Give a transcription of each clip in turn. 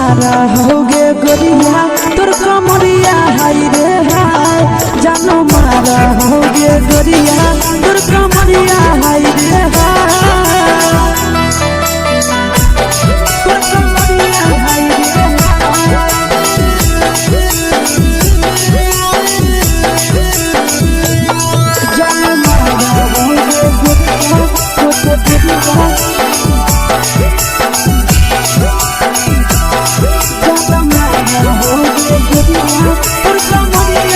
मारा होगे गोरिया तोर कमरिया हाय रे हाय जानो मारा होगे गोरिया तोर कमरिया हाय रे हाय तोर कमरिया हाय रे जानो मारा होगे गोरिया तोर कमरिया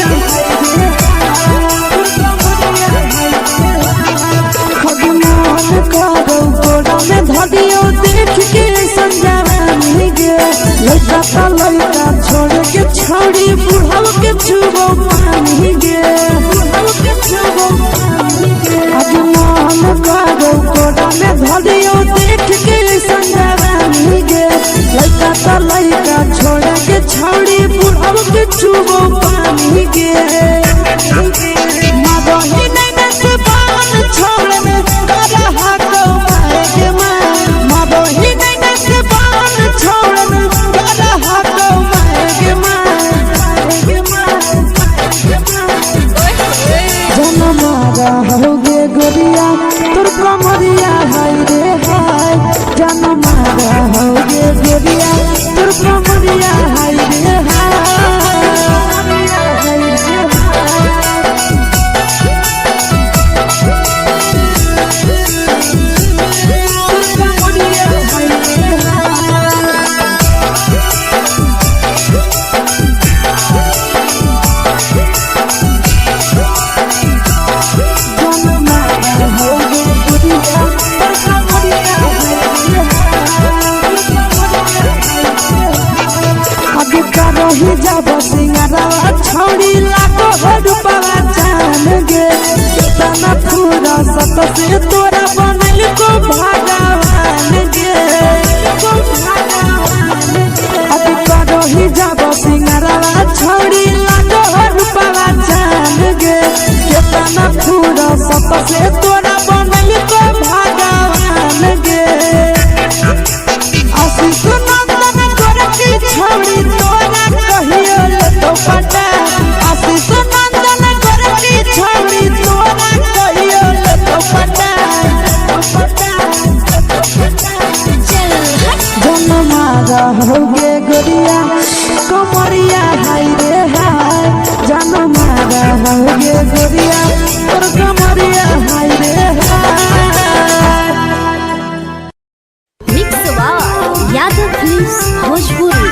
लड़का छोड़ के छोड़ी बुढ़ाव के छुबो पानी गे बुढ़ाव के छुबो पानी गे आज मन करो कोड़ा में धरियो देख के संजवानी गे लड़का छोड़ के छोड़ी बुढ़ाव के छुबो पानी गे मदही नहीं से बान छोड़ में करा हाथो मारे के मां मदही नहीं से बान छोड़ में करा हाथो मारे के मां जन मारा होगे गोरिया तोर कमरिया हाय रे हाय जन मारा होगे गोरिया तोर कमरिया हाय रे हाय जब सिंगारवा छोड़ी लाखों रुपया जान गे कितना पूरा सत से तोरा बनल को भगवान गे अभी करो ही जब सिंगारवा छोड़ी लाखों रुपया जान गे कितना पूरा सत से तोरा बनल को भगवान गे आशीष नंदन गोरखी छोड़ी तोरा कहियो तो पटा आशीष नंदन गोरखी छोड़ी तोरा कहियो तो पटा जन मारा होगे गोरिया कमरिया हाय रे हाय जन मारा होगे गोरिया तोर कमरिया हाय रे हाय मिक्स यादव फिल्म्स भोजपुरी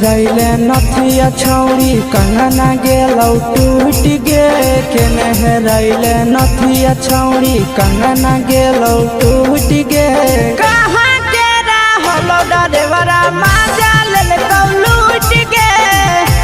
रैले नथिया छौड़ी कंगना गेलौ टूट गे केने रैले नथिया छौड़ी कंगना गेलौ टूट गे कहाँ के रहलो डरेवरा माजा लेलकौ लूट गे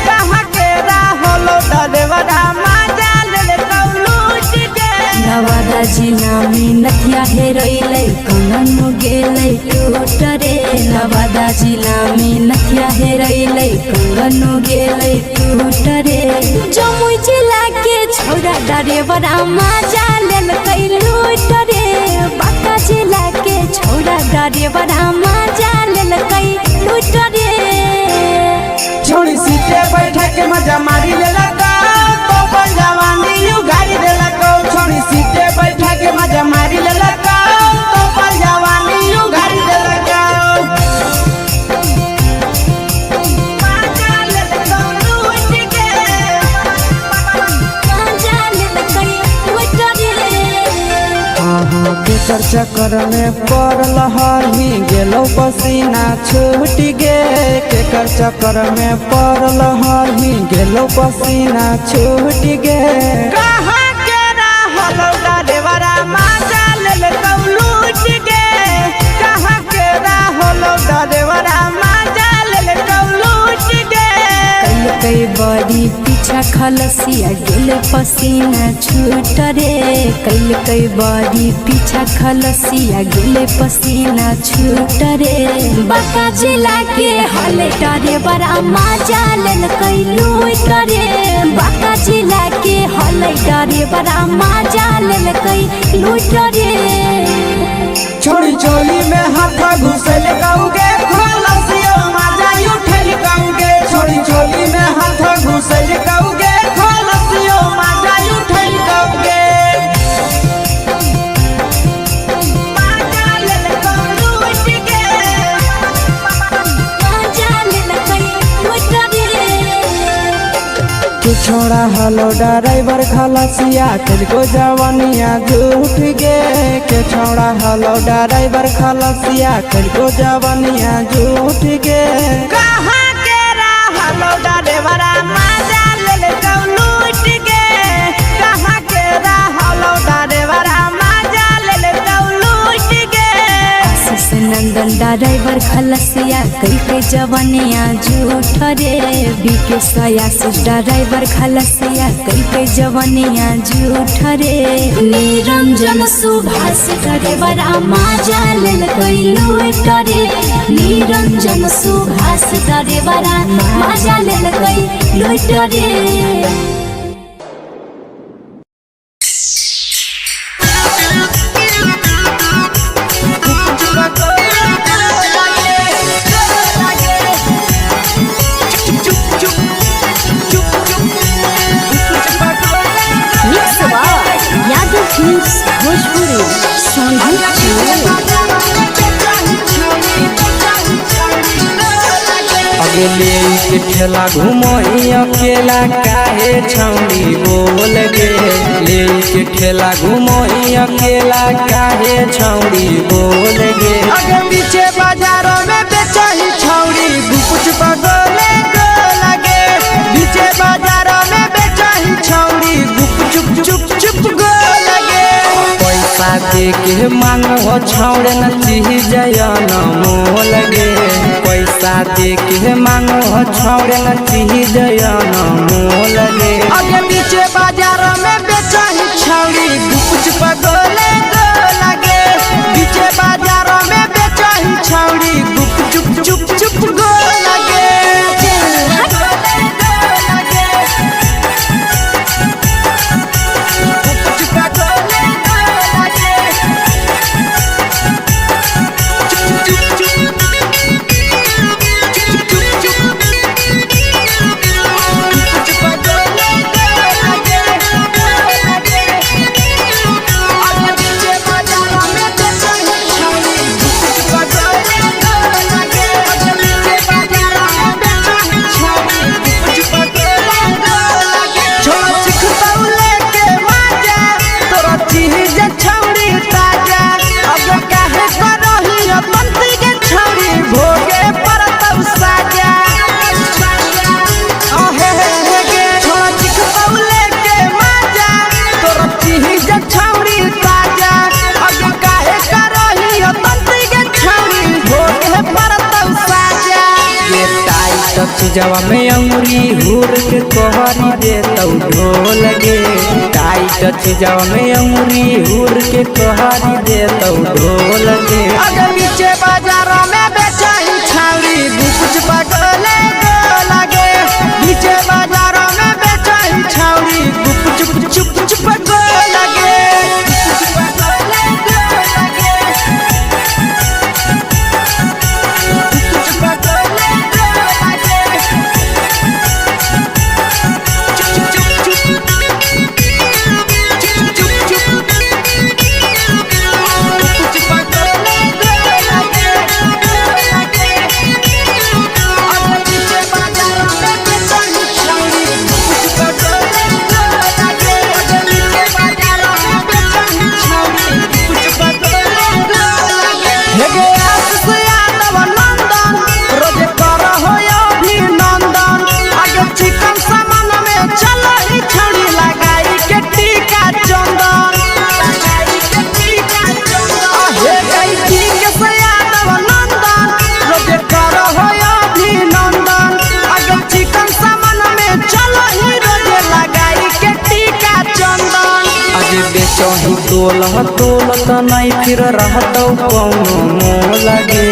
कहाँ के रहलो डरेवरा माजा लेलकौ लूट गे नवादा जिला में नथिया हेरैलै कंगन गेलै टूट रे नवादा जिला में नथिया हेरैलै कंगन गेलै टूट रे जमुई जिला के छौड़ा डरेवरा माजा लेलकै लूट रे बांका जिला के छौड़ा डरेवरा माजा लेलकै लूट रे छोड़ी सीटे बैठा के मजा मारी लेलकौ तो जवानी उगारी देलकौ छोड़ी सीटे बैठा के मजा मारी लेलकौ तो जवानी उगारी देलकौ माजा लेलकौ लूट के माजा लेलकै लूट रे केकर चक्कर में पड़ल हरही गेलौ पसीना छूट गे केकर चक्कर में पड़ल हरही गेलौ पसीना छूट गे कहाँ के रहलो डरेवरा माजा लेलकौ लूट गे कहाँ के रहलो डरेवरा माजा लेलकौ लूट गे कई बड़ी पीछा खलसिया गेले पसीना छूट रे कैल कई बड़ी पीछा खलसिया गेले पसीना छूट रे बाका जिला के हले डरे बड़ा मजा लेल कैलू करे बाका जिला के हले डरे बड़ा मजा लेल कैलू करे छोड़ी चोली में हाथ घुसल गाऊगे खलसिया मजा उठल गाऊगे छोड़ी चोली में हाथ घुसल गाऊगे खलसिया मजा उठल गाऊगे छोड़ा हलो ड्राइवर खलसिया तुझको जवानिया झूठ गे के छोड़ा हलो ड्राइवर खलसिया तुझको जवानिया झूठ गे कहाँ के हलो ड्राइवर मजा ले लूट गे कहाँ के हलो ड्राइवर मजा ले लूट गे नंदन ड्राइवर खलसिया कई के जवानिया झूठ रे बीके सयासिस ड्राइवर खलसिया कई के जवानिया झूठ रे निरंजन सुभाष ड्राइवर मजा लेल कैलू रे निरंजन सुभाष ड्राइवर मजा लेल कैलू रे अगले के ठेला घूमो अकेला काहे छौड़ी बोल गे ले के ठेला घूमो अकेला काहे छौड़ी बोल गे अगे पीछे बाजारों में बेचही छौड़ी गुपुच पगोले गो लगे पीछे बाजारों में बेचही छौड़ी गुप चुप चुप गो लगे पैसा दे के मांगो छौड़े न चीज जयन मोल गे पैसा दे के मांगो छौड़े न चीज जयन मोल गे अगे पीछे बाजार में बेचही छौड़ी गुप पगोले गो लगे पीछे बाजार में बेचही छौड़ी गुप चुप गो लगे चीजवा में अंगुरी हुर के कोहरी दे तौ ढोल गे टाइट चीजवा में अंगुरी हुर के कोहरी दे तौ ढोल गे अगे पीछे बाजारों में बेचही छौड़ी गुप पगोले गो लगे पीछे बाजारों में बेचही छौड़ी गुप चुप गो लगे बेचही तोलत नहीं फिर रहतौ कौनो मोह लगे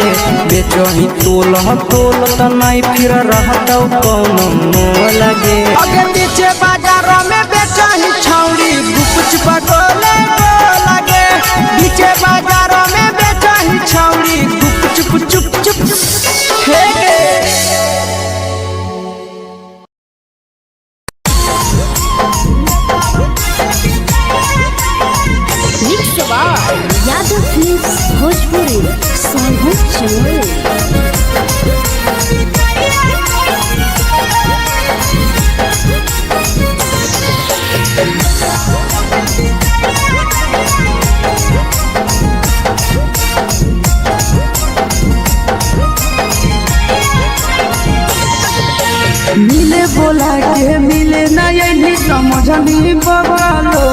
बेचही तोलत नहीं फिर रहतौ कौनो मोह लगे अगे पीछे बाजारों में बेचही छौड़ी गुपचुप गोले लगे पीछे बाजारों में बेचही छौड़ी गुपचुप चुप चुप हेगे यादव फिल्म्स भोजपुरी सोनू चमोली। मिले बोला के मिले नहीं समझनी बगलो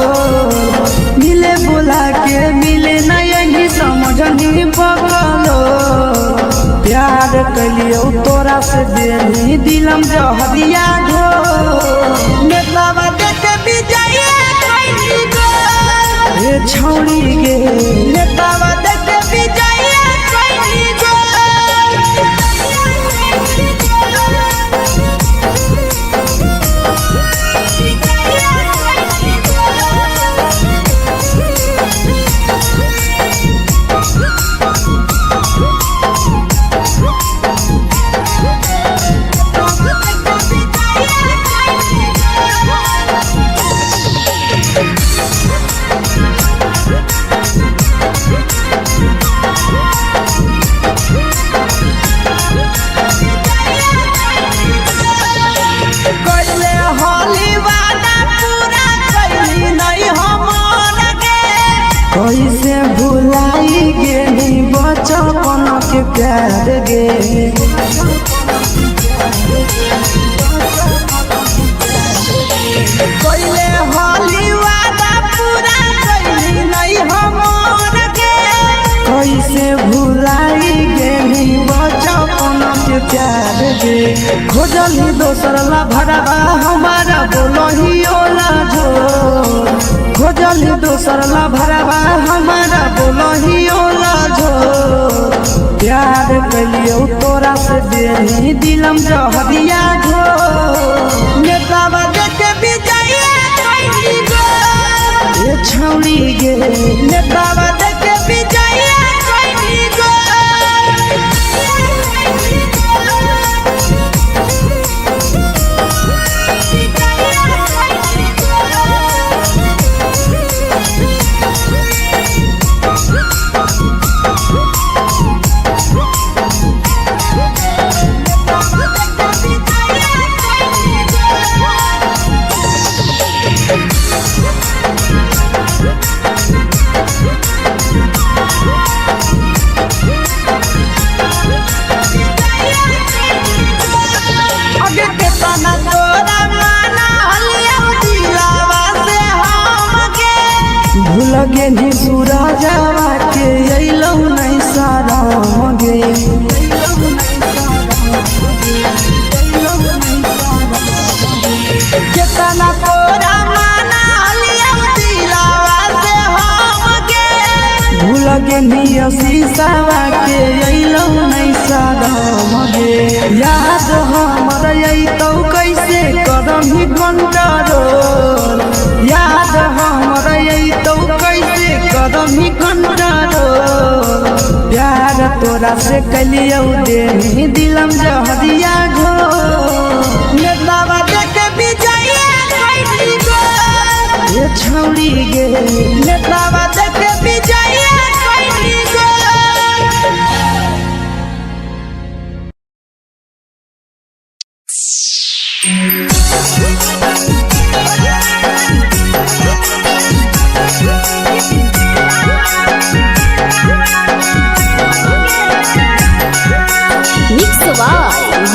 मिले बोला के मिले नहीं समझनी बगलो प्यार कलियो तोरा से देनी दिलम जहरिया घो नेतवा देख विजय कैली गो ए छौड़ी गे नेतवा देख विजय कैली गो कैसे भुलाई गेली बचपन के प्यार गे कैले होली वादा पूरा कैली नहीं हमर गे कैसे भुलाई गेली बचपन के प्यार गे खोजली दोसर ला भरवा हमारा बोलही ओला झो खोजली दोसर ला भरवा हमारा बोलही ओला झो प्यार कलियो तोरा से देनी दिलम जहरिया झो नेतवा देख विजय कैली गो ए छौड़ी गे नेतवा देख विजय कैली गो लगे नी सूरजवा के अइलौ नहीं सारा गे केतना तोरा माना लिया दिलावा से हम गे भूल गे नी शीशावा के अइलौ नहीं सारा गे याद हमर अइतौ कैसे करही कंट्रोल याद हमर अइतौ कैसे करही कंट्रोल प्यार तोरा से कलियो देनी दिलम जहरिया घो नेतवा देख विजय कैली गो ए छौड़ी गे नेतवा देख विजय कैली गो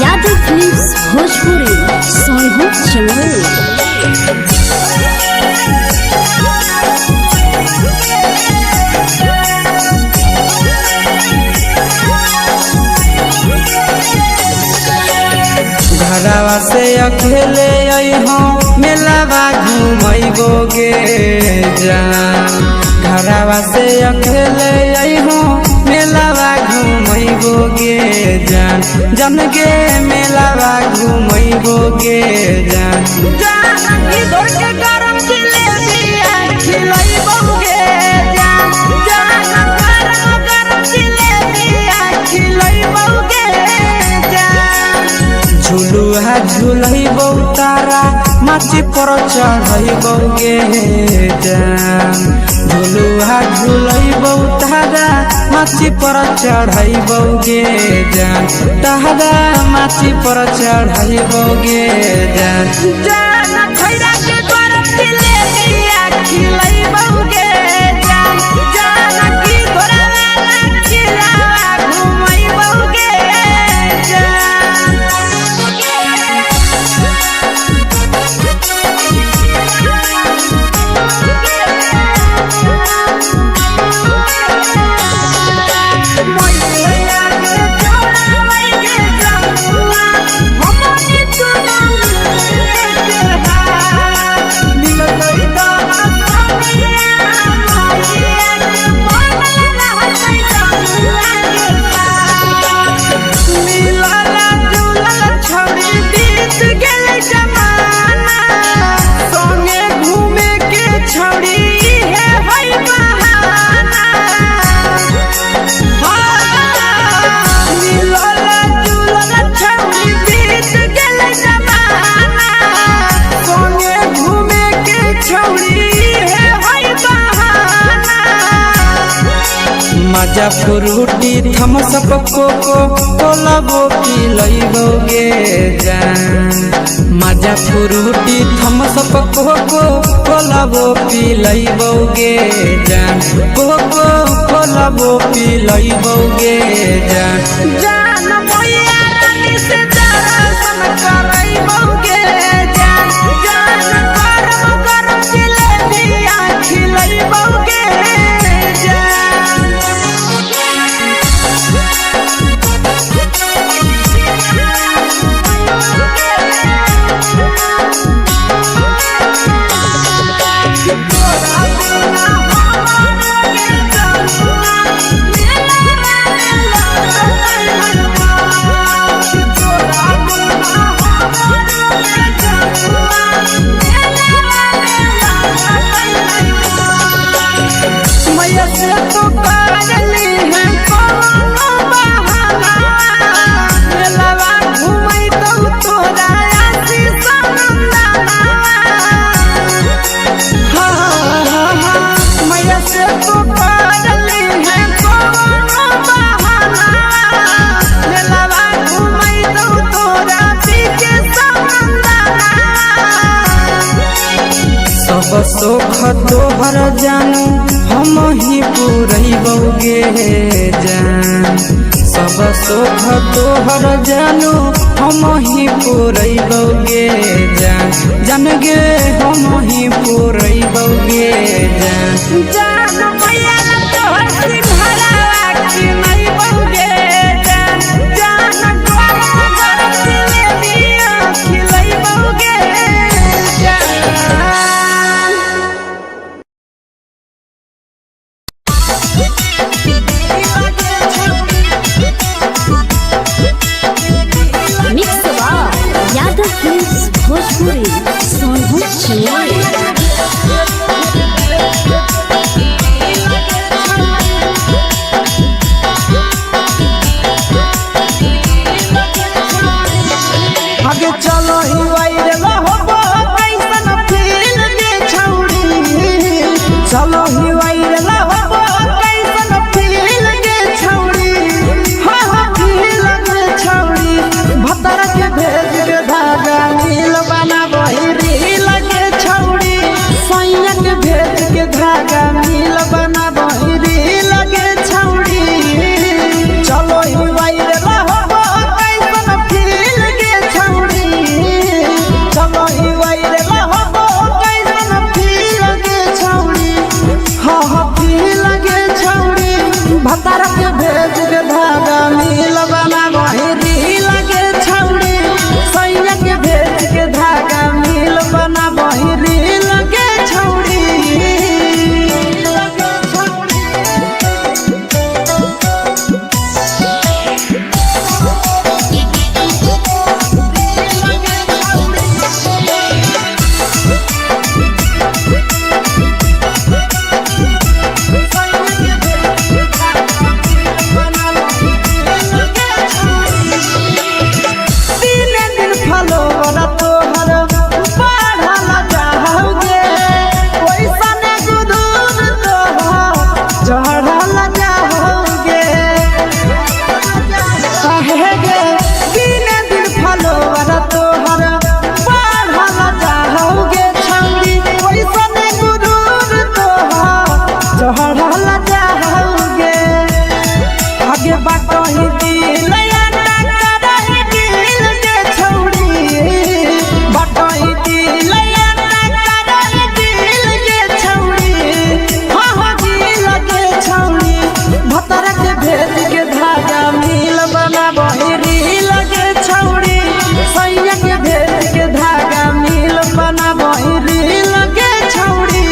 यादव फिल्म्स भोजपुरी सोनू चमोली। घरवा से अकेले आई हम मेलावा घूमैबोगे जान घरवा से अकेले अइहो मेलावा घूमैबोगे जान जन गे मेलावा घूमैबोगे जान जानकी दौड़ के गरम जिलेबिया खिलैबोगे जान गरम जिलेबिया खिलैबोगे जान झुलुहा झुलैबौ तारा माची पर चढ़ैबोगे जान झुलुहा झुलैबौ तारा माची पर चढ़ैबोगे जान तारा माची पर चढ़ैबोगे जान जान खैरा के गरम जिलेबिया खिलैबोगे जान जानकी घोड़ावाला किलावा घुमैबोगे मजा फ्रूटी थम्सअप कोको कोलाबो पिलैबोगे जान मजा फ्रूटी थम्सअप कोको कोलाबो पिलैबोगे जान कोको कोलाबो पिलैबोगे जान जान मैया रानी से दर्शन करैबोगे जान गरम गरम जिलेबिया खिलैबोगे मैया से तो करली है कोनो बहाना मेलावा घुमै तो तोरा आसी सनंदना मैया से तो करली है कोनो बहाना मेलावा घुमै तो तोरा पीके सनंदना सब सुख तोहर जानू हम ही पुरैबोगे जान सब सुख तोहर जानू हम ही पुरैबोगे जान जन गे हम ही पुरैबोगे जान जान मैया तोहर सिंघरावा खिलैबोगे जान गरम गरम जिलेबिया खिलैबोगे मिक्स यादव फिल्म्स भोजपुरी सोनू आगे चलो ही वायरल होबो कैसन फील के छौड़ी चलो ही वायरल होबो कैसन फील के छौड़ी हाँ फील के छौड़ी भतर के भेज के धागा नील बना बहिरी लगे छौड़ी सैया के भेज के धागा नील बना बहिरी लगे छौड़ी चलो ही वायरल होबो कैसन फील के छौड़ी चलो ही वायरल होबो कैसन फील के छौड़ी हाँ फील के छौड़ी भतर के भेज के धागा नील बना बहिरी लगे छौड़ी सैया के भेज के धागा नील बना बहिरी बाटही दिल याना करही दिल के छौड़ी बाटही दिल याना करही दिल के छौड़ी हाँ दिल के छौड़ी भतर के भेद के धागा मिल बनाबही रील के छौड़ी सैया के भेद के धागा मिल बनाबही रील के छौड़ी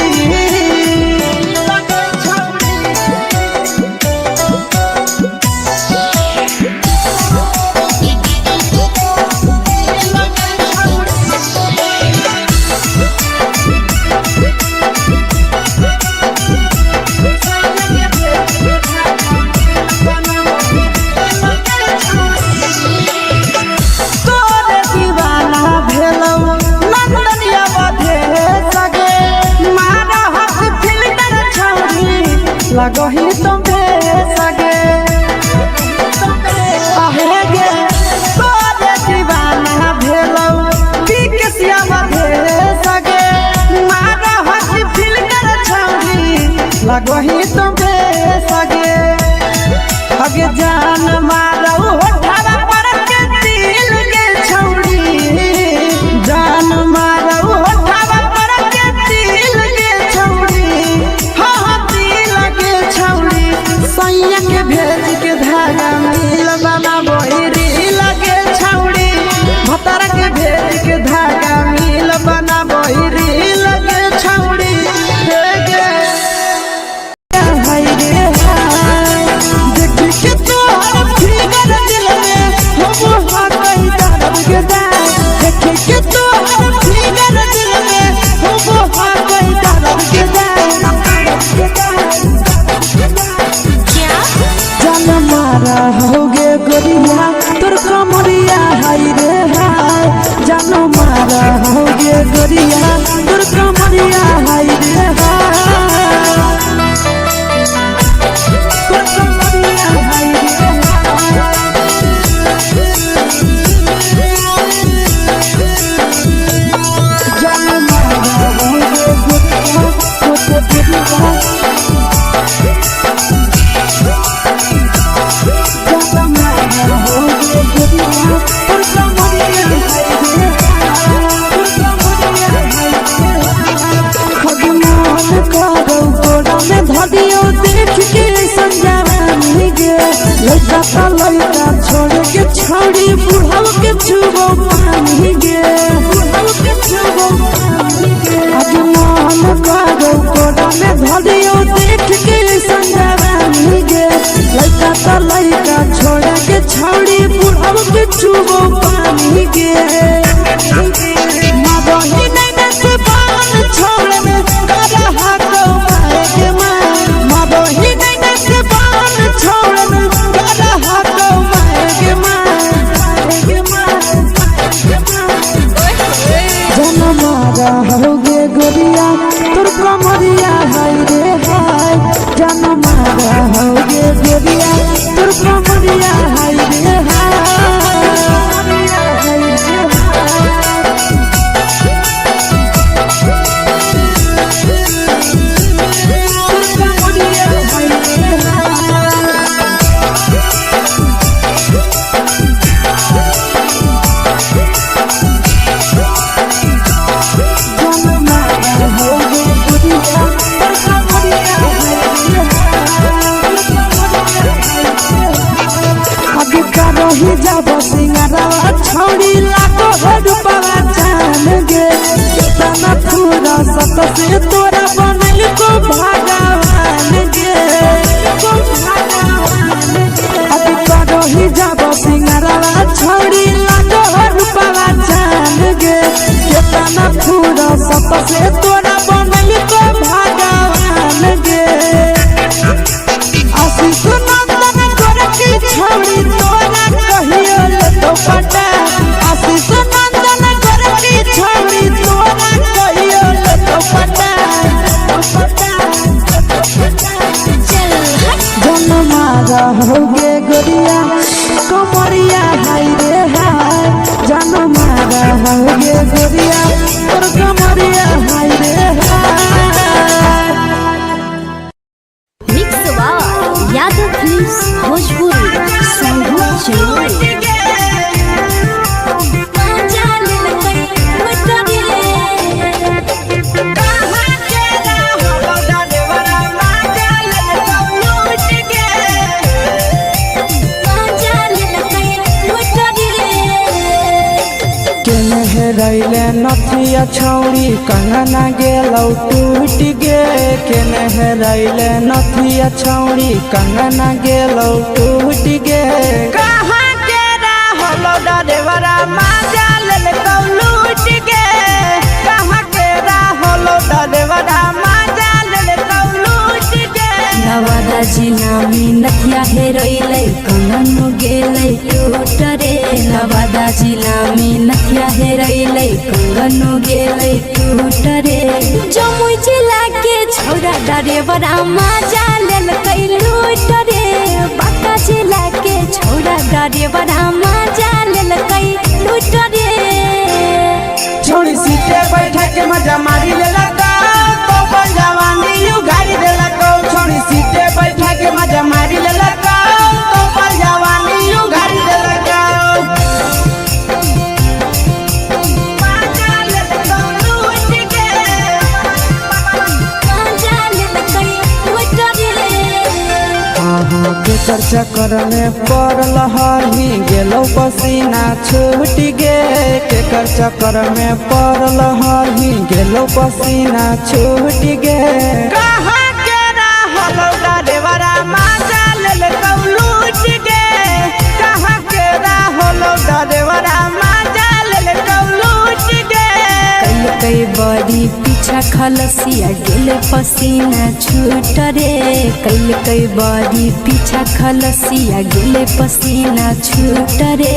तोरे दीवाना भेलौ नंदनिया बधे सगे मारा हाथ फिल्टर छौड़ी लगही तुम्हे सगे आहे गे तोरे दीवाना भेलौ बिकसिया बधे सगे मारा हाथ फिल्टर छौड़ी लगही तुम्हे सगे अगे जान मारौ होठवा पर के दिल के छौड़ी जान मारौ होठवा पर के दिल के छौड़ी हाँ दिल के छौड़ी सैया के भेज के धागा मिल बनाबही रील के छौड़ी भतर के भेज के धागा मिल बनाबही रील के छौड़ी हे गे हाय रे हाय देखी के तोहर फिगर दिल में हम कहीं दर्द के जाए देखी के तोहर फिगर दिल में हम कहीं दर्द के जाए जान मारा होगे गोरिया तोर कमरिया हाय रे हाय जान मारा होगे गोरिया तोर कमरिया हाय रे हाय तोर कमरिया हाय रे जान मारा होगे गोरिया तोर कमरिया लड़का छोड़ के छौड़ी बुढ़ाव के छुबो पानी गे आज मन करो कोड़ा में धरियो देख के संजवानी गे लड़का छोड़ के छौड़ी बुढ़ाव के छुबो पानी गे मगही नहीं से बान छोड़ में करा हाथो माए के मां मगही नहीं से बान छोड़ में करा हाथो माए के मां जन मारा होगे गोरिया तोर कमरिया हाय रे हाय जन मारा होगे गोरिया तोर कमरिया हाय रे हाय रही जब सिंगारवा छौड़ी लाखो रुपवा जान गे कितना पूरा सत से तोरा बनल को भगवान गे अभी रही जब सिंगारवा छौड़ी लाखो रुपवा जान गे कितना पूरा सत से तोरा बनल को भगवान गे आशीष नंदन गोरखी छौड़ी तोरा कहियो तो पटा आशीष नंदन गोरखी छौड़ी तोरा कहियो तो पटा जन मारा होगे गोरिया कमरिया हाय रे हाय जन मारा होगे गोरिया तोर कमरिया हाय रे हाय मिक्स यादव फिल्म्स भोजपुरी। हेरैले नथिया छौड़ी कंगना गेलौ टूट गे केने हेरैले नथिया छौड़ी कंगना गेलौ टूट गे कहाँ के रहलो डरेवरा माजा लेल कौ लूट गे कहाँ के रहलो डरेवरा माजा लेल कौ लूट गे नवादा जिला में नथिया हेरैले कंगन गेलै टूट रे नवादा जिला में नथिया हेरैले कंगन गेलै टूट रे जमुई जिला के छौरा डरेवरा माजा लेल कै लूट रे बांका जिला के छौरा डरेवरा माजा लेल कै लूट रे छोड़ी सीटे बैठा के मजा मारी लेला तो पर जवानी उगारी देला को छोड़ी सीटे बैठा के मजा मारी लेला तो पर जवानी उगारी देला को माजा लेल कै लूट गे माजा लेल कै लूट रे केकर चक्कर में पड़ल हही गेलौ पसीना छूट गे केकर चक्कर में पड़ल हही गेलौ पसीना छूट गे कहाँ के रहलो डरेवरा माजा लेल कौ लूट गे कहाँ के रहलो डरेवरा माजा लेल कौ लूट गे कई बड़ी पीछा खलसिया गेले पसीना छूट रे कई बड़ी पीछा खलसिया गेले पसीना छूट रे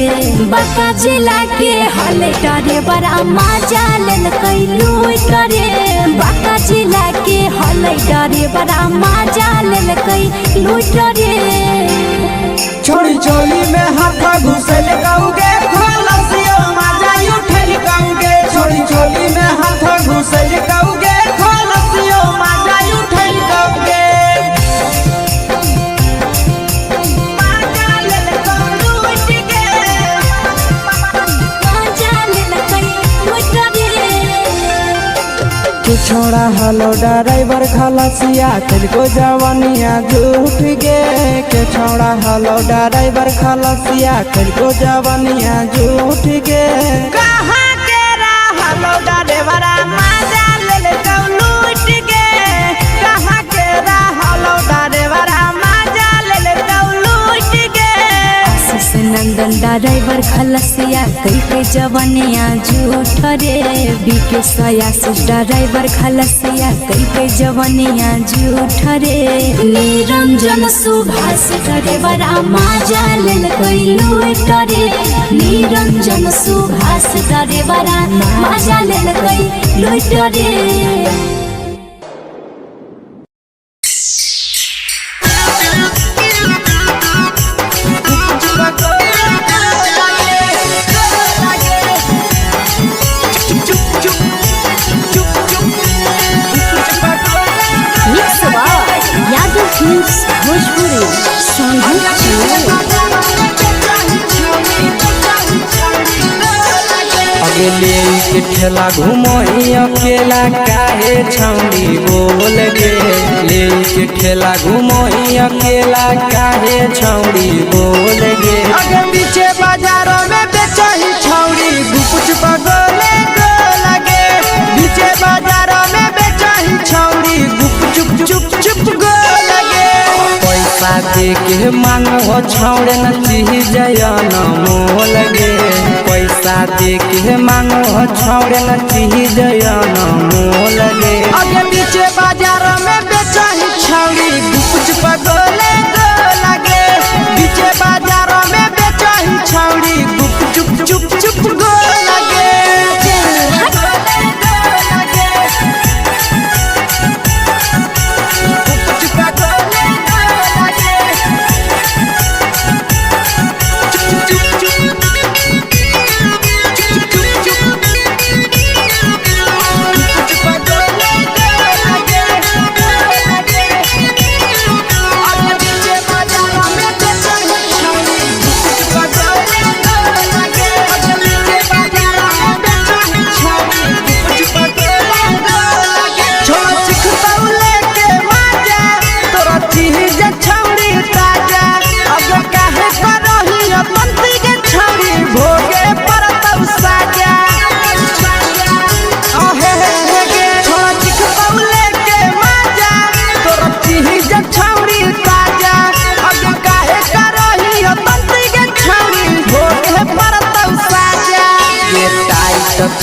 बांका जिला के हले डरे बड़ा माजा लेल कई लूट रे बांका जिला के हले डरे बड़ा माजा लेल कई लूट रे छोड़ी चोली में हाथ घुसल गाऊंगे खलसियो माजा उठल गाऊंगे छोड़ी चोली में हाथ घुसल गाऊंगे खलसियो माजा उठल गाऊंगे माजा लेल कई लूट गे माजा लेल कई लूट रे तू छोड़ा हलो ड्राइवर खलसिया तेलको जवानिया झूठ गे के छोड़ा हलो ड्राइवर खलसिया तेलको जवानिया झूठ गे कहाँ के रहलो ड्राइवरा माजा लेल कौ लूट गे कहाँ के रहलो ड्राइवरा माजा लेल कौ लूट गे आशीष नंदन ड्राइवर खलसिया कई जवनिया झूठ रे बीके आशीष ड्राइवर खलसिया कई जवनिया झूठ रे निरंजन सुभाष ड्राइवरा माजा लेल कई लूट रे निरंजन सुभाष ड्राइवरा माजा लेल कई लूट रे यादव फिल्म्स भोजपुरी अगले के ठेला घुमई अकेला काहे छौड़ी बोल गे ले के ठेला घुमई अकेला काहे छौड़ी बोल गे अगे पीछे बाजारों में बेचही छौड़ी गुपुच बगले गो लगे पीछे बाजारों में बेचही छौड़ी गुप चुप चुप चुप गो लगे पैसा दे के मांग हो छौड़े न चीज जयन मोल गे पैसा दे के मांग हो छौड़े न चीज जयन मोल गे अगे पीछे बाजार में बेचही छौड़ी गुपुच बगले गो लगे पीछे बाजार में बेचही छौड़ी गुप चुप चुप चुप गो लगे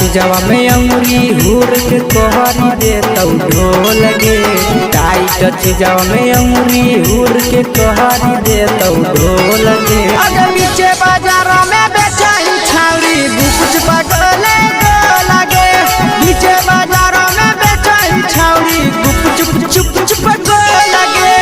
चीजवा में अंगुरी हुर के कहरी दे तौ ढोल गे टाइट चीजवा में अंगुरी हुर के कहरी दे तौ ढोल गे अगर नीचे बाजार में बेचाई छावरी कुछ पगले लगे नीचे बाजार में बेचाई छावरी चुप चुप चुप लगे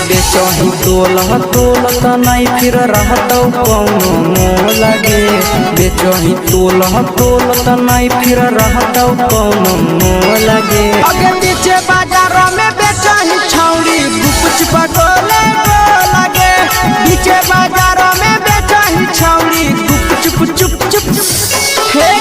बेचही तोल नहीं फिर रहतौ कौनो मोह लगे बेचही तोल नहीं फिर रहतौ कौनो मोह लगे अगे पीछे बाजार में बेचही छौरी कुछ पगले लगे पीछे बाजार में बेचही छौरी चुप चुप चुप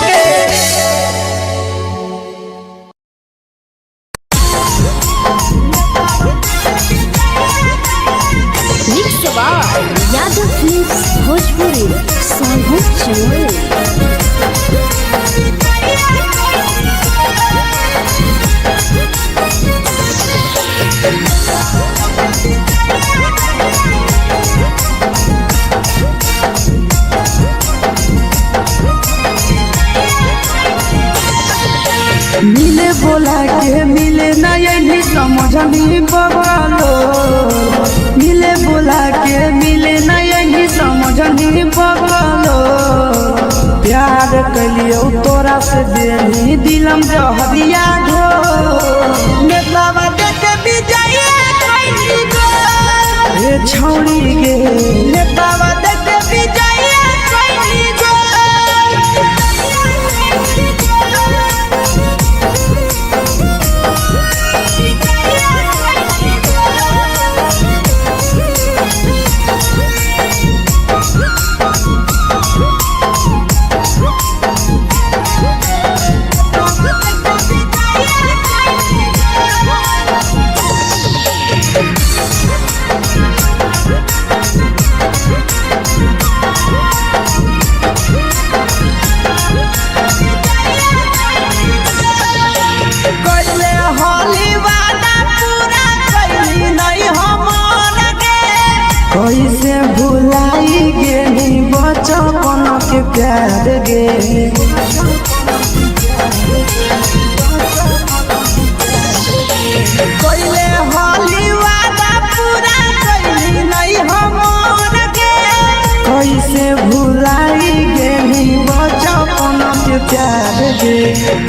यादव फिल्म्स भोजपुरी संगीत चैनल। मिले बोला के मिले नहीं समझनी बगलो मिले बोला के मिले नहीं समझनी बगलो प्यार कलियो तोरा से देनी दिलम जहरिया घो नेतावा देखे विजय रे छौड़ी गे नेतावा देखे विजय कैसे भुलाई गेली बचपन के प्यार गे कैले होली वादा पूरा कैली नहीं हमर गे कैसे भुलाई गेली बचपन के प्यार गे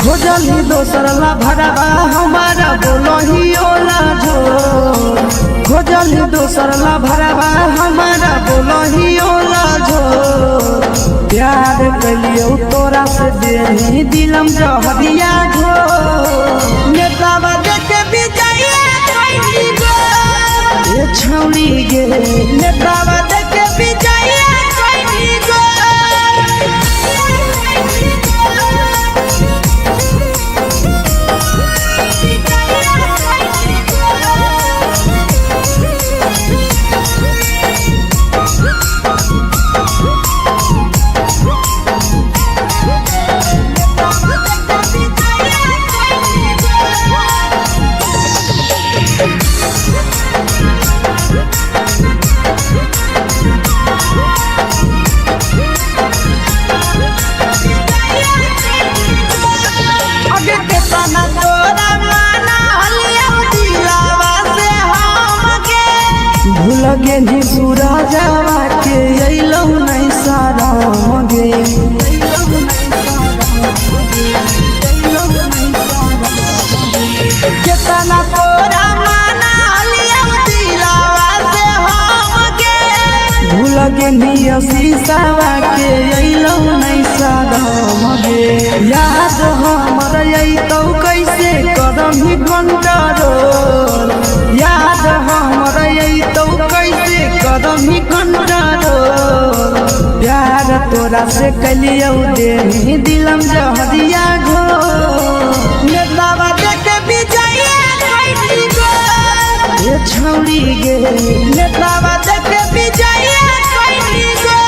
खोजली दोसर ला भरवा हमारा बोलही ओला झोर खोजली दोसर ला भरवा हमारा बोलही ओला झोर प्यार कलियो तोरा से देनी दिलम जहरिया घो नेतावा देखे विजय ये छौड़ी गे नेतावा देखे विजय लगे नी सूरजवा के अइलौ नहीं सारा गे पेनिया शीशावा के अइलौ नहीं सादम गे याद हमर अइतौ कैसे करम ही कंट्रोल याद हमर अइतौ कैसे करम ही कंट्रोल प्यार तोरा से कलियौ दे दिलम जहरिया घो नेतावा देखे विजया कैसी गो ये छौड़ी गे नेतावा देखे विजया कैसी गो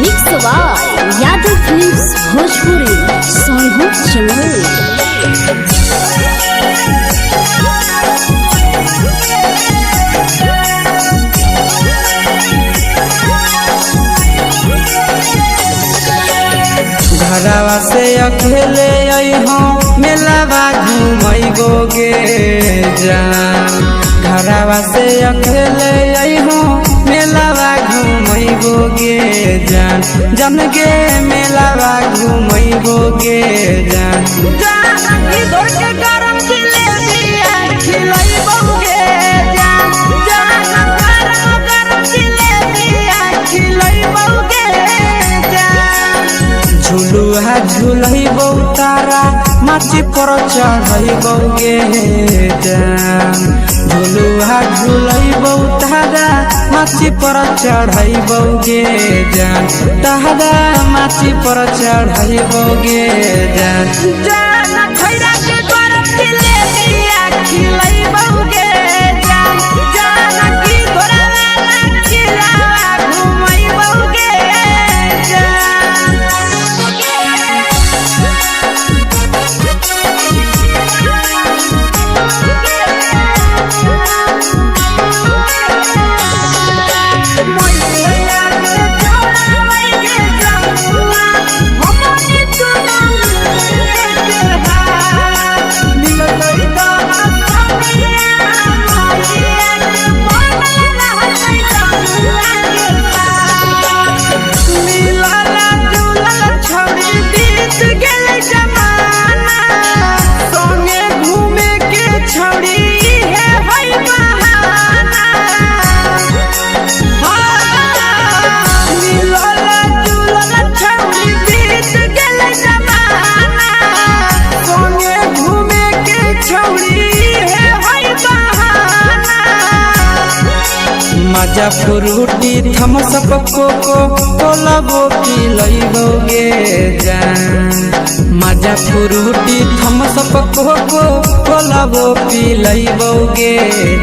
mix by Yadav films Bhojpuri Sonu Chamoli. घरवा से अकेले अइहो मेलावा घूमैगो गे जान घरवा से अकेले अइहो मेलावा घूमैगो गे जान जन गे मेलावा घूमैगो गे जान जान की दौड़ के गरम जिलेबिया खिलैबो गे जान जान गरम जिलेबिया खिलैबो गे जान झुलुहा झुलैबौ तारा माटी पर चढ़ैबौ गे जान झुलुहा झुलैबौ तारा माटी पर चढ़ैबौ गे जान तारा माटी पर चढ़ैबौ गे जान जान खैरा के गरम जिलेबिया खिलैबौ गे जान जान की घोड़ावाला खिलावा घुमैबौ गे जान मजा फ्रूटी थमसप कोको कोलाबो पिलैबौ गे जान मजा फ्रूटी थमसप कोको कोलाबो पिलैबौ गे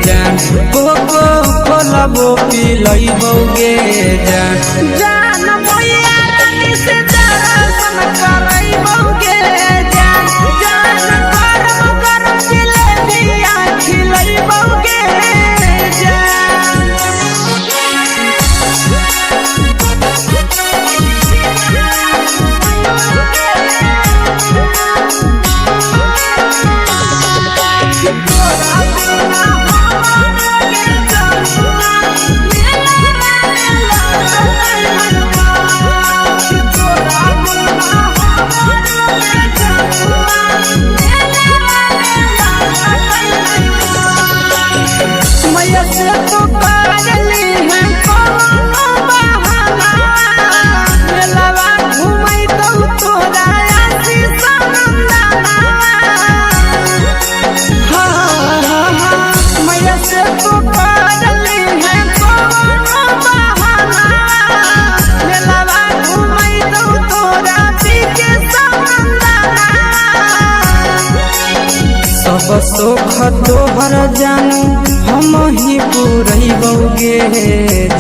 जान कोको कोलाबो पिलैबौ गे जान जान मैया रानी से दर्शन करैबौ गे जान जान गरम गरम जिलेबिया खिलैबौ गे जान सब सुख तोहर जानू हम ही पुरैबौ गे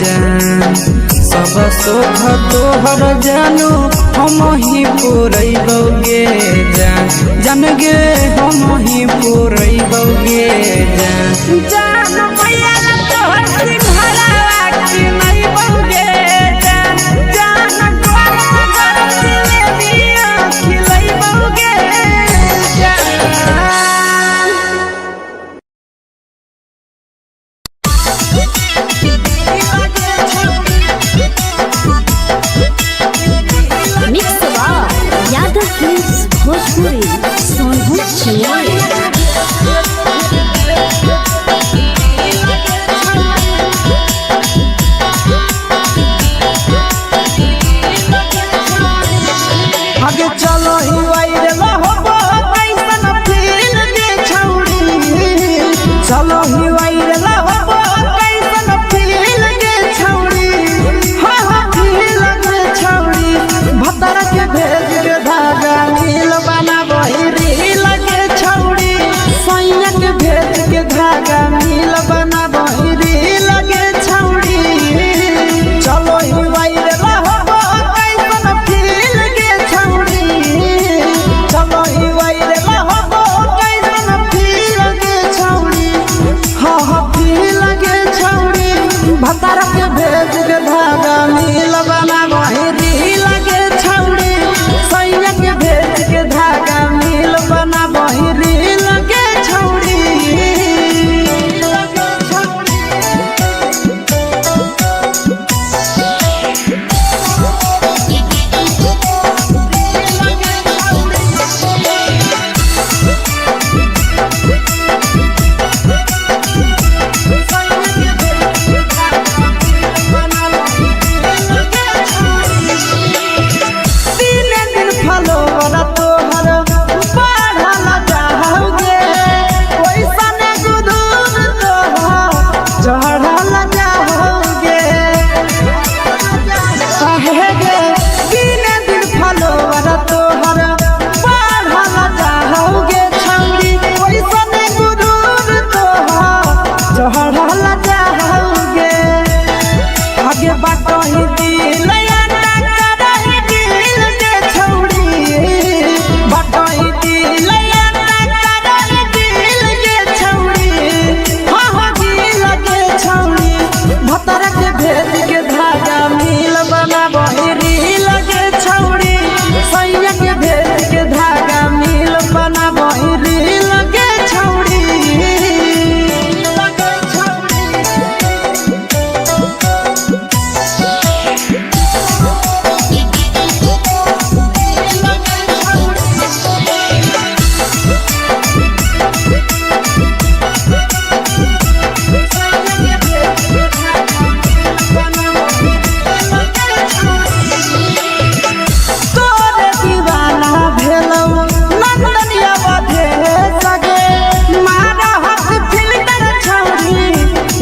जान सब सुख तोहर जानू हम ही पुरैबौ गे जान जान गे हम ही पुरैबौ गे जान जान मैया तोहर सिंघरावा खिलैबौ गे जान जान गरम गरम जिलेबिया खिलैबौ गे जान भतार के भेज के धागा मिल बना बहिरी लगे छौड़ी सैया के भेज के धागा मिल बना बहिरी लगे छौड़ी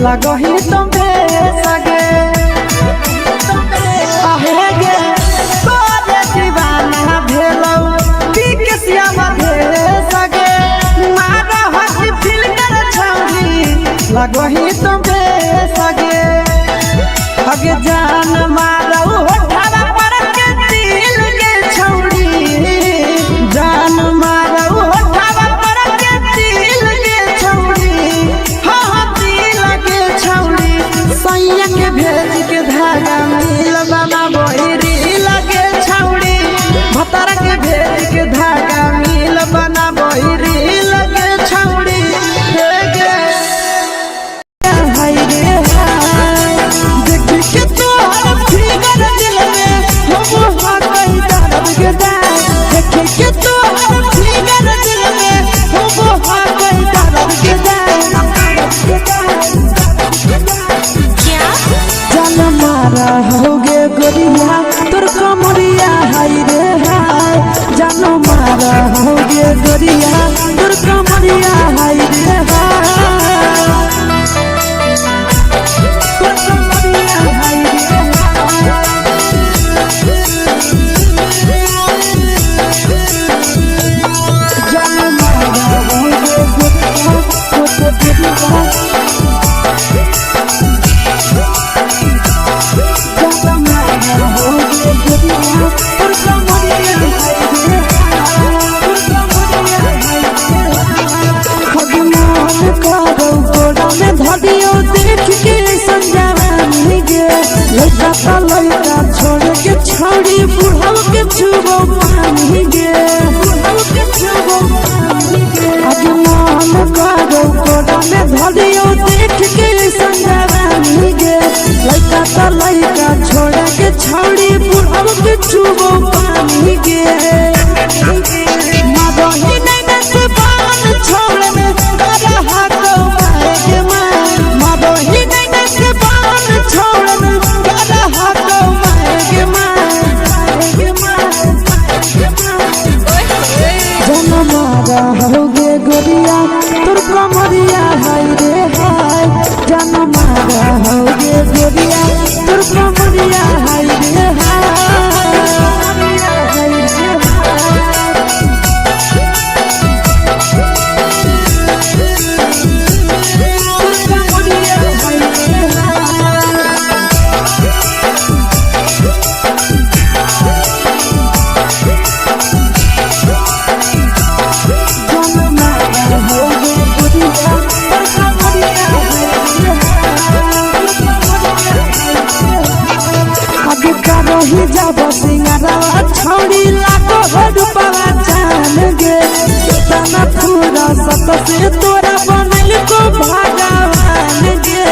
लगही तुम्हे सगे आहे गे तोरे दीवाना भेलौ बिकसिया बधे सगे मारा हसी फिल्टर छौरी लगही तुम्हे सगे अगे जान मारौ होठा पर के दिल के छौरी जान मारौ होठा पर के दिल के छौरी सैया के भेज के धागा मिल बना बहिरी लगे छौड़ी भतार के भेज के धागा मिल बना बहिरी लगे छौड़ी हाय रे हाय देख के तोहर फिगर दिल में हम हाथ दर्द के देख के तोहर फिगर दिल में हम हाथ दर्द के जान मारा होगे गोरिया तोर कमरिया हाय रे हाय जान मारा होगे गोरिया तोर कमरिया हाय रे हाय तोर कमरिया हाय रे जान मारा होगे गोरिया तोर कमरिया देख के संजानी गे लड़का लड़का छोड़ के छौड़ी बुढ़ाव के छुबो पानी गे के छुबो पानी गे अजमान करो कोड़ा में धरियो देख के संजानी गे लड़का लड़का छोड़ के छौड़ी बुढ़ाव के छुबो पानी गे मादही नहीं से बान छोड़ में करा हाथ मारे के मादही नहीं से बान छोड़ में करा हाथ मारे के जन मारा होगे गोरिया तोर कमरिया हाय रे हाय जन मारा होगे गोरिया तोर कमरिया हाय रे हाय जब सिंगारवा छौड़ी लागो हो रूपवा जान गे कितना पूरा सत से तोरा बनल को भगवान गे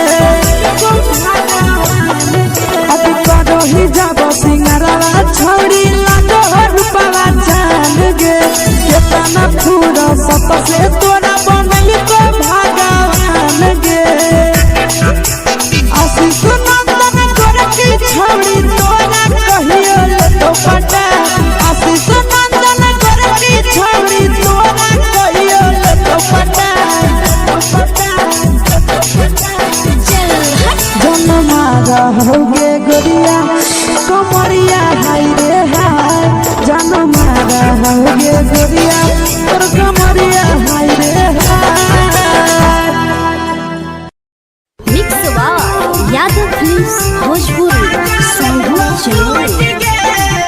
अब करो ही जब सिंगारवा छौड़ी लागो हो रूपवा जान गे कितना पूरा सत से तोरा बनल को भगवान गे आशीष नंदन गोरखी छौड़ी तोरा कहियो तो पटा आशीष नंदन गोरखी छौड़ी तोरा कहियो तो पटा जन्मा रहोगे गोरिया कमरिया हाय रे हाय जन्मा रहोगे गोरिया तोर कमरिया हाय रे हाय। मिक्स यादव फिल्म्स भोजपुरी संगीत चैनल।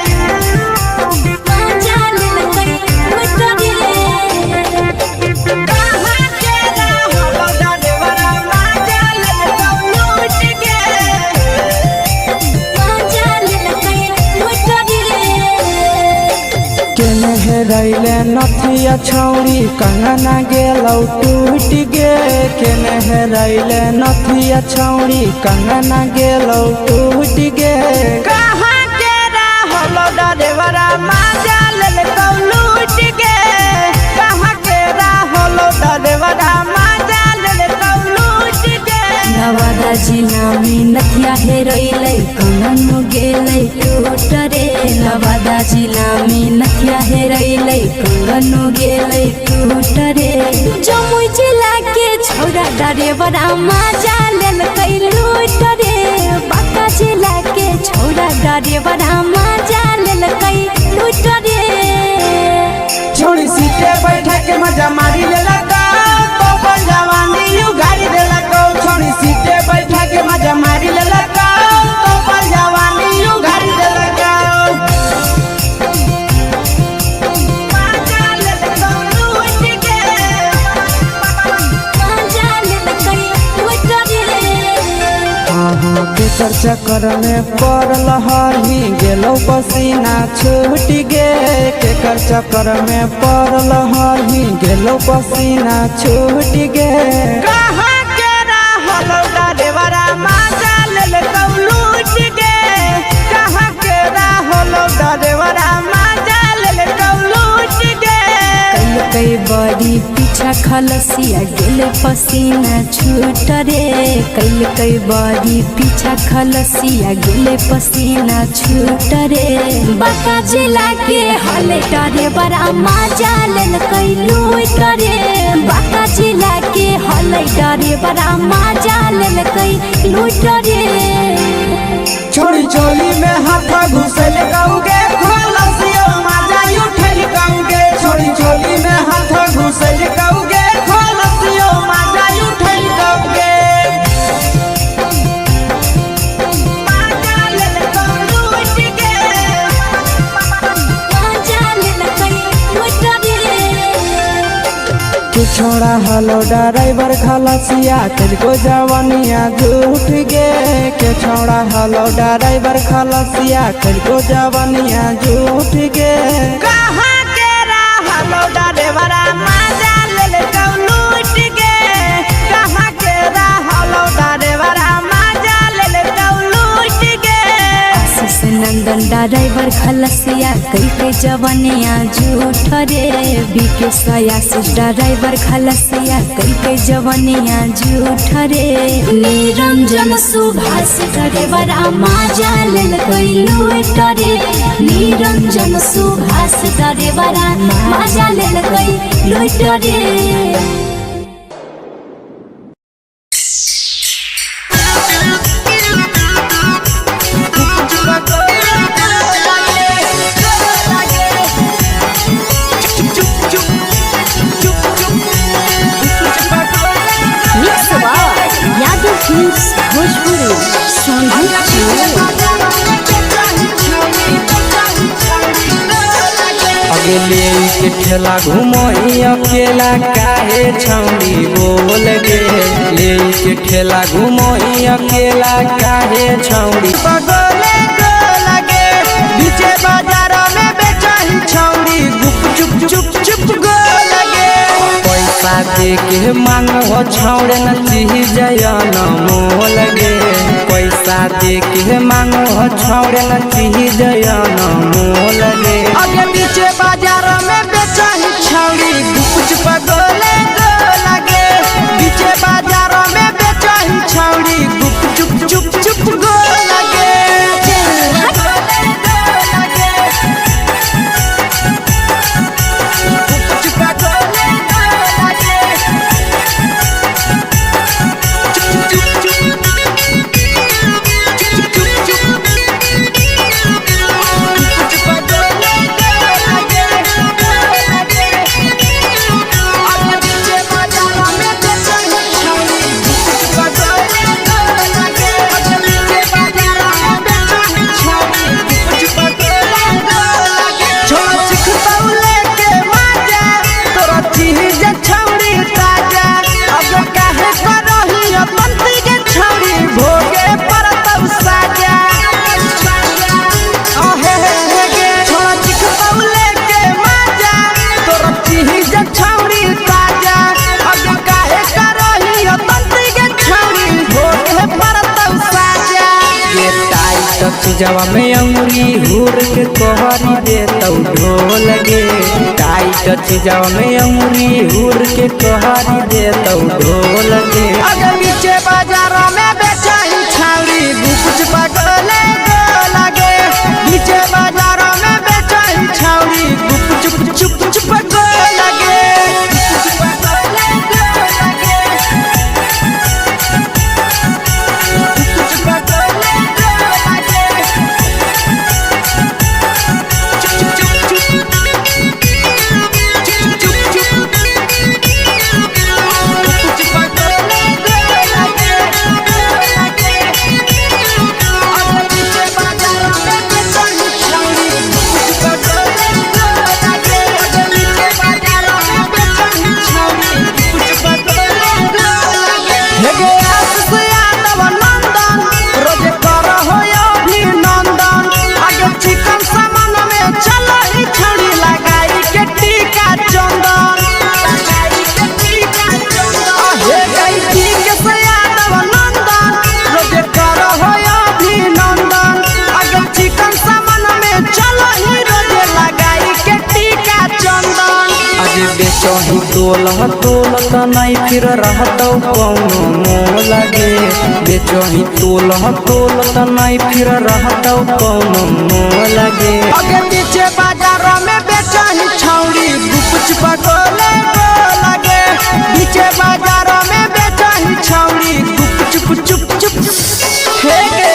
रैले नथिया छौड़ी कंगना गेलौ टूट गे केने रैले नथिया छौड़ी कंगना गेलौ टूट गे कहाँ के रहलो डरेवरा माजा लेलकौ लूट गे कहाँ के रहलो डरेवरा माजा लेलकौ लूट गे नवादा जिला में नथिया हेरोइलै कंगन गेलै टूट रे नवादा जिला में नथिया हेरोइलै कंगन गेलै टूट रे जमुई जिला के छौड़ा डरेवरा माजा लेलकै लूट रे बांका जिला के छौड़ा डरेवरा माजा लेलकै लूट रे छोड़ी सीटे बैठा के मजा मारी लेलका तो जवानी यू गाड़ी देलका छोड़ी सीटे बैठा के मजा मारी लेलका तो जवानी यू गाड़ी देलका केकर चक्कर में पड़ल हरही गेलो पसीना छूट गे केकर चक्कर में पड़ल हरही गेलो पसीना छूट गे कहाँ के रहलो डरेवरा माजा लेलकौ लूट गे कहाँ के रहलो डरेवरा माजा लेलकौ लूट गे कई बड़ी पीछा खलसिया गेले पसीना छूट रे कई बड़ी पीछा खलसिया गेले पसीना छूट रे बांका जिला के हले डरे बड़ा माजा लेलकै लूट रे बांका जिला के हले डरे बड़ा माजा लेलकै लूट रे छोड़ी चोली में हाथ घुसल कौगे खलसियो माजा उठल कौगे छोड़ी चोली में हाथ घुसल कौगे खलसियो माजा उठल कौगे माजा लेलकौ लूट गे माजा लेलकै लूट रे तू छोड़ा हलो ड्राइवर खलसिया तुझको जवानिया झूठ गे के छोड़ा हलो ड्राइवर खलसिया तुझको जवानिया झूठ गे कहाँ के रहलो ड्राइवरा माजा लेलकौ लूट गे कहाँ के रहलो ड्राइवरा माजा लेलकौ लूट गे आशीष नंदन ड्राइवर खलसिया कई जवानिया झूठ रे बीके आशीष ड्राइवर खलसिया कई जवानिया झूठ रे निरंजन सुभाष ड्राइवरा माजा लेलकै लूट रे निरंजन सुभाष ड्राइवरा माजा लेलकै लूट रे। यादव फिल्म्स भोजपुरी संगीत चैनल। अगले के ठेला घुमई अकेला काहे छौड़ी बोल गे ले के ठेला घुमई अकेला काहे छौड़ी बगले को लगे दे के मांगो छौड़े न चीज न मोल गे पैसा दे के मांगो छौड़े न चीज न मोल गे आगे पीछे बाजार में बेचही छौड़ी कुछ पगोले गोला गे पीछे बाजार में बेचही छौड़ी चुप चुप चुप गोला गे चीजवा में अंगुरी हुर के कोहरी दे तो ढोल गे टाइट चीजवा में अंगुरी हुर के कोहरी दे तो ढोल गे अगर पीछे बाजार में बेचही छौड़ी कुछ पगोले गोला गे पीछे बाजार में बेचही छौड़ी चुप चुप चुप गोला गे बेचही तोल त नहीं फिर रहतौ कौनो मोल गे बेचही तोल त नहीं फिर रहतौ कौनो मोल गे आगे पीछे बाजार में बेचही छौड़ी कुछ पगोले गोला गे पीछे बाजार में बेचही छौड़ी चुप चुप चुप हे गे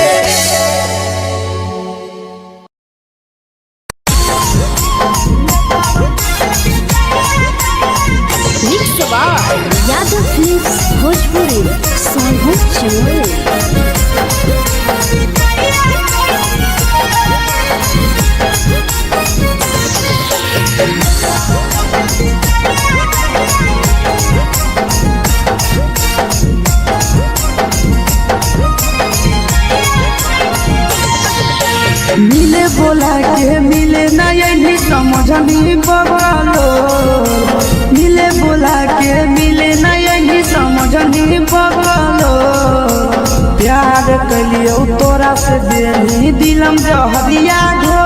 यादव फिल्म्स भोजपुरी सोनभद्र चैनल मिले बोला के मिले ना यही समझनी बगलो मिले बोला के मिले ना यही समझनी बगलो प्यार कलियो तोरा से देनी दिलम जहरिया ढो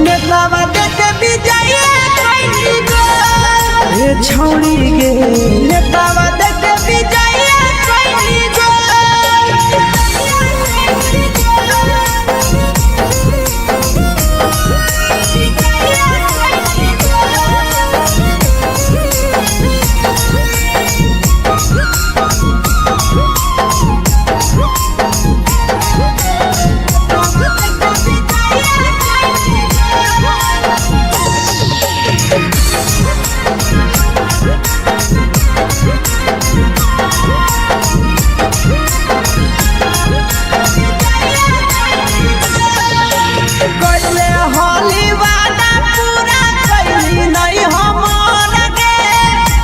नेतावा देखे विजय कैली गो हे छौड़ी गे नेतावा देखे विजय कैली गो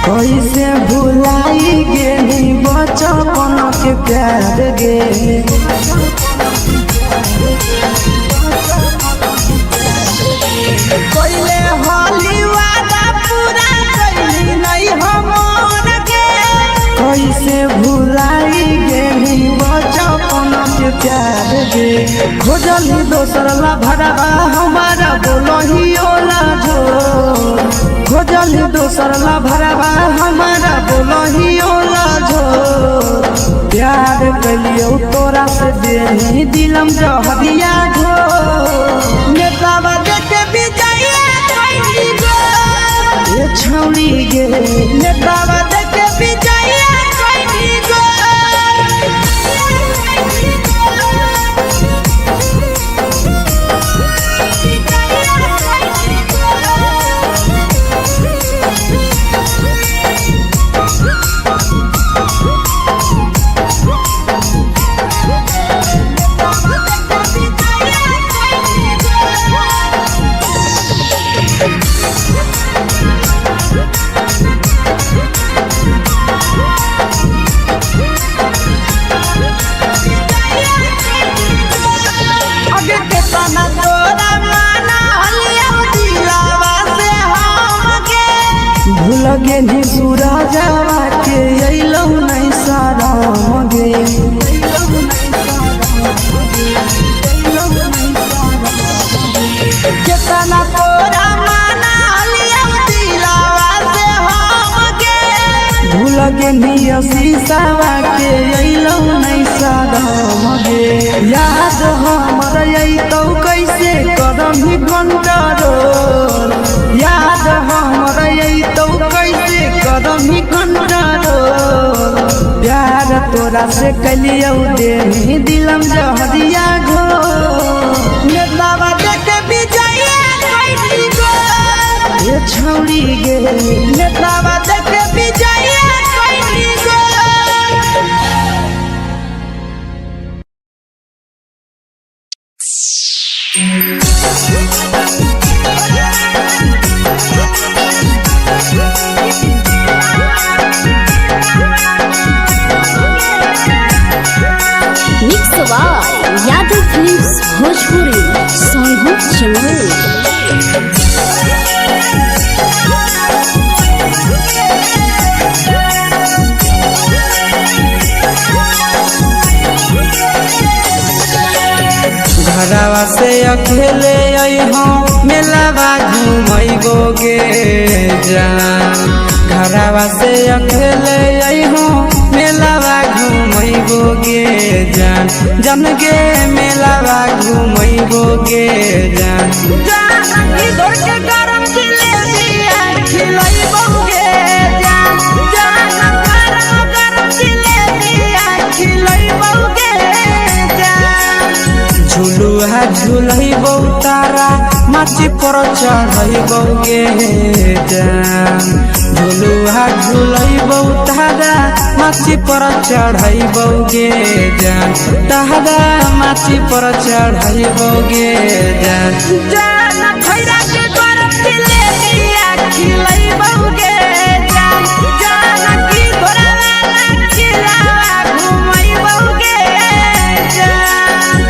कैसे भुलाई गेली बचपन के प्यार गे कैले होली वादा पूरा कैली नहीं हमर गे खोजली दोसर ला भरवा हमारा बोलो ही ओला जो खोजली दोसर ला भरवा हमारा बोलो ही ओला जो प्यार कलियो तोरा से दे दिलम जहरिया घो नेतावा देखे बिजाइए कोई गो ये छौड़ी गे नेतावा देखे बिजाइए कोई गो लगे नी सूरजवा के अइलौ नहीं सारा मगे केतना तोरा माना लिया दिलावा से हमके भूल गे नी शीशावा के अइलौ नहीं सारा मगे याद हमर अइतौ कैसे करम ही कंट्रोल याद हमर अइतौ कैसे करम ही कंट्रोल प्यार तोरा से कलियौ दे दिलम जहरिया घो नेतावा देखे बिजाइए कोई गो ये छौड़ी गे नेतावा देखे बिजाइए कोई गो यादव फिल्म्स भोजपुरी सोनभद्र चैनल घरवा से अकेले अइहो मेलावा घूमैबो गे जान घरवा से अकेले अइहो मेलावा घूमैबो गे जान जन गे मेलावा घूमैबो गे जान इधर के गरम जिलेबिया खिलैबो गे जान गरम जिलेबिया खिलैबो गे जान झुलुहा झुलैबो तारा माची पर चढ़ैबो गे जान झुलुहा झुलैबो तारा माची पर चढ़ैबो गे जान तारा माची पर चढ़ैबो गे जान खैरा के गरम जिलेबिया खिलैबो गे जान की घोड़ा वाला खिलावा घुमैबो गे जान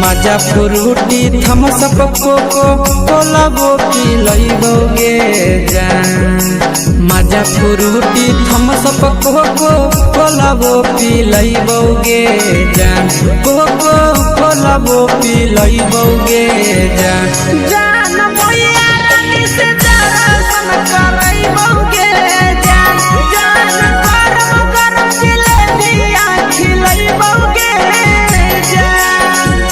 मजा फ्रूटी थमसप कोको कोलाबो पिलैबो गे जान मजा फ्रूटी थमसप कोको कोलाबो पिलैबो गे जान कोको कोलाबो पिलैबो गे जान जान मोया रानी से दर्शन करैबो गे जान गरम गरम जिलेबिया खिलैबो गे जान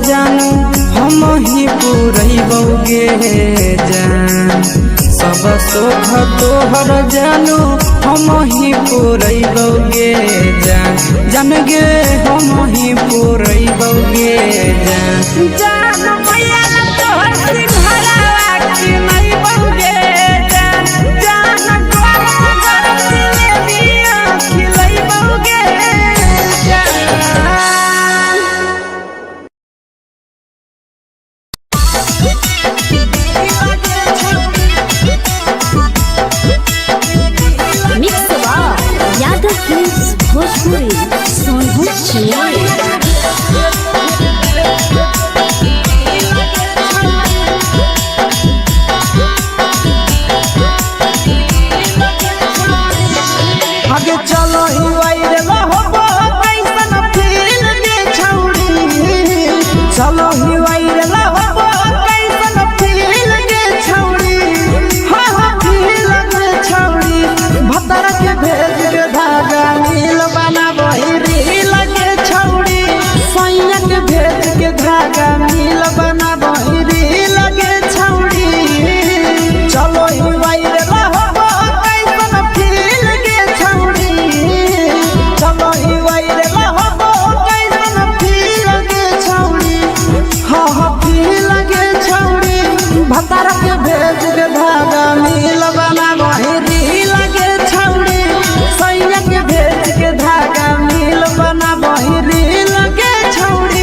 जानू हम ही पुरैबौगे जान सब सुख तोहर जानू हम ही पुरैबौगे जान जान गे हम ही पुरैबौगे जान मैया तोहर सिंघरावा की नहीं बौगे जान जान गोर जिलेबिया खिलैबौगे आगे चलो ही वाइरे लहबो कैसन फील के छौड़ी चलो ही वाइरे लहबो कैसन फील के छौड़ी हाँ हाँ फील के छौड़ी भतर के भेज के धागा मिल बना बहिरी लगे छौड़ी सैया के भेज के धागा मिल बना बहिरी लगे छौड़ी चलो ही वाइरे लहबो कैसन फील के छौड़ी चलो ही वाइरे लहबो कैसन फील के छौड़ी हाँ हाँ फील के छौड़ी भतर के भेज के धागा मिल बना बहिरी लगे छौड़ी सैया के भेज के धागा मिल बना बहिरी लगे छौड़ी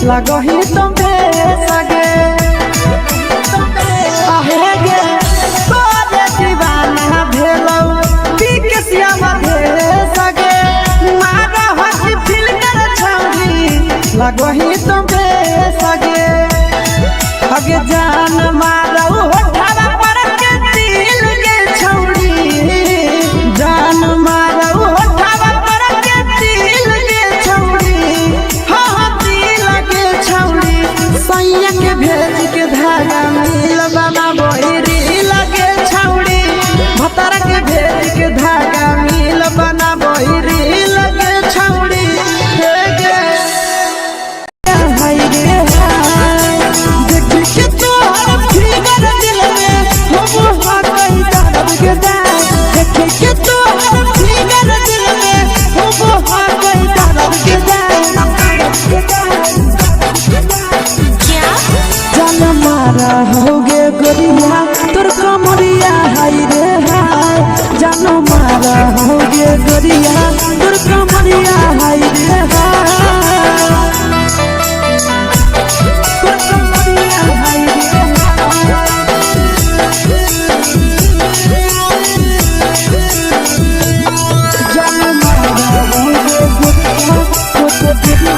लगही तुम्हे सगे आहे गे तोरे दीवाना भेलौ बिकसिया मधे सगे मारा हसी फिल्टर छौरी लगही तुम्हे सगे अगे जान मारौ होठा पर के दिल के छौरी जान मारौ होठा पर के दिल के छौरी हाँ दिल के छौरी सैया के भेज के धागा मिल बना बहिरी लगे छौरी भतर के भेज के धागा मिल बना बहिरी लगे छौरी होगे गोरिया तोर कमरिया हाय रे हाय जानो मारा होगे गोरिया तोर कमरिया हाय रे हाय तोर कमरिया हाय रे जानो मारा होगे गोरिया तोर कमरिया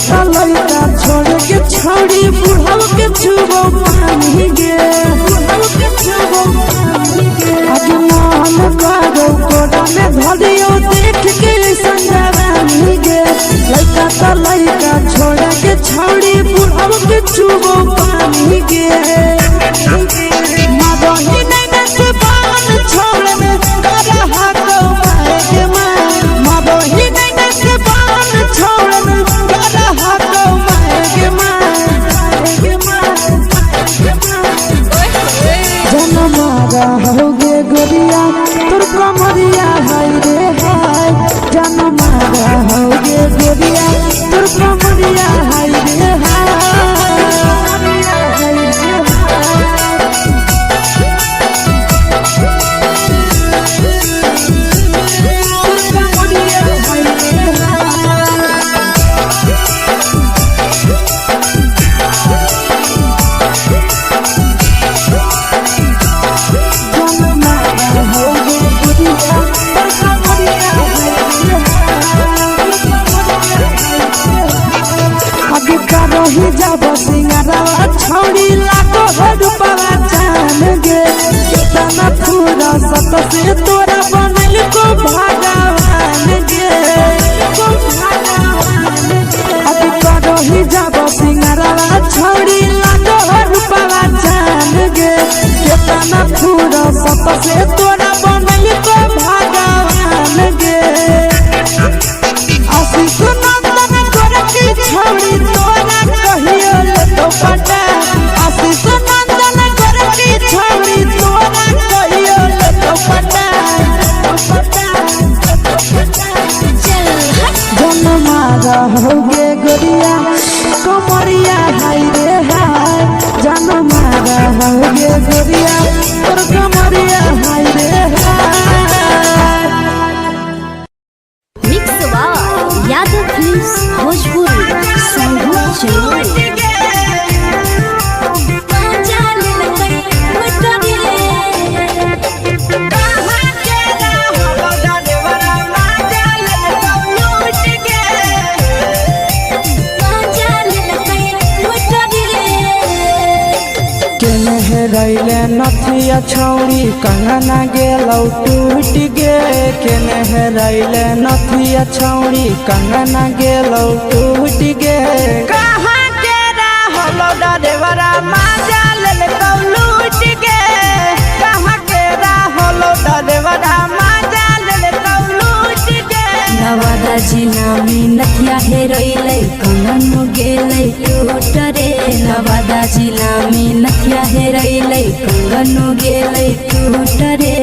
लड़का तो लड़का छोड़ के छोड़ी बुढ़ाव के छुबो पानी गे बुढ़ाव के छुबो पानी गे आज मन करो कोड़ा में धरियो देख के संजवानी गे लड़का तो लड़का छोड़ के छोड़ी बुढ़ाव के छुबो पानी गे मदही नहीं से बान छोड़ में करा हाथो माए के मां मदही नहीं से बान छोड़ में करा हाथो माए के मां जनमारा होगे गोरिया तोर कमरिया हाय रे हाय जनमारा होगे गोरिया तोर कमरिया हाय रे हाय रही जब सिंगारा छोड़ी लाखों रुपया जान गे कितना पूरा सत से तोरा बनल को भगवान गे अब रही जब सिंगारा छोड़ी लाखों रुपया जान गे कितना पूरा सत से तोरा बनल को भगवान गे आशीष नंदन गोरखी छोड़ी तोरा कहियो तो पटा आशीष नंदन गोरखी छोड़ी तोरा कहियो तो पटा जनमारा होगे गोरिया कमरिया हाय रे हाय जनमारा होगे गोरिया और कमरिया हाय रे हाय mix by Yadav films Bhojpuri संगीत चलो रैले नथिया छौड़ी कंगना गेलौ टूट गे केने हेरैले नथिया छौड़ी कंगना गेलौ टूट गे कहाँ के रहलो डरेवरा माजा लेल कौ लूट गे कहाँ के रहलो डरेवरा माजा लेल कौ लूट गे नवादा जिला में नथिया हेरैले कंगन गेलै टूट रे नवादा जिला में नथिया हेरैले कंगन गेलै टूट रे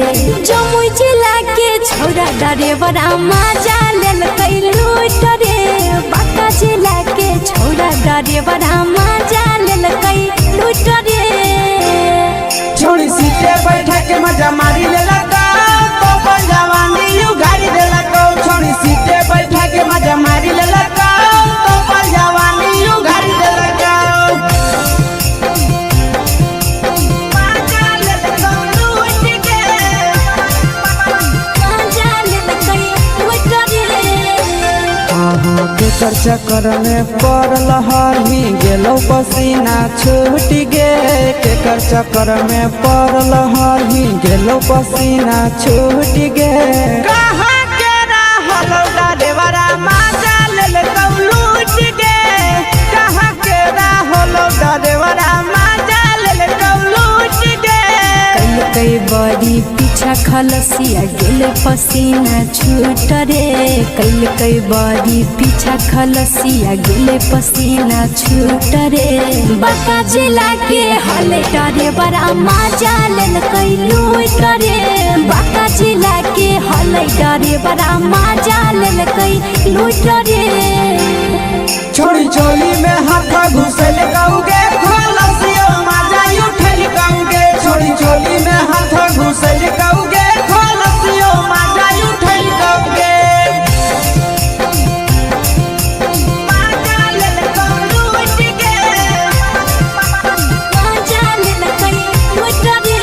जमुई जिला के छौरा डरेवरा माजा लेल कै लूट रे बांका जिला के छौरा डरेवरा माजा लेल कै लूट रे छोड़ी सीटे बैठा के मजा मारी लेला तो जवानी यू गाड़ी देला को छोड़ी सीटे बैठा के मजा मारी लेला तो जवानी यू गाड़ी देला केकर चक्कर में पड़ल हरही गेलो पसीना छूट गे केकर चक्कर में पड़ल हरही गेलो पसीना छूट गे कहाँ के रहलो डरेवरा माजा लेल कौ लूट गे कहाँ के रहलो डरेवरा माजा लेल कौ लूट गे कई बड़ी पीछा खलसिया गेल पसीना छूट रे कई बड़ी पीछा खलसिया गेल पसीना छूट रे बांका जिला के हले डरे बड़ा माजा लेल कई लूट रे बांका जिला के हले डरे बड़ा माजा लेल कई लूट रे छोड़ी चोली में हाथ घुसल गौगे खलसियो माजा उठल गौगे छोड़ी चोली में हाथ घुसल गौगे खलसियो माजा उठल गौगे माजा लेल कौ लूट गे माजा लेल कई लूट रे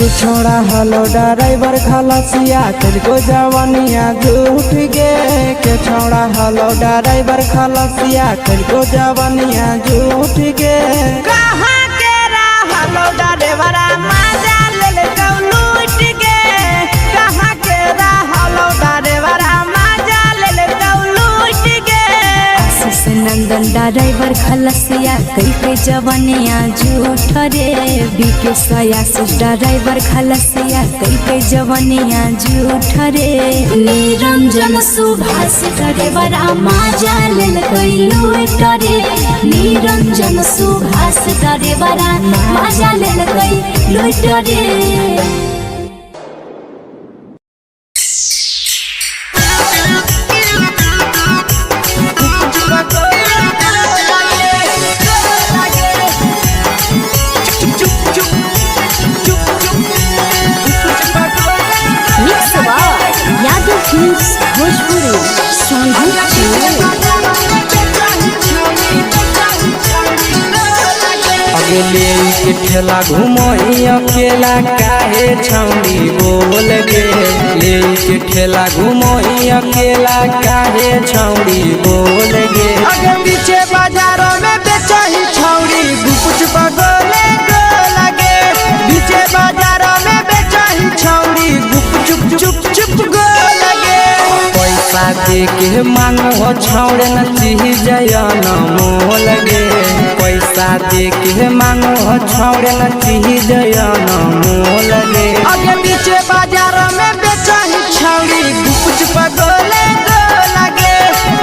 के छोड़ा हलो ड्राइवर खलासिया तेरे जवानिया झूठ गे के छोड़ा हलो ड्राइवर खलासिया तेरे जवानिया झूठ गे कहाँ के हलो ड्राइवर मजा ले लूट गे कहाँ के हलो ड्राइवर मजा ले लूट गे नंदन ड्राइवर खलसिया कई के जवानिया झूठ रे बीके आशीष ड्राइवर खलसिया कई के जवानिया झूठ रे निरंजन सुभाष ड्राइवर मजा ले लूट रे निरंजन सुभाष ड्राइवर मजा ले लूट रे अगले के ठेला घुमोई अकेला काहे छौड़ी बोल गे ले के ठेला घुमोई अकेला काहे छौड़ी बोल गे अगे पीछे बाजारों में बेचही छौड़ी गुपुच बगले गो लगे पीछे बाजारों में बेचही छौड़ी गुप चुप चुप चुप गो लगे पैसा दे के मांगो छौड़े न चीज न मोल गे पैसा दे के मांगो छौड़े न चीज न मोल गे अगे पीछे बाजार में बेचही छौड़ी गुपुच पगोले गो लगे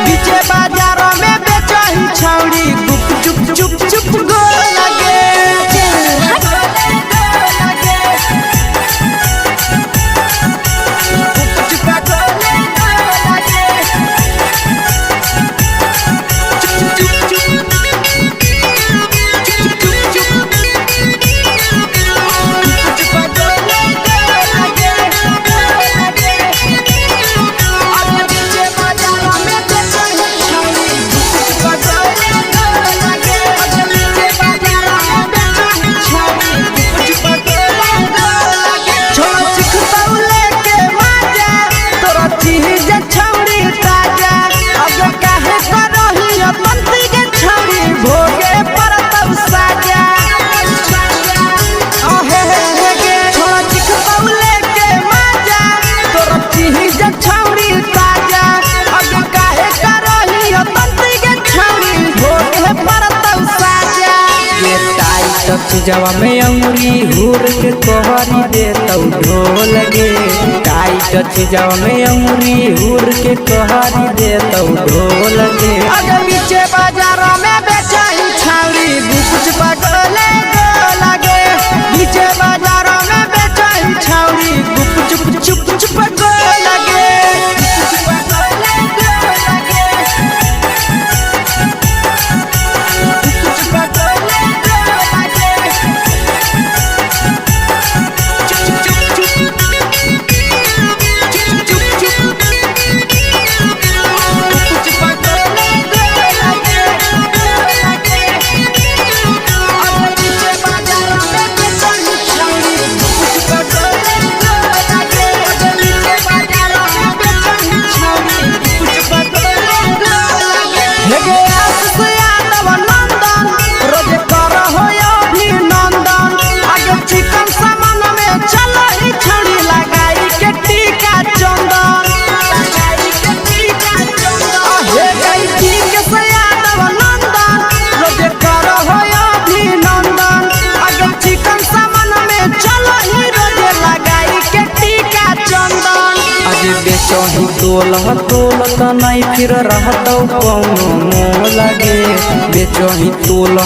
पीछे बाजार में बेचही छौड़ी गुप चुप चुप चुप गो लगे जवा में अंगुरी हुर के कोहरी दे तौ ढोल गे टाइट जवा में अंगुरी हुर के कोहरी दे तौ ढोल गे अगर पीछे बाजार में बेचही छौड़ी गुपुच पगले गो लगे पीछे बाजार में बेचही छौड़ी गुप चुप चुप चुप गो लगे बेचही तोल नहीं फिर रहतौ कौनो मोल गे बेचही तोल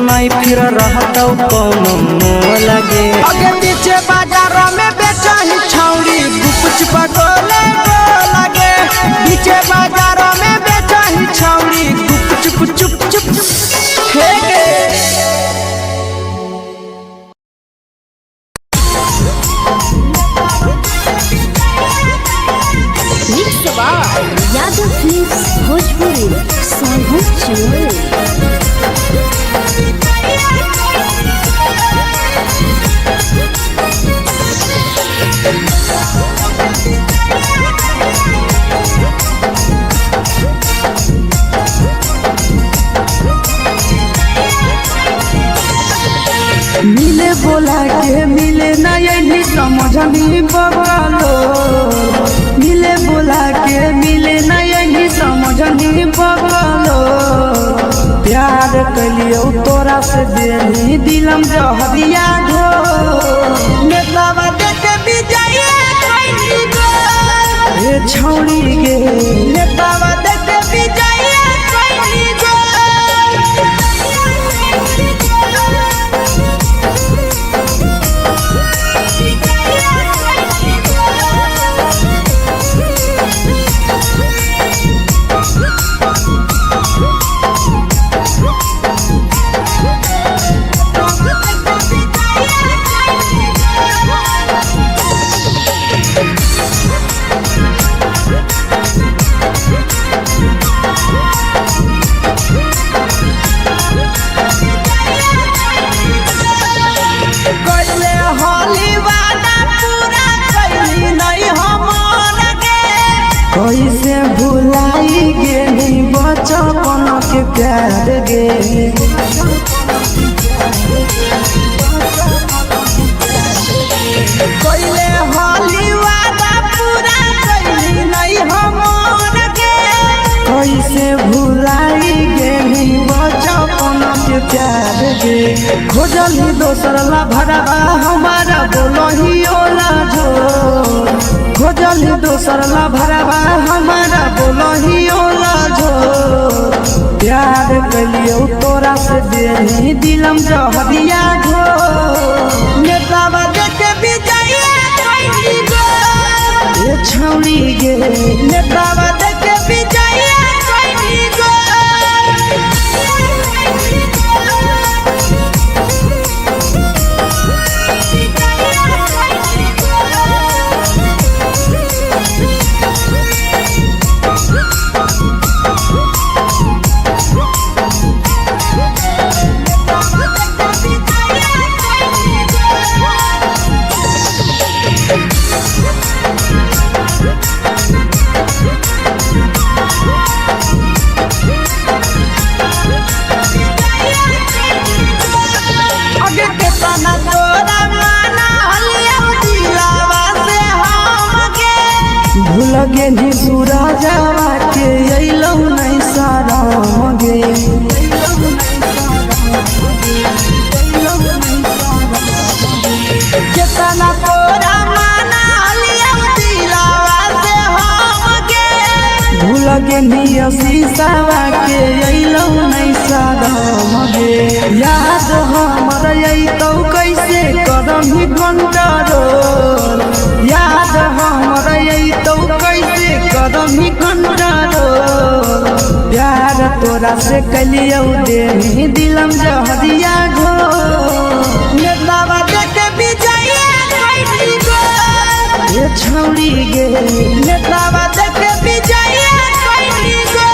नहीं फिर रहतौ कौनो मोल गे अगे पीछे बाजार में बेचही छौड़ी गुपुच पगोले गो लगे पीछे बाजार में बेचही छौड़ी गुप चुप चुप चुप हे गे यादव फिल्म्स भोजपुरी बोला के मिले ना यही समझनी बगलो मिले बोला के मिले ना यही समझनी बगलो प्यार कलियो तोरा से देनी दिलम जहरिया घो नेतावा देखे विजय कैली गो ए छौड़ी गे नेतावा देखे विजय कैली गो कैसे भुलाई गेली बचपन के प्यार गे कैले होली वादा पूरा कैली नहीं हमर गे कैसे भुलाई गेली बचपन के प्यार गे खोजली दोसर ला भरवा हमारा बोलही ओला जो खोजली दोसर ला भरवा हमारा बोलही ओला जो प्यार कलियो तोरा से देनी दिलम जहरिया घो नेतावा देखे विजय कैली गो ए छौड़ी गे नेतावा देखे विजय कैली गो भूल गेली सूरजवा के अइलौ नहीं साराम गे केतना तोरा माना लिया दिलावा से हम गे भूल गेली शीशावा के अइलौ नहीं साराम गे याद हमर अइतौ कैसे करही कंट्रोल याद हमर अइतौ कैसे करही कंट्रोल प्यार तोरा से कलियो देनी दिलम जहरिया घो नेतावा देखे विजय कैली गो ए छौड़ी गे नेतावा देखे विजय कैली गो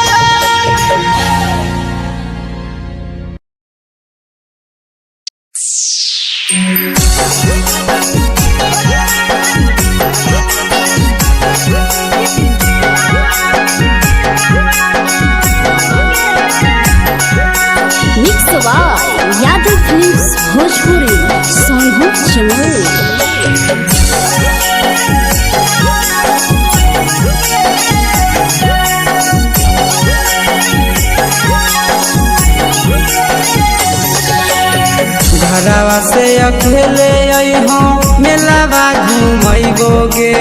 यादव फिल्म्स भोजपुरी सोनभद्र चैनल घरवा से अकेले अइहो मेलावा घूमैगो गे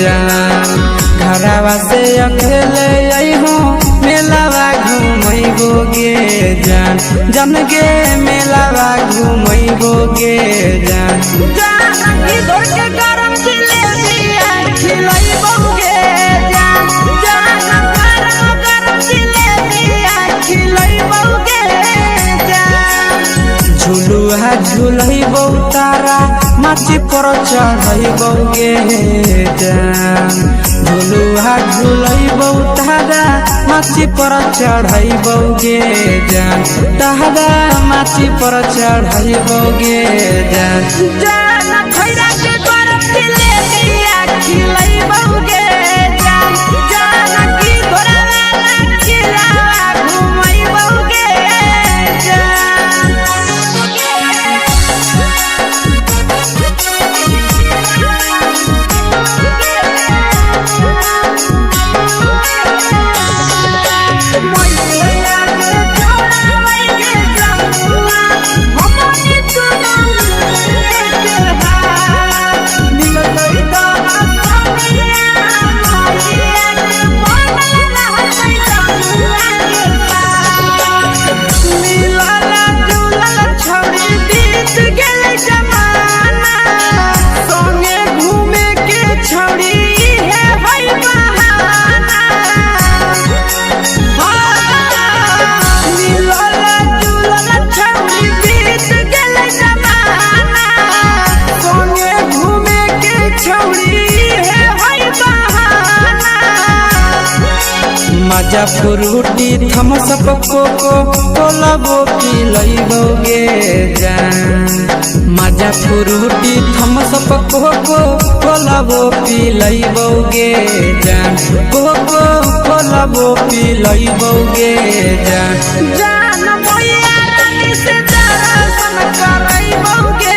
जान घरवा से अकेले अइहो मेलावा घूमैगो गे जान जन गे मेलावा घूमैगो गे जान जान इधर के गरम जिलेबिया खिलैबो गे जान जान गरम जिलेबिया खिलैबो गे जान झुलुहा झुलैबो तारा माची पर चढ़ैबो गे जान झुलुहा झुलैबो तारा माची पर चढ़ैबो गे जान तारा माची पर चढ़ैबो गे जान जान खैरा के गरम जिलेबिया खिलैबो गे जान जान की घोड़ावाला खिलावा घुमैबो गे जान मजा फ्रूटी थम्स अप कोको कोला वो पी लइबोगे जान मजा फ्रूटी थम्स अप कोको कोला वो पी लइबोगे जान कोको कोला वो पी लइबोगे जान जान भैया रानी से दर्शन करइबोगे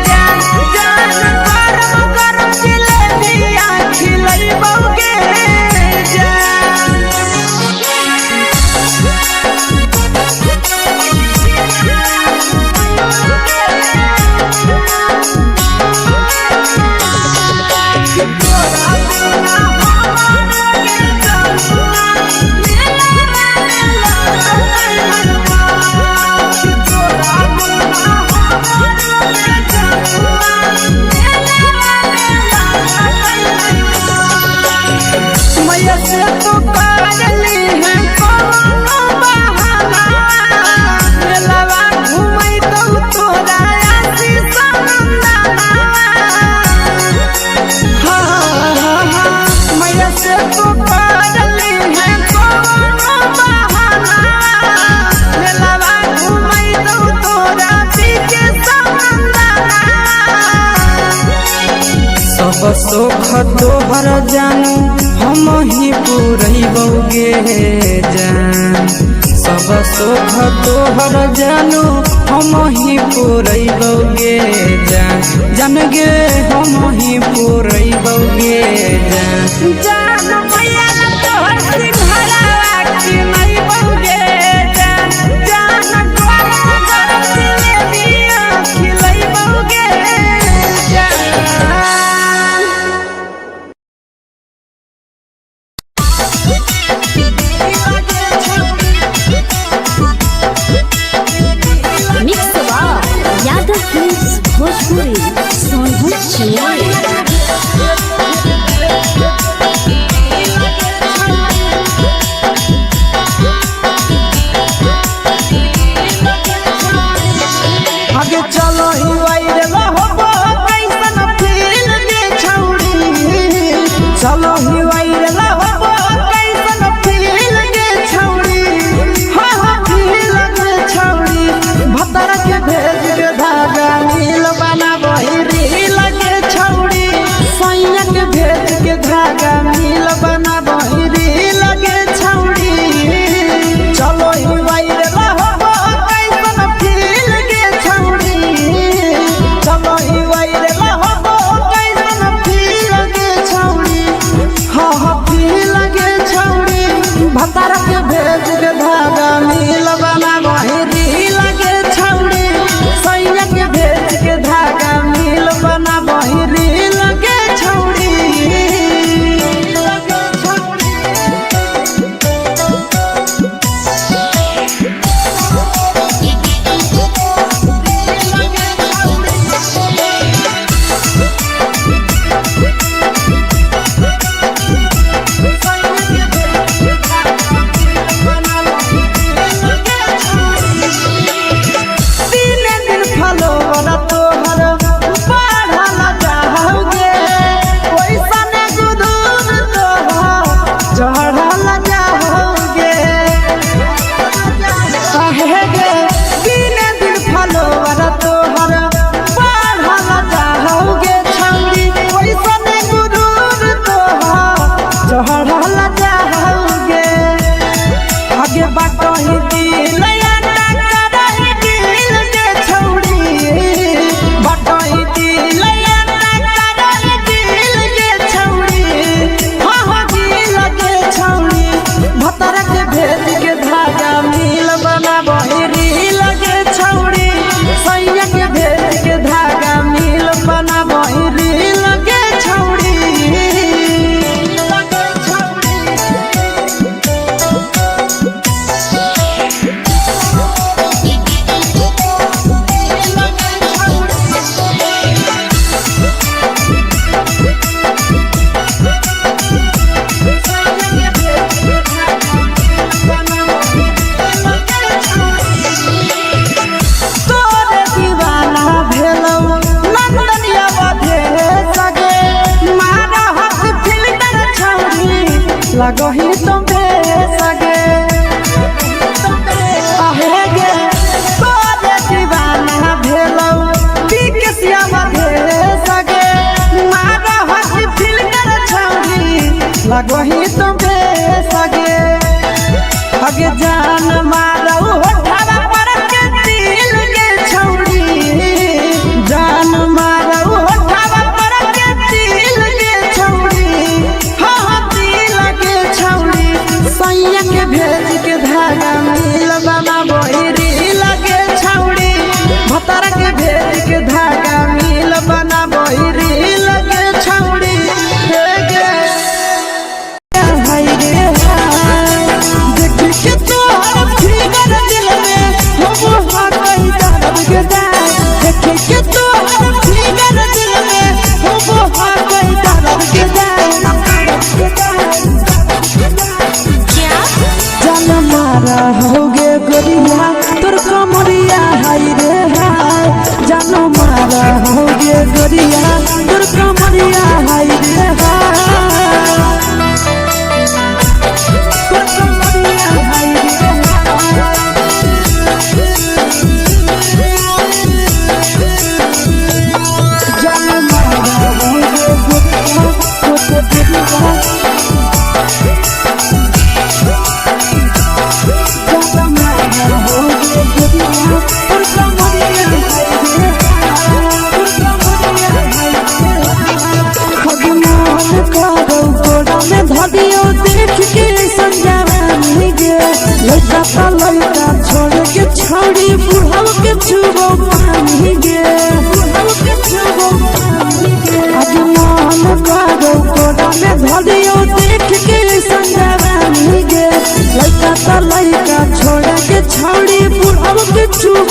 जान जान गरम गरम जिलेबिया खिलइबोगे सब सुख तोहर जानू हम ही पूरइबोगे जान सब सुख तोहर जानू हम ही पूरइबोगे जान जान गे हम ही पूरइबोगे जान जान भैया तोहर सिंघाड़ा खिलइबोगे जान जान गरम गरम जिलेबिया खिलइबोगे जान मिक्सवा यादव फिल्म्स भोजपुरी सोनू चिड़िया आगे चलो ही वायरल होबो कैसन फील के छौड़ी चलो ही वायरल होबो कैसन फील के छौड़ी हां हां फील के छौड़ी भतर के भेज के धागा नील बनाबो रील के छौड़ी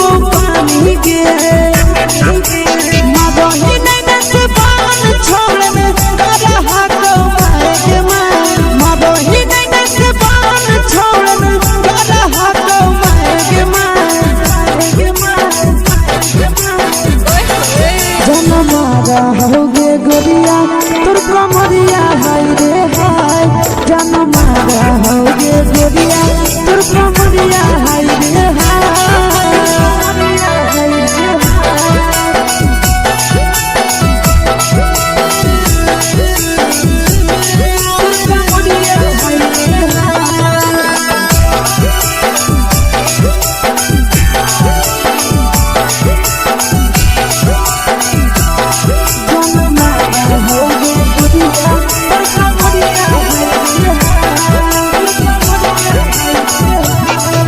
छुबो पानी के मदही नैना से बान छोड़ में करा हाको माए के माए मदही नैना से बान छोड़ में करा हाको माए के माए जनमारा होगे गोरिया तोर कमरिया हाय रे हाय जनमारा होगे गोरिया तोर कमरिया हाय रे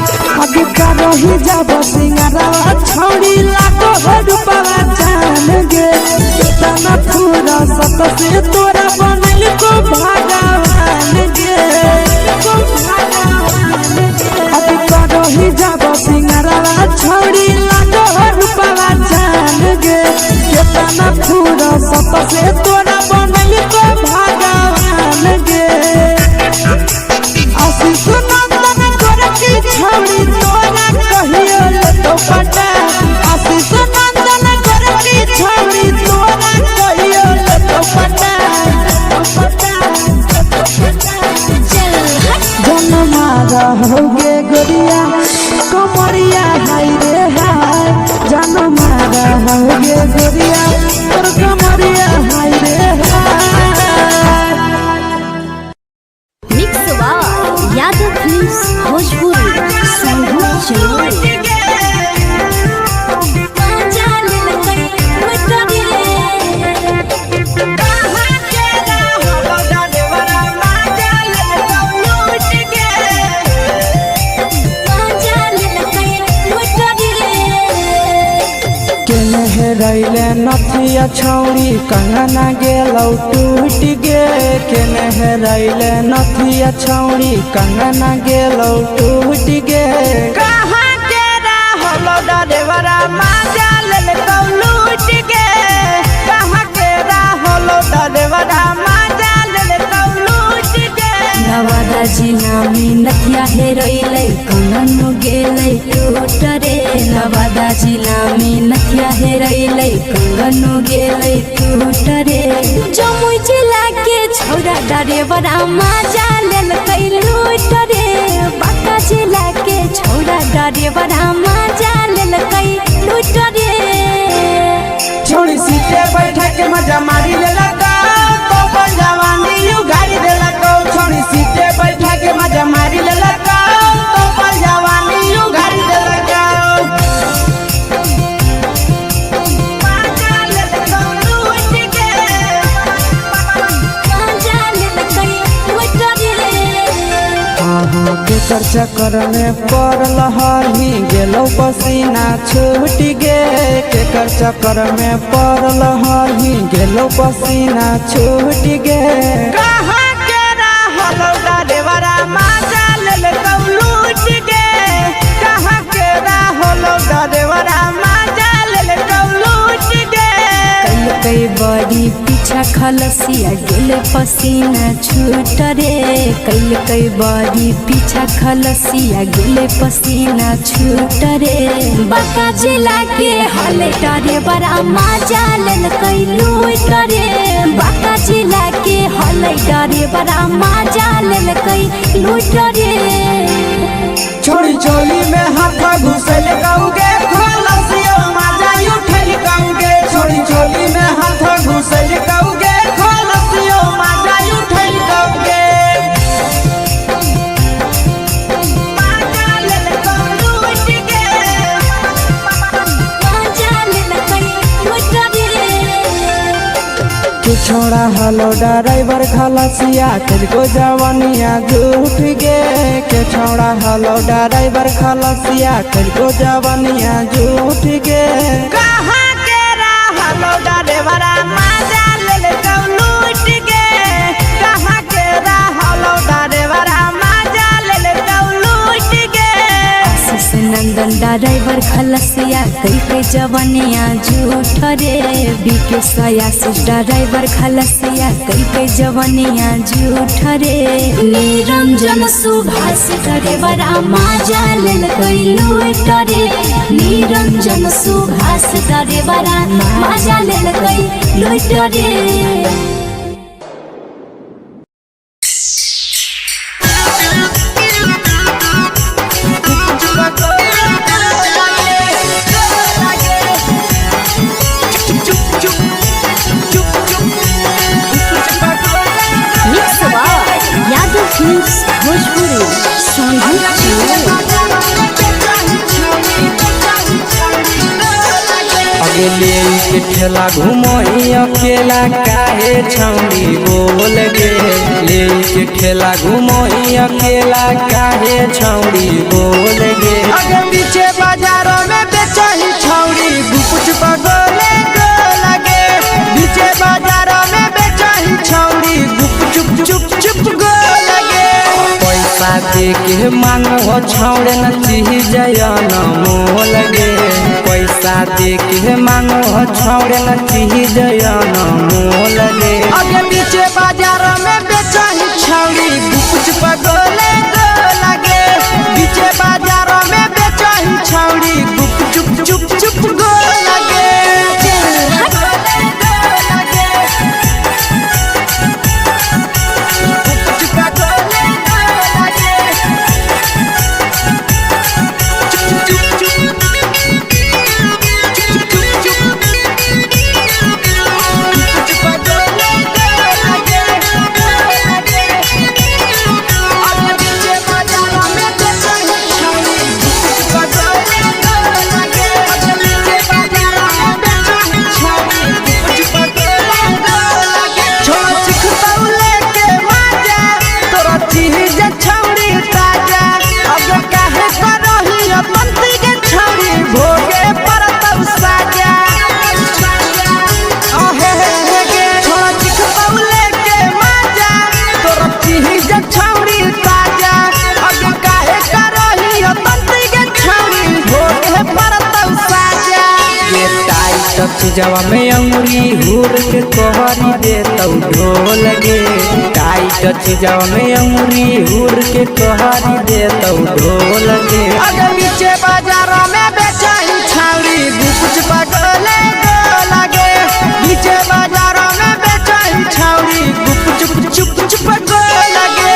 रही जब सिंगारा छौड़ी लाखो रुपया जान गे तना पूरा सत से तोरा बनल को भगवान गे अभी रही जब सिंगारा छौड़ी लाखो रुपया जान गे तना पूरा सत से तोरा बनल को भगवान गे आशीष नंदन गोरखी छौड़ी तोरा कहियो तो पटा आशीष नंदन गोरखी छौड़ी तोरा कहियो तो पटा जनमारा होगे गोरिया कमरिया हाय रे हाय जनमारा होगे गोरिया तोर कमरिया हाय रे हाय। मिक्स यादव फिल्म्स भोजपुरी संगीत रैले नथिया छौड़ी कंगना गेलौ टूट गे केने हेरैले नथिया छौड़ी कंगना गेलौ टूट गे कहाँ के रहलो डरेवरा माजा लेल कौ लूट गे कहाँ के रहलो डरेवरा माजा लेल कौ लूट गे नवादा जिला में नथिया हेरैले कंगन गेलै टूट रे नवादा जिला में नथिया हेरैले कंगन गेलै टूट रे जमुई जिला के छौरा डरेवरा माजा लेल कै लूट रे बांका जिला के छौरा डरेवरा माजा लेल कै लूट रे छोड़ी सीटे बैठा के मजा मारी लेला तो पर जवानी यू गाड़ी देला को छोड़ी सीटे बैठा के मजा मारी लेला तो पर जवानी यू गाड़ी देला के चक्कर में पड़ल हही गेलो पसीना छूट गे केकर चक्कर में पड़ल हही गेलो पसीना छूट गे कहाँ के रहलो डरेवरा माजा लेल कौ लूट गे कहाँ के रहलो डरेवरा माजा लेल कौ लूट गे कई बड़ी पीछा खलसिया गेल पसीना छूट रे कई बड़ी पीछा खलसिया गेल पसीना छूट रे बांका जिला के हले डरे बड़ा माजा लेल कई लूट रे बांका जिला के हले डरे बड़ा माजा लेल कई लूट रे छोड़ी चोली में हाथ घुसल कौगे खलसिया माजा उठल कौगे छोड़ी चोली में हाथ घुसल कौगे खलसिया माजा उठल कौगे माजा लेल कौ लूट गे माजा लेल कई लूट रे के छोड़ा हलो ड्राइवर खलसिया तेरे जवानिया झूठ गे के छोड़ा हलो ड्राइवर खलसिया तेरे जवानिया झूठ गे कहाँ के रहलो ड्राइवरा माजा लेल कौ लूट गे कहाँ के रहलो ड्राइवरा माजा लेल कौ लूट गे आशीष नंदन ड्राइवर ड्राइवर खलसिया कई के जवनिया झूठ रे बीके सया ड्राइवर खलसिया कई के जवनिया झूठ रे निरंजन सुभाष ड्राइवरा माजा लेल कई लूट रे निरंजन सुभाष ड्राइवरा माजा लेल कई लूट रे। भोजपुरी अगले के ठेला घुमई अकेला काहे छौड़ी बोल गे ले के ठेला घुमई अकेला काहे छौड़ी बोल गे अगे पीछे बाजारों में बेचही छौड़ी गुपुच बगले गो लगे पीछे बाजारों में बेचही छौड़ी गुप चुप चुप गो लगे पैसा दे के मांगो छौड़े न चीज जयन मोल गे पैसा दे के मांगो छौड़े न चीज जयन मोल गे अगे पीछे बाजार में बेचही छौड़ी गुपुच बगले गो लगे पीछे बाजार में बेचही छौड़ी गुप चुप गो लगे जवा में अंगुरी हुर के कहरी दे तौ ढोल गे टाइट जवा में अंगुरी हुर के कहरी दे तौ ढोल गे अगर पीछे बाजार में बेचही छौड़ी गुपुच बगले गो लगे पीछे बाजार में बेचही छौड़ी गुप चुप गो लगे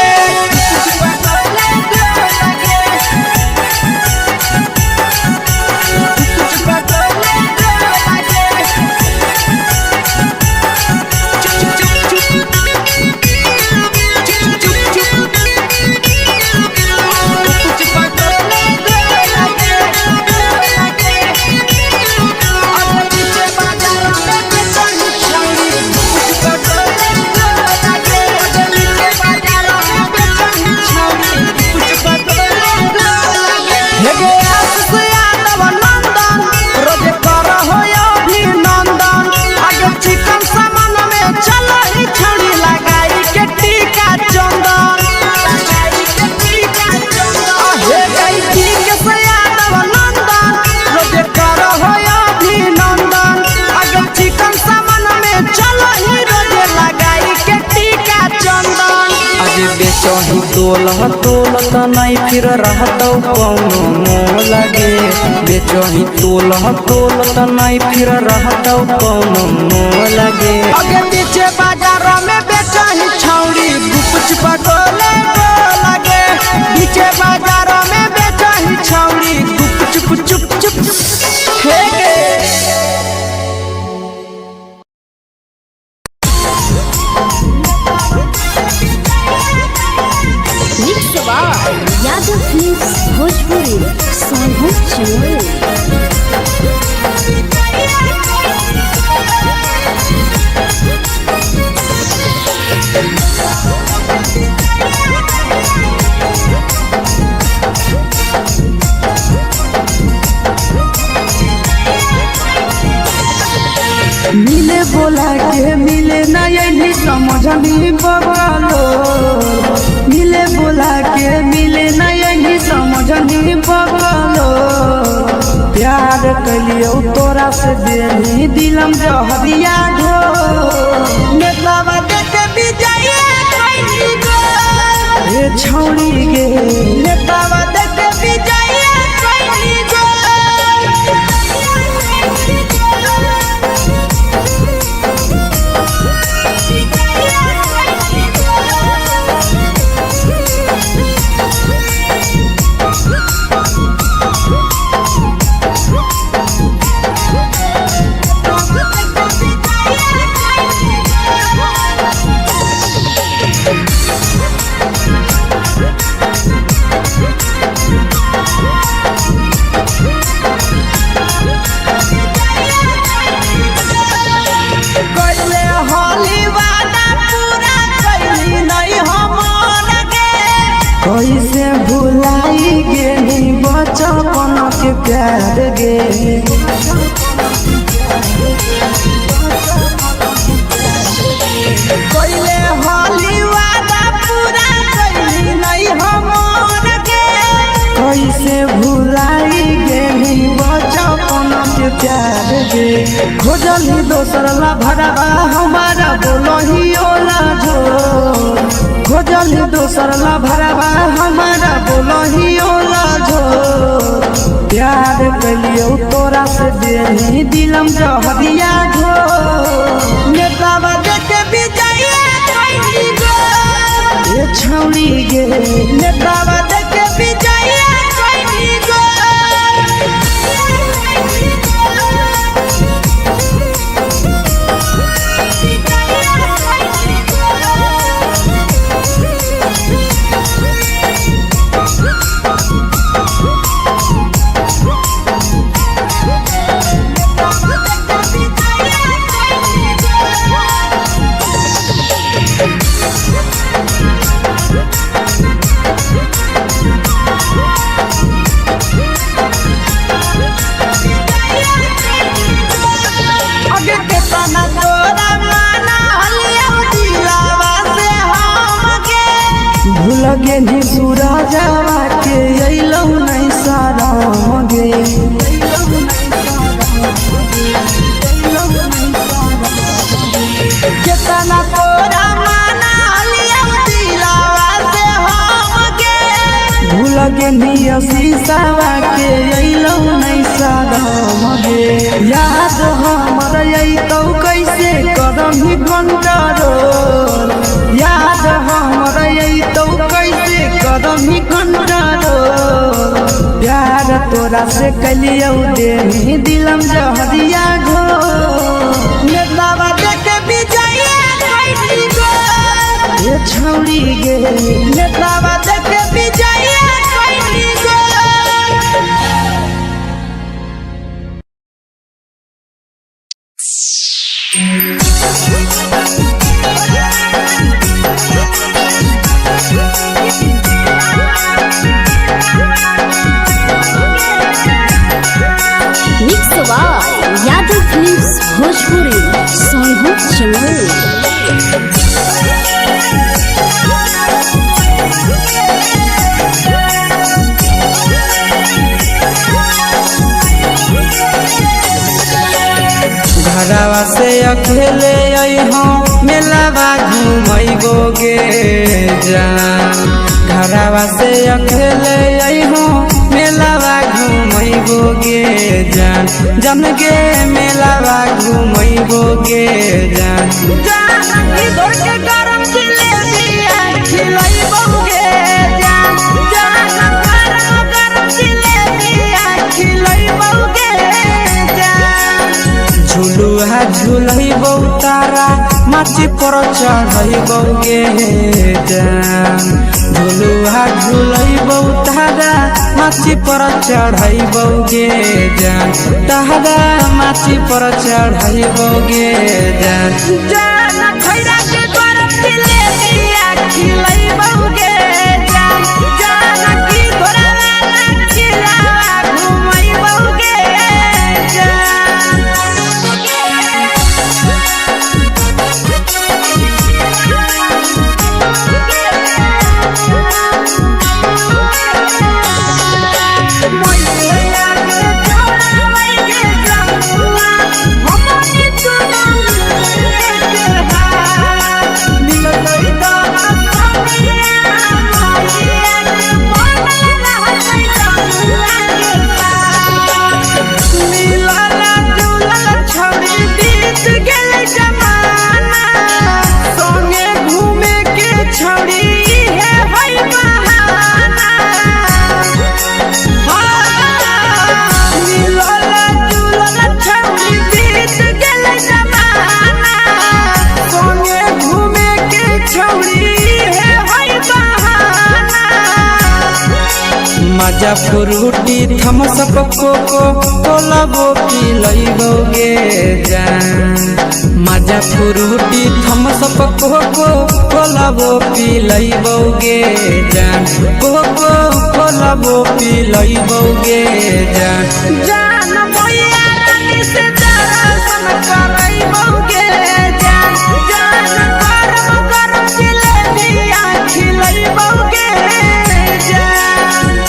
बेचही तोल नहीं फिर रहतौ कौनो मोह लगे बेचही तोल नहीं फिर रहतौ कौनो मोह लगे अगे पीछे बाजार में बेचही छौड़ी गुपुच बगले गो लगे पीछे बाजार में बेचही छौड़ी गुप चुप हे गे भोजपुरी मिले बोला के मिले ना यही समझनी बगलो मिले बोला के मिले ना यही समझनी बगलो प्यार कलियो तोरा से देनी दिलम जहरिया घो नेतावा देखे विजय कैली गो ए छौड़ी गे नेतावा देखे विजय कैली गो कैसे भुलाई गेली बचपन के प्यार गे कैले होली वादा पूरा कैली नहीं हमर गे कैसे भुलाई गेली बचपन के प्यार गे खोजली दोसर ला भरवा हमारा बोलही ओला जो खोजली दोसर ला भरवा हमारा बोलही ओला जो प्यार कलियो तोरा से देनी दिलम जहरिया घो नेतावा देखे विजय कैली गो ए छौड़ी गे नेतावा देखे विजय कैली गो आगे के तना तोरा माना हलिया दिलावा से हमके भूल गेली सूरजवा के अइलौ नहीं साराम गे केतना तोरा माना हलिया दिलावा से हमके भूल गेली शीशावा के अइलौ नहीं साराम गे याद हमर अइतौ कैसे करही कंट्रोल याद हमर अइतौ कैसे करही कंट्रोल प्यार तोरा से कलियौ देनी दिलम जहरिया घो नेतावा देखे विजय कैली गो ए छौड़ी गे नेतावा देखे विजय कैली गो mix Yadav films Bhojpuri Sonbhadra channel. घरवा से अकेले अइहो मेलावा घूमैगो गे जान घरवा से अकेले अइहो मेलावा घूमैगो गे जान जम गे मेलावा घूमैगो गे जान जान की दौड़ के गरम जिलेबिया खिलैबो गे जान जान गरम जिलेबिया खिलैबो गे जान झुलुहा झुलैबो तारा माची पर चढ़ैबो गे जान झुलुहा झुलैबो तारा माची पर चढ़ैबो गे जान तारा माची पर चढ़ैबो गे जान जान खैरा के गरम जिलेबिया खिलैबो गे जान जान की घोड़ावा खिलावा घुमैबो गे जान मजा फ्रूटी थम्स अप कोको कोला वो पी लइबोगे जान मजा फ्रूटी थम्स अप कोको कोला वो पी लइबोगे जान कोको कोला वो पी लइबोगे जान जान भैया रानी से दर्शन करइबोगे जान जान गरम गरम जिलेबिया खिलइबोगे जान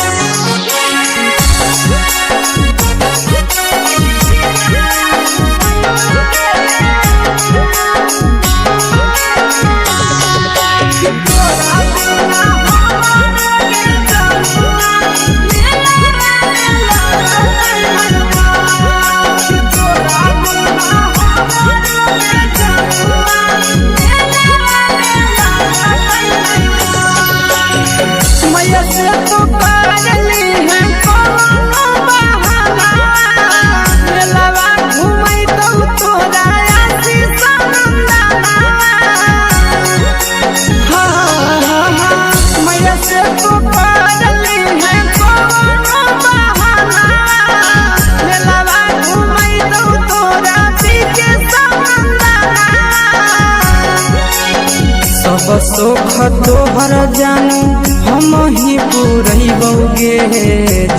सब सुख तोहर जानू हम ही पूरइबोगे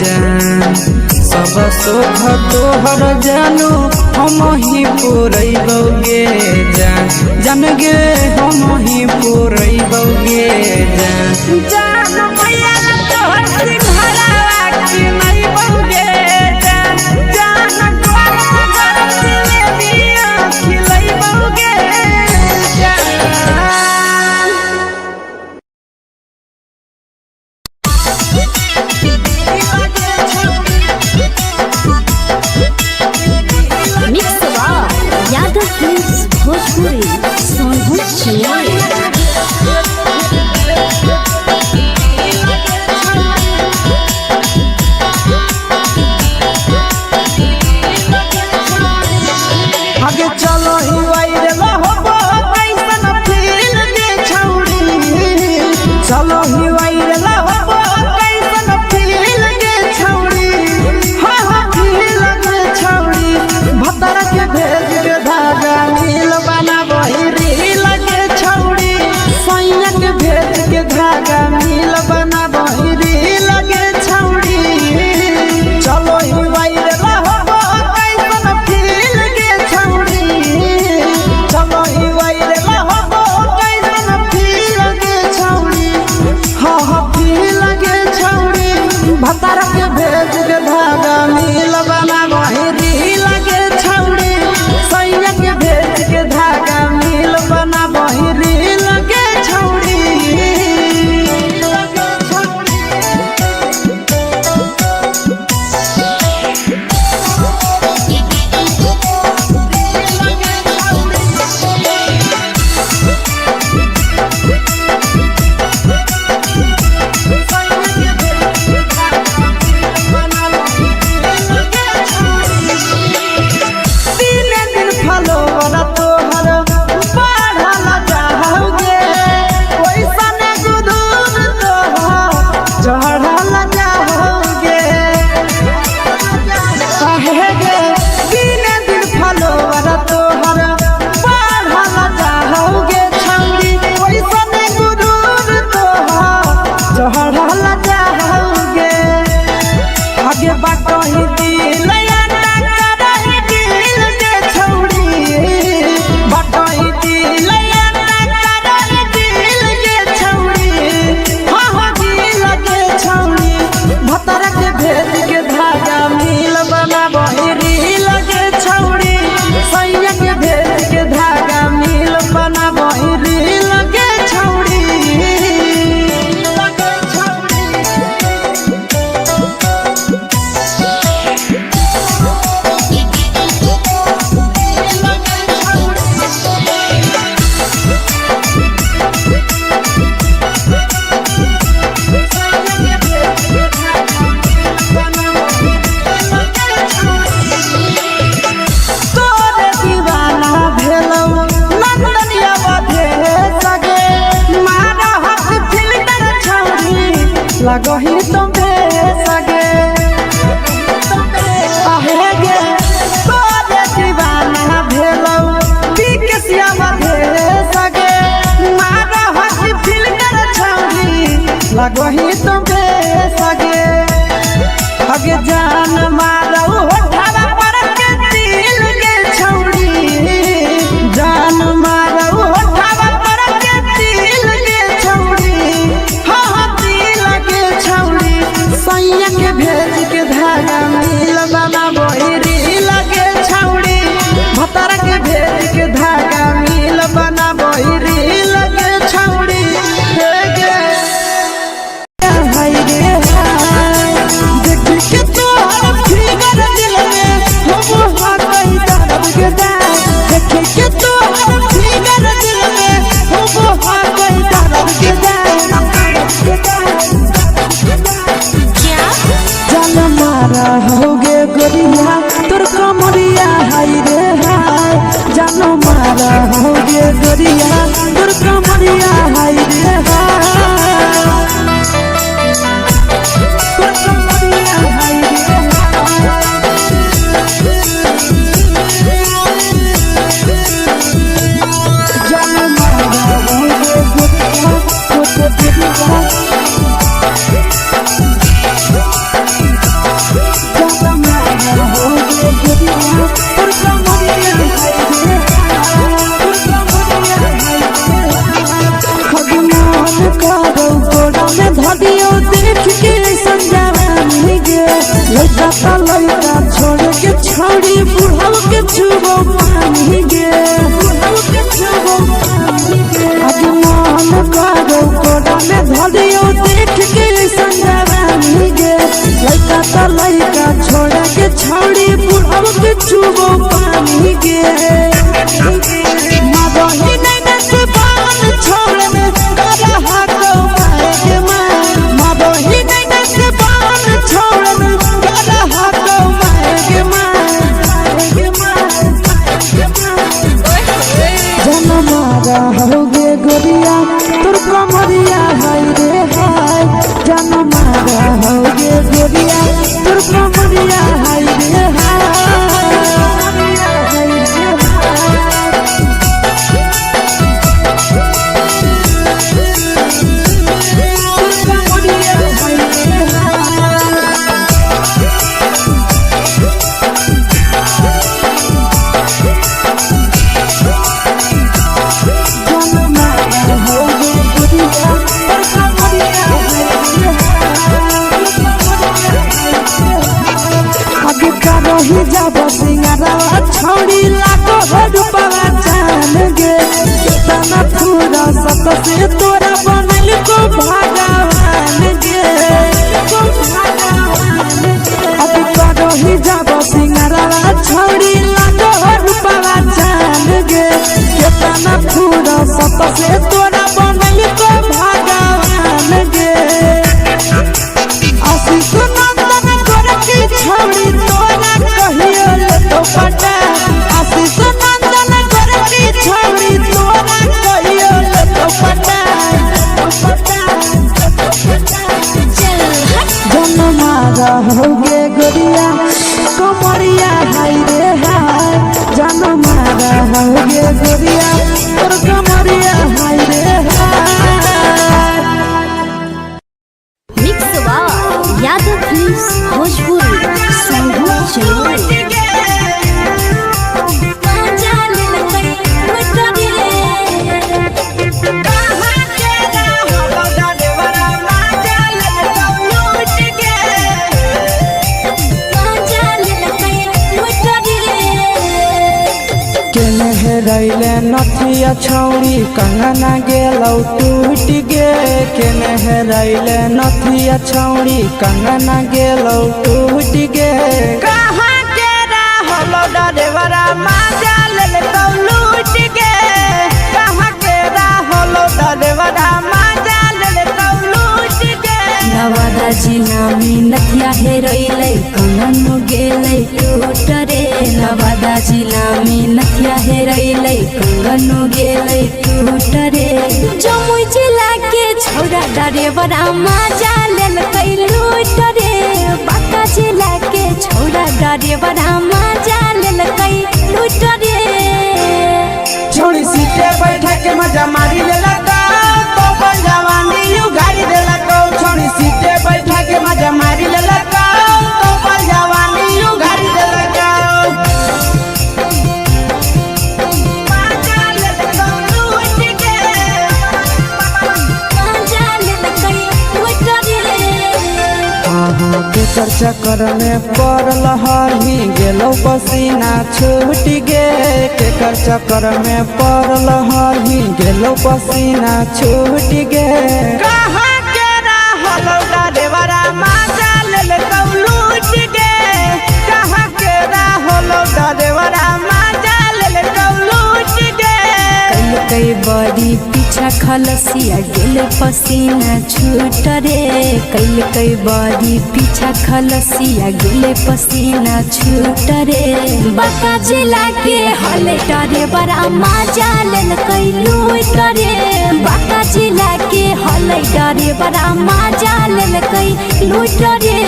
जान सब सुख तोहर जानू हम ही पूरइबोगे जान जान गे हम ही पूरइबोगे जान जान भैया तोहर सिंघाड़ा खिलइबोगे जान जान गरम गरम जिलेबिया खिलइबोगे जान मिक्स यादव फिल्म्स भोजपुरी सोनू चिड़िया आगे चलो ही वायरल होबो कैसन फील के छौड़ी चलो ही वायरल होबो कैसन फील के छौड़ी हां हां फील के छौड़ी भतर के भेज के धागा नील बनाबो रील के छौड़ी सैया के भेज के धागा नील बनाबो रील के छौड़ी चलो ही वायरल होबो कैसन फील के छौड़ी चलो ही वायरल होबो कैसन फील के छौड़ी हां हां फील के छौड़ी भतर के भेज के धागा नील बनाबो रील के छौड़ी सैया के भेज के धागा नील बनाबो रील के छौड़ी लगही तुम्हें सगे लगो ही तो बेसगे अगे जान मारो होठवा पर के दिल के छौड़ी जान मारो होठवा पर के दिल के छौड़ी हाँ दिल के छौड़ी सैया के भेज के धागा मिल बना बोरी लगे छौड़ी भतर के भेज के धागा मिल बना बोरी लगे छौड़ी होगे गोरिया तोर कमरिया हाय रे हाय जानो मारा होगे गोरिया तोर कमरिया हाय रे हाय तोर कमरिया हाय रे जानो मारा होगे गोरिया तोर कमरिया लड़का छोड़ के छोड़ी बुढ़ाव के छुबो पानी गे आज मन करो कोड़ा में धरियो देख के संजवानी गे लड़का छोड़ के छोड़ी बुढ़ाव के छुबो पानी गे मदही नहीं से बाल छोड़ में करा हाथों मारे के मां मदही नहीं से बाल छोड़ में करा हाथों मारे के मां जन्म मारा होगे गोरिया तोर कमरिया हाय रे हाय जन्म मारा होगे गोरिया तोर कमरिया हाय रे रही जब सिंगारा छोड़ी लाखों रुपया जान गे तना पूरा सत से तोरा बनल को भगवान गे अब रही जब सिंगारा छोड़ी लाखों रुपया जान गे तना पूरा सत से तोरा बनल को भगवान गे आशीष नंदन गोरखी छोड़ी तोरा कहियो तो पटा आशीष नंदन गोरखी छोड़ी तोरा कहियो तो पटा जन्म मारा होगे गोरिया कमरिया हाय रे हाय जन्म मारा होगे गोरिया तोर कमरिया हाय रे हाय मिक्स यादव फिल्म्स भोजपुरी संगीत चलो रैले नथिया छौड़ी कंगना गेलौ टूट गे केने हेरैले नथिया छौड़ी कंगना गेलौ टूट गे कहाँ के रहलो डरेवरा माजा लेलौ लूट गे कहाँ के रहलो डरेवरा माजा लेलौ लूट गे नवादा जिला में नथिया हेरैले कंगन गेलै टूट रे नवादा जिला में नथिया हेरैले कंगन गेलै टूट रे जमुई जिला के छौड़ा डरेवरा माजा लेलकै लूट रे बांका जिला के छौड़ा डरेवरा माजा लेलकै लूट रे छोड़ी सीटे बैठा के मजा मारी लेलका तो जवानी यू गाड़ी देलका चक्कर में पड़ल हही गेलो पसीना छूट गे केकर चक्कर में पड़ल हही गेलो पसीना छूट गे कहाँ के रहलो डरेवरा माजा ले लूट गे कहाँ के रहलो डरेवरा माजा ले लूट गे कई बड़ी पीछा खलसिया गेल पसीना छूट रे कई बड़ी पीछा खलसिया गेल पसीना छूट रे बाका जिला के हले डरे बड़ा मजा लेल कई लूट रे बाका जिला के हले डरे बड़ा मजा लेल कई लूट रे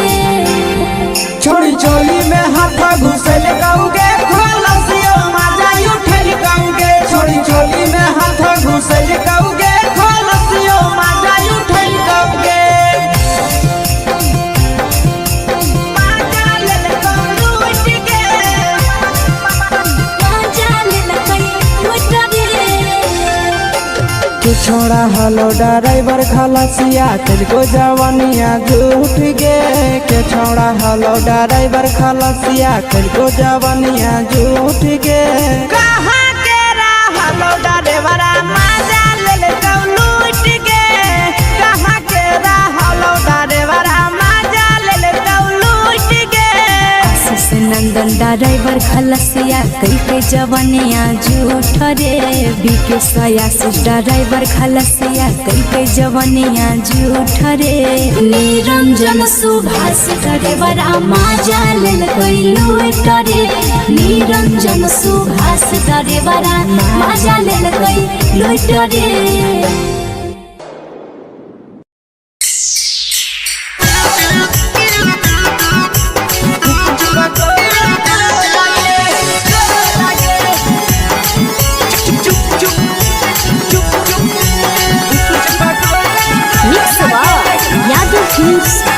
छोड़ी चोली में हाथ घुसल गाऊंगे खलसिया मजा उठल गाऊंगे छोड़ी चोली में हाथ घुसल गाऊंगे खलसिया मजा उठल गाऊंगे मजा लेल कई लूट गे मजा लेल कई लूट रे तू छोड़ा हलो ड्राइवर खलसिया तेलको जवानिया झूठ गे के छोड़ा हलो ड्राइवर खलसिया तेलको जवानिया झूठ गे कहाँ के रहलो ड्राइवरा मजा ले लूट गे कहाँ के रहलो ड्राइवरा मजा ले लूट गे आशीष नंदन ड्राइवर खलसिया कई जवानिया झूठ रे बीके आशीष ड्राइवर खलसिया कई जवानिया झूठ रे निरंजन सुभाष ड्राइवर मजा लेल कई लूट रे निरंजन सुभाष ड्राइवर मजा लेल कई लूट रे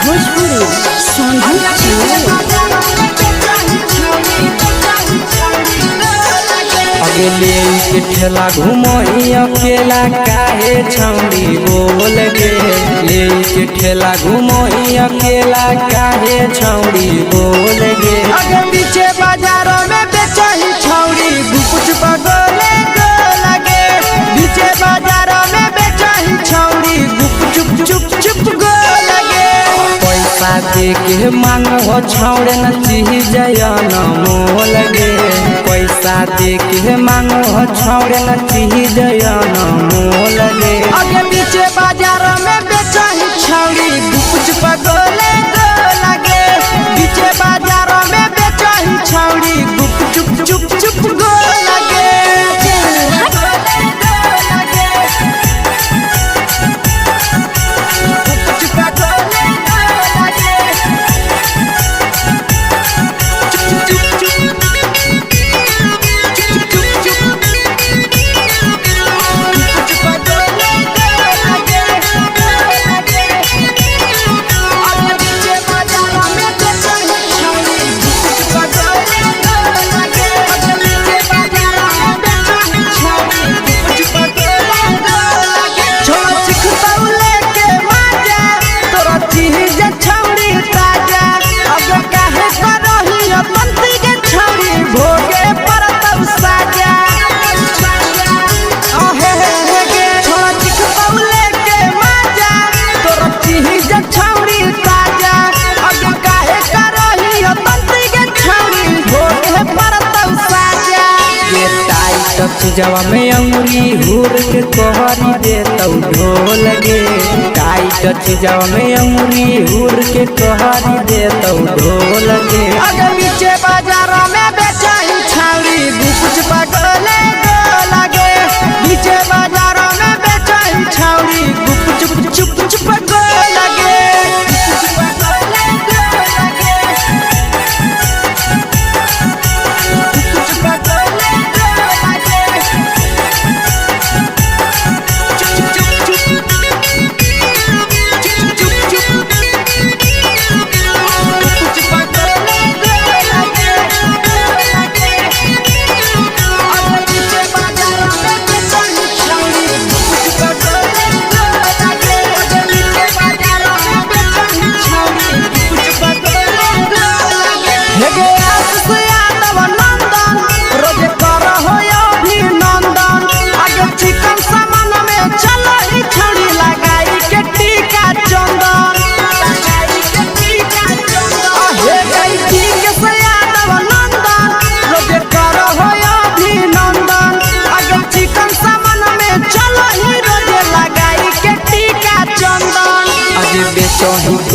भोजपुरी अगले के ठेला घुमई अकेला काहे छौड़ी बोल गे ले के ठेला घुमई अकेला काहे छौड़ी बोल गे अगे पीछे बाजारों में बेचही छौड़ी गुपुच बगले गो लगे पीछे बाजारों में बेचही छौड़ी गुप चुप चुप चुप गो लगे पैसा दे के मांग हो छौड़े न चीज जयन मोल गे पैसा दे के मांग हो छौड़े न चीज जयन मोल गे अगे पीछे बाजार में बेचही छौड़ी गुपुच पगले गो लगे पीछे बाजार में बेचही छौड़ी गुप चुप चुप चुप गो लगे जवा में अंगुरी हुर के कोहरी दे तौ ढोल गे टाइट जवा में अंगुरी हुर के कोहरी दे तौ ढोल गे अगर पीछे बाजार में बेचही छौड़ी गुपुच पगले गो लगे पीछे बाजार में बेचही छौड़ी गुप चुप चुप गो लगे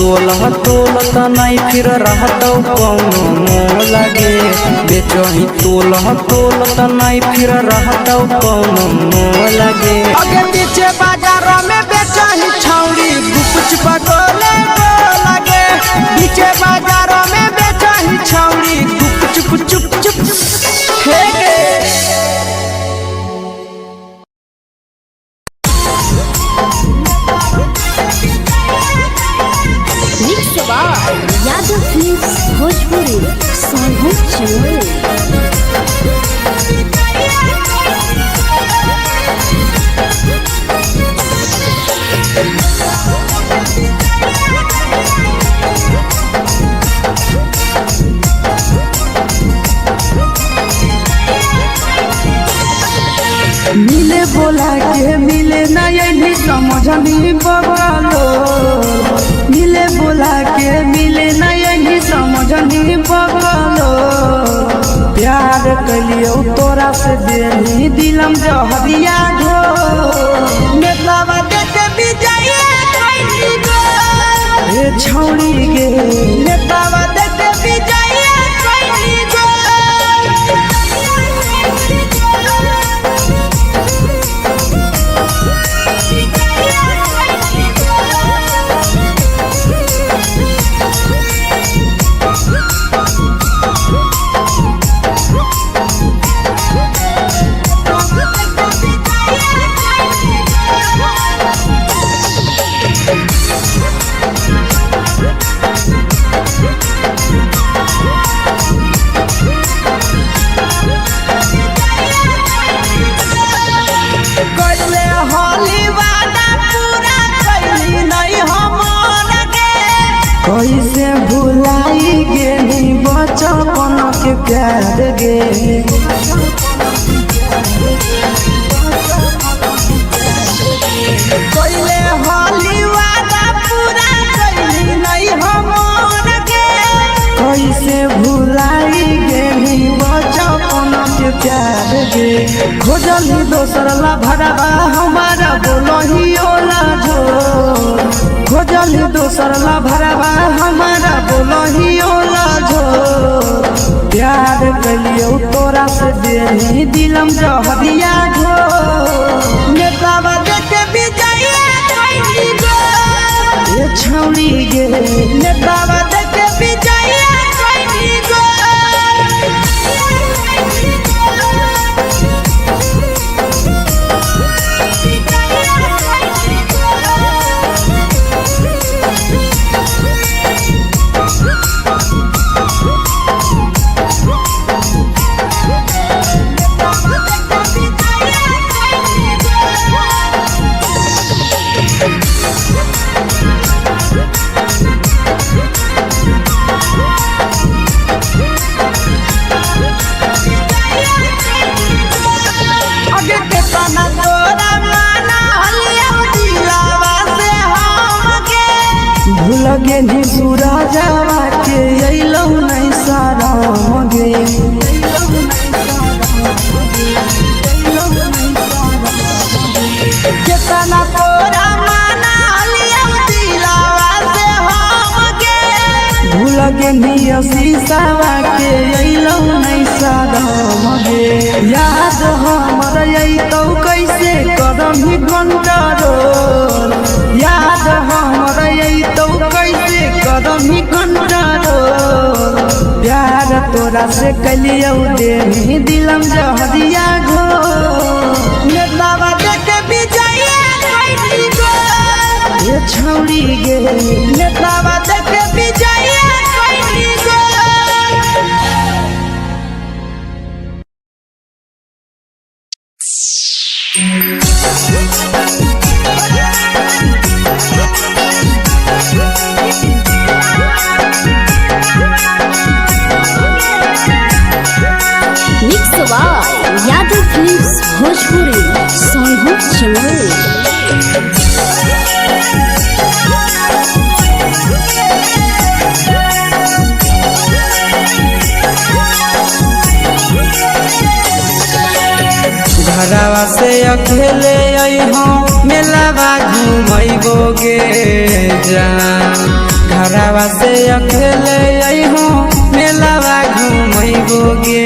तोलह तोलत नहीं फिर रहत कौनो मोह लगे बेचही तोलह तोलत नहीं फिर रहत कौनो मोह लगे आगे पीछे बाजार में बेचही छौड़ी गुपच पटोले लगे पीछे बाजार में बेचही छौड़ी गुप चुप चुप हे यादव फिल्म्स भोजपुरी संगीत चैनल। मिले बोला के मिले ना यही समझनी बगलो मिले बोला के मिले ना यही समझनी बगलो प्यार कलियो तोरा से देनी दिलम जहरिया घो मेलावा देते बिजाइए कोई गो ए छौड़ी गे मेलावा देते बिजाइए कोई गो कैसे भुलाई गेली बचपन के प्यार गे कैले होली वादा पूरा कैली नहीं हमर गे कैसे भुलाई गेली बचपन के प्यार गे खोजली दोसर ला भरवा हमारा बोलही ओला जो खोजली दोसर ला भरवा हमारा बोलही ओला जो प्यार कलियो तोरा से देनी दिलम जहरिया घो नेतावा देखे बिजाइए कोई गो ये छौड़ी गे नेतावा देखे बिजाइए कोई गो लगे नी सूरा जावा के अइलौ नहीं सारा मगे केतना तोरा माना लिया दिलावा से हम गे भूल गे नी शीशावा के अइलौ नहीं सारा मगे याद हमर अइतौ कैसे करम ही कंट्रोल याद हमर अइतौ कैसे करम ही कंट्रोल प्यार तोरा से कलियो देनी दिलम जहरिया घो नेतावा देखे बिजाइए कोई गो ये छौड़ी गे नेतावा देखे बिजाइए कोई गो यादव फिल्म्स भोजपुरी संगीत चैनल। घरवा से अकेले अइहो मेलावा घुमैबो गे जान घरवा से अकेले अइहो मेलावा घूमैबो गे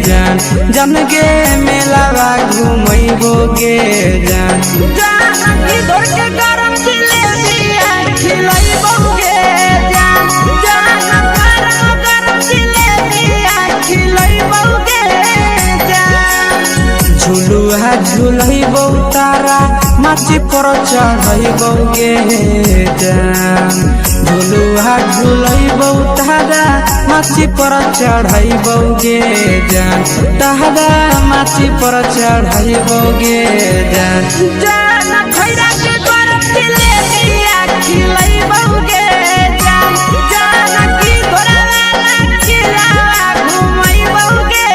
जान जन गे मेलावा घूमैबो गे जान जानकी तोर के गरम जिलेबिया खिलैबो गे जान गरम जिलेबिया खिलैबो गे जान झुलुहा झुलैबो तारा माची पर चढ़ैबो गे जान झुलुहा झुलैबो तारा माची पर चढ़ैबो गे जान तारा माची पर चढ़ैबो गे जान जान खैरा के गरम जिलेबिया खिलैबो गे जान जानकी तोरा वाला खिलावा घुमैबो गे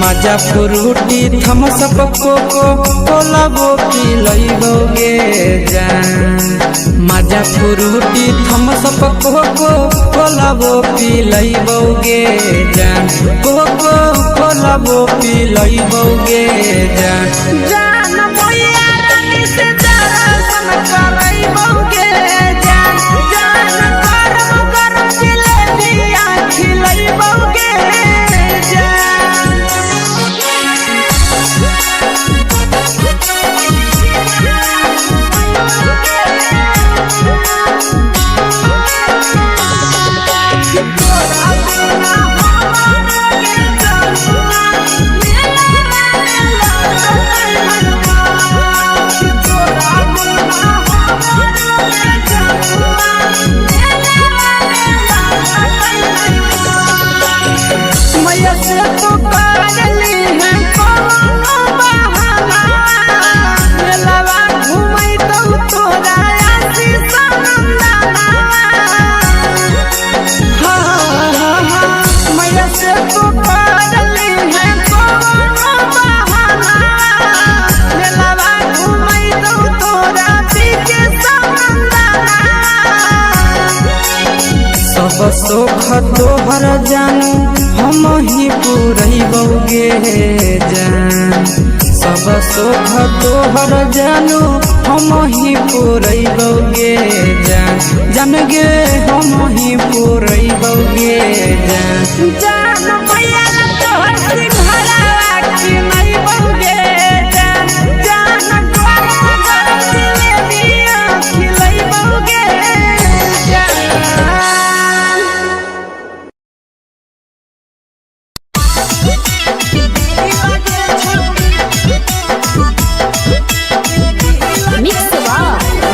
मजा फ्रूटी थम्स अप कोको कोला वो पिलैबो गे जान मजा फ्रूटी थम्स अप कोको कोला वो पिलैबो गे जान कोको कोला वो पिलैबो गे जान जान भैया रानी से दर्शन करैबो गे जान गरम जिलेबिया खिलैबो गे सब सुख तोहर जानू हम ही पूरैबो गे जान सब सुख तोहर जानू हम ही पूरैबो गे जान जन गे हम ही पूरैबो गे जान जान भैया तोहर सिंघाड़ा खिलैबो गे जान गरम जिलेबिया खिलैबो गे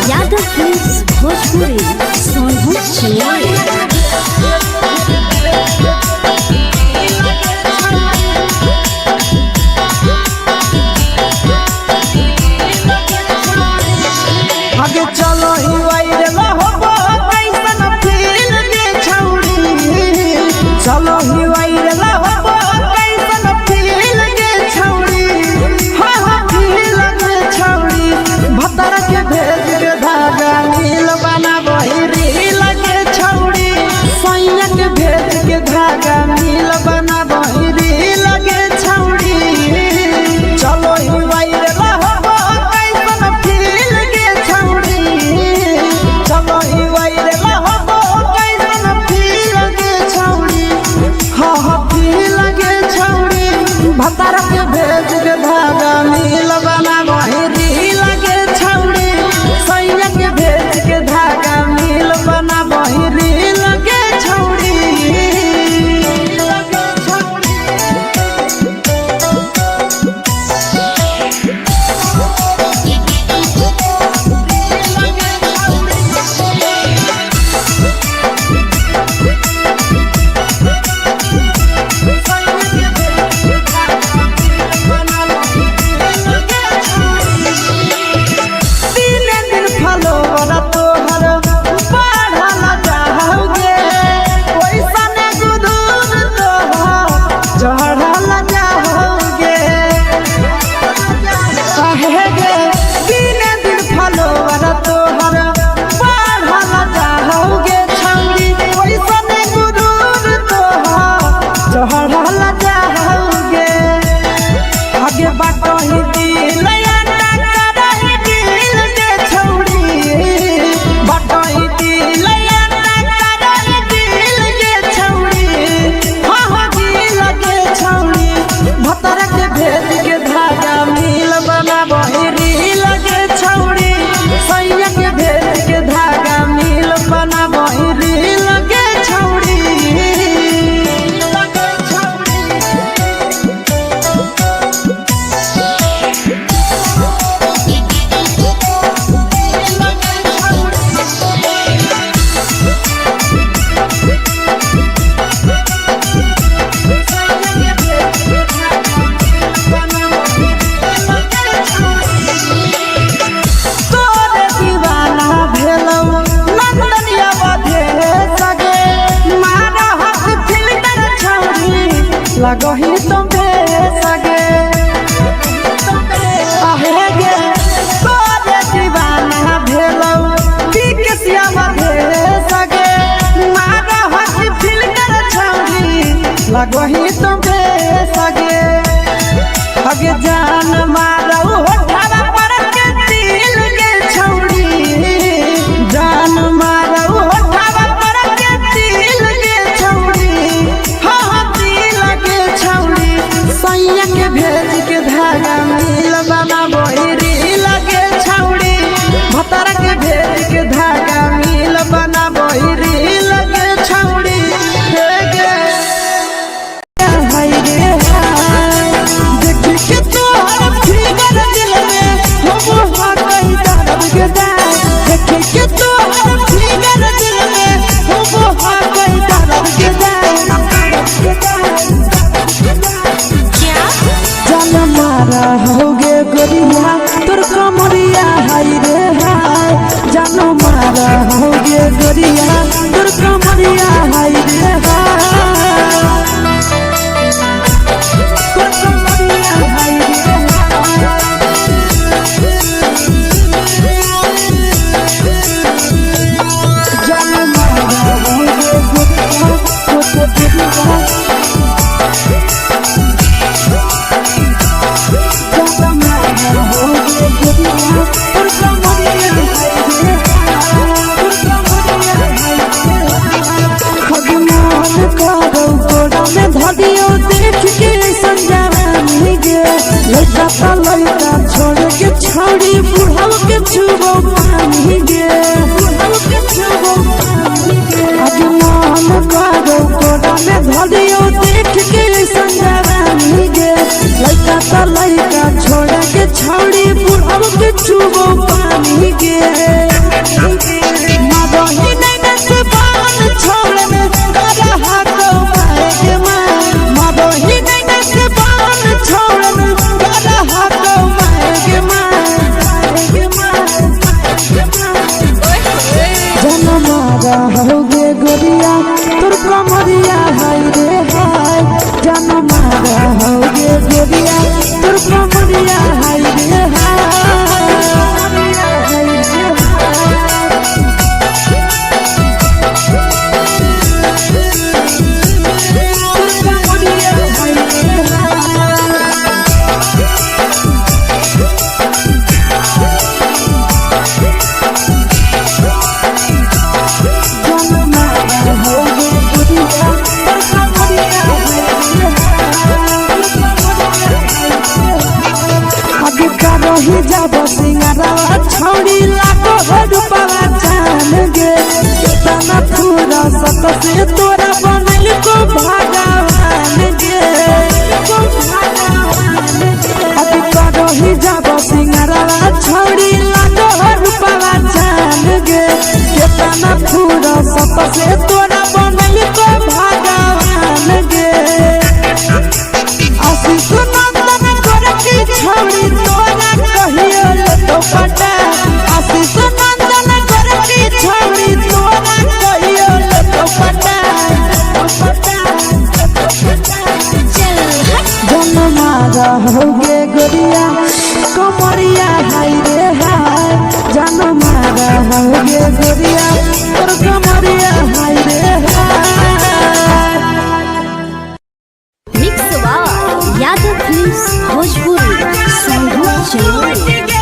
यादव फिल्म्स भोजपुरी सोनू छियाली आगे चलो ही वायरल होबो कैसन फील के छौड़ी चलो ही वायरल होबो कैसन फील के छौड़ी हां हां फील के छौड़ी भतर के भेज के धागा नील बनाबो रील के छौड़ी सैया के भेज के धागा नील बनाबो रील के छौड़ी चलो ही वायरल होबो कैसन फील के छौड़ी वही तो सगे अगे जान मारो होठावा पर के दिल के छौड़ी जान मारो होठावा पर के दिल के छौड़ी हाँ दिल के छौड़ी सैया के भेज के धागा मिल बना बहिरी लगे छौड़ी भतर के भेज के धागा मिल बना बहिरी लगे छौड़ी होगे गोरिया तोर कमरिया हाय रे हाय जानो मारा होगे गोरिया तोर कमरिया हाय रे हाय तोर कमरिया हाय रे जानो मारा होगे गोरिया तोर कमरिया देख के संजानी गे लड़का ता लड़का छोड़ के छौड़ी बुढ़ाव के छुबो पानी गे बुढ़ाव के छुबो पानी गे आज मन करो कोड़ा में धरियो देख के संजानी गे लड़का ता लड़का छोड़ के छौड़ी बुढ़ाव के छुबो पानी गे मादही नहीं नस बान छोड़ में करा हाथों माए के मादही नहीं नस बान छोड़ में करा हाथों माए के जन मारा होगे गोरिया तोर कमरिया हाय रे हाय जन मारा होगे गोरिया तोर कमरिया हाय रे हाय रही जब सिंगारा छौड़ी लाखो रुपया जान गे तना पूरा सत से तोरा बनल को भगवान गे अभी रही जब सिंगारा छौड़ी लाखो रुपया जान गे तना पूरा सत से तोरा बनल को भगवान गे आशीष नंदन गोरखी छौड़ी तोरा कहियो तो पटा आशीष नंदन गोरखी छौड़ी तोरा कहियो तो पटा जन मारा होगे गोरिया कमरिया हाय रे हाय जन मारा होगे गोरिया तोर कमरिया हाय रे हाय mix by Yadav films Bhojpuri संगीत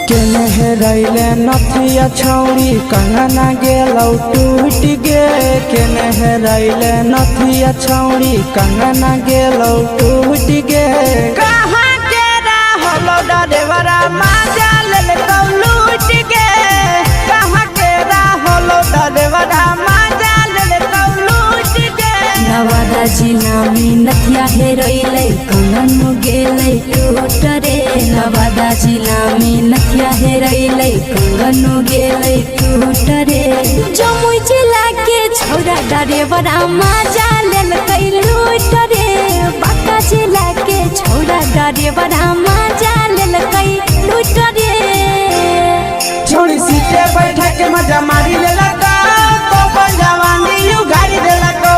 चलो रैले नथिया छौड़ी कंगना गेलौ टूट गे केने रैले नथिया छौड़ी कंगना गेलौ टूट गे कहाँ के रहलो डरेवरा माजा लेलकौ लूट गे कहाँ के रहलो डरेवरा माजा लेलकौ लूट गे नवादा जिला में नथिया हेरैलै कंगन गेलै टूट रे नवादा जिला में नथिया हेरैलै कंगन गेलै टूट रे जमुई जिला के छौरा डरेवरा माजा लेलकै लूट रे बांका जिला के छौरा डरेवरा माजा लेलकै लूट रे छोड़ी सीटे बैठा के मजा मारी लेलकौ तो जवानी यू गाड़ी देलकौ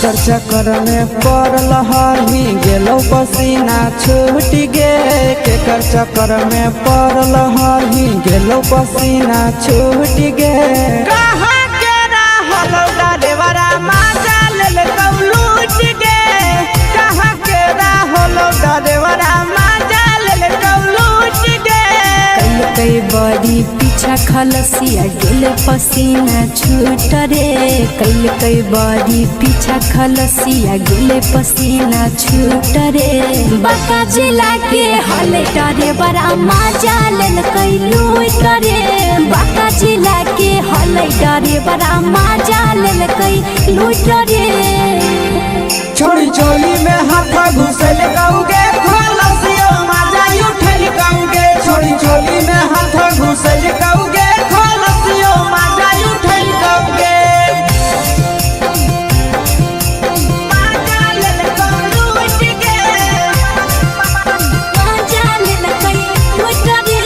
केकर चक्कर में पड़ल हही गेलो पसीना छूट गे केकर चक्कर में पड़ल हही गेलो पसीना छूट गे कहाँ के रहलो डरेवरा माजा लेल कौलूट गे कहाँ के रहलो डरेवरा माजा लेल कौलूट गे कई बड़ी पीछा खलसिया गेल पसीना छूट रे कई बड़ी पीछा खलसिया गेल पसीना छूट रे बांका जिला के हले डरे बड़ा मजा लेल कई लूट रे बांका जिला के हले डरे बड़ा मजा लेल कई लूट रे छोड़ी चोली में हाथ घुसल कौगे खलसिया माजा उठल कौगे छोड़ी चोली में हाथ घुसल कौगे खलसिया माजा उठल कौगे माजा लेल कौलूट गे मजा लेल कई लूट रे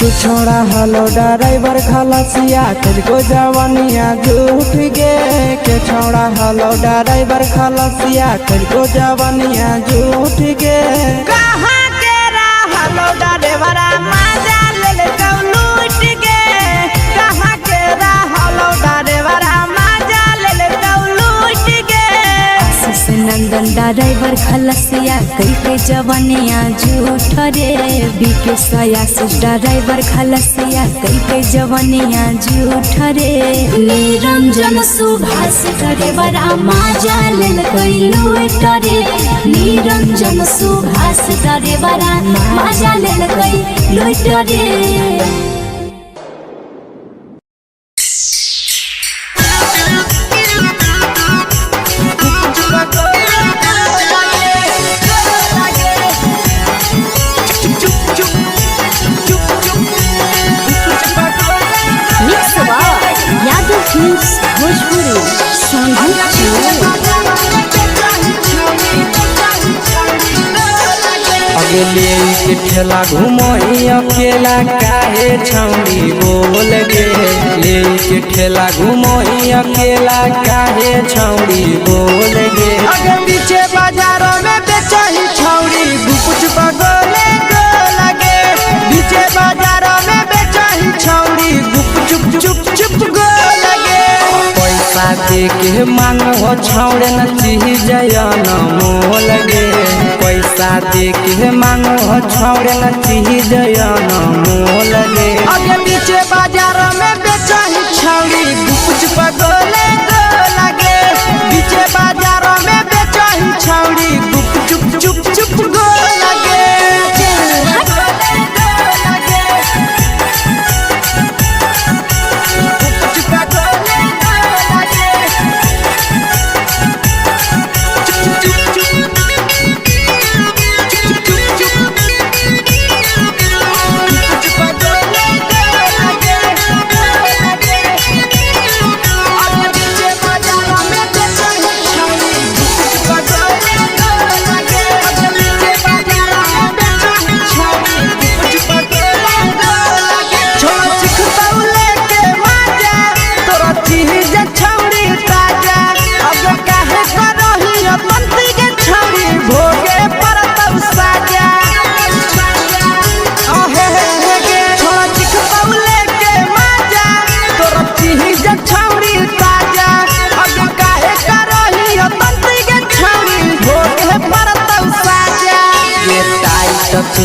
तू छोड़ा हलो ड्राइवर खलसिया तुझको जवानिया झूठ गे के छोड़ा हलो ड्राइवर खलसिया तुझको जवानिया झूठ गे कहाँ के हलो ड्राइवरा मजा लेल कौलूट गे कहाँ के हलो ड्राइवरा मजा लेल कौलूट गे आशीष नंदन ड्राइवर खलसिया कई के जवानिया झूठ रे बीके आशीष ड्राइवर खलसिया कई के जवानिया झूठ रे निरंजन सुभाष ड्राइवरा मजा लेल कई लूट रे निरंजन सुभाष ड्राइवरा मजा लेल कई लूट रे अगले के ठेला घुमोई अकेला काहे छौड़ी बोल गे ले के ठेला घुमोई अकेला काहे छौड़ी बोल गे अगे पीछे बाजारों में बेचही छौड़ी गुपुच बगले गो लगे पीछे बाजारों में बेचही छौड़ी गुप चुप चुप चुप गो लगे पैसा दे के मांगो छौड़े न चीज जयन मोल गे पैसा दे के मांगो छौड़े न चीज जयन मोल गे अगे पीछे बाजार में बेचही छौड़ी गुपुच बगले गो लगे पीछे बाजार में बेचही छौड़ी गुप चुप चुप चुप गो लगे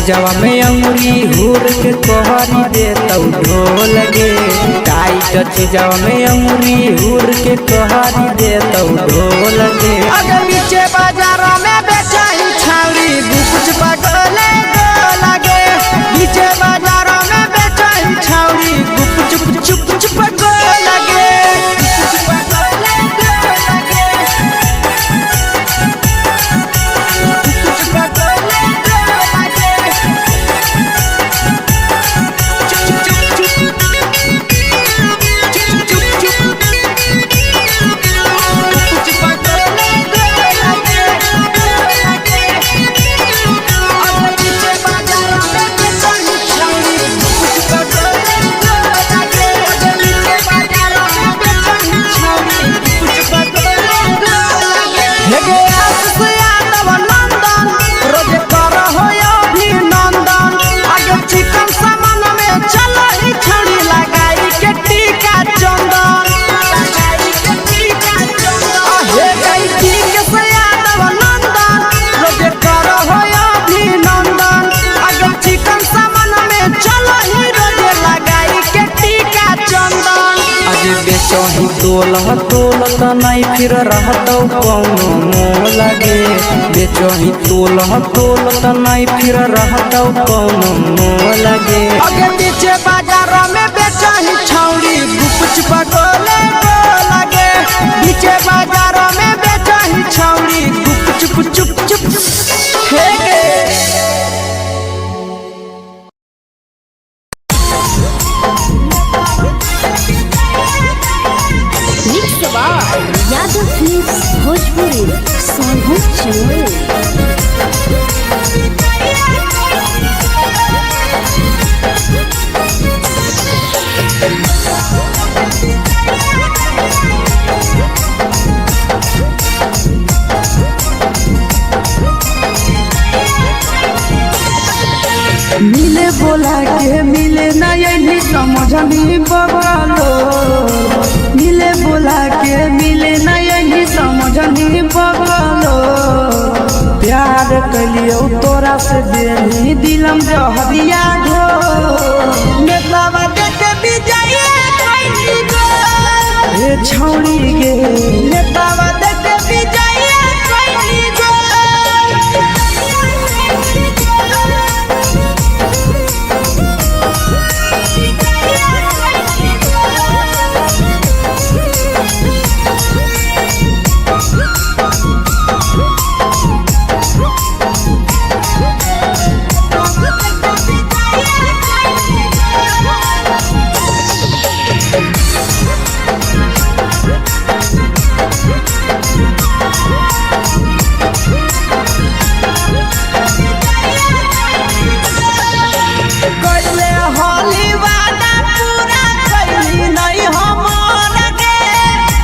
जवा में अंगुरी हुर के तोहरी दे तौ ढोल गे टाइट चीजवा में अंगुरी हुर के तोहरी दे तौ ढोल गे अगर पीछे बाजार में बेचही छौड़ी गुपुच बगले गो लगे पीछे बाजार में बेचही छौड़ी गुप चुप चुप चुप गो लगे तोलह तोलत नहीं फिर रहतौ कौनो मोह लगे बेचही तोलह तोलत नहीं फिर रहतौ कौनो मोह लगे अगे पीछे बाजार में बेचही छौड़ी गुपचुप गोले लगे पीछे बाजार में बेचही छौड़ी गुपचुप चुप चुप हे यादव फिल्म्स भोजपुरी सोनू चमोली। मिले बोला के मिले ना यही समझनी बगलो मिले बोला के मिले ना यही समझनी बगलो प्यार कलियो तोरा से देनी दिलम जहरिया घो नेतावा देते विजय कइली गो ए छौड़ी गे नेतावा देते विजय कइली गो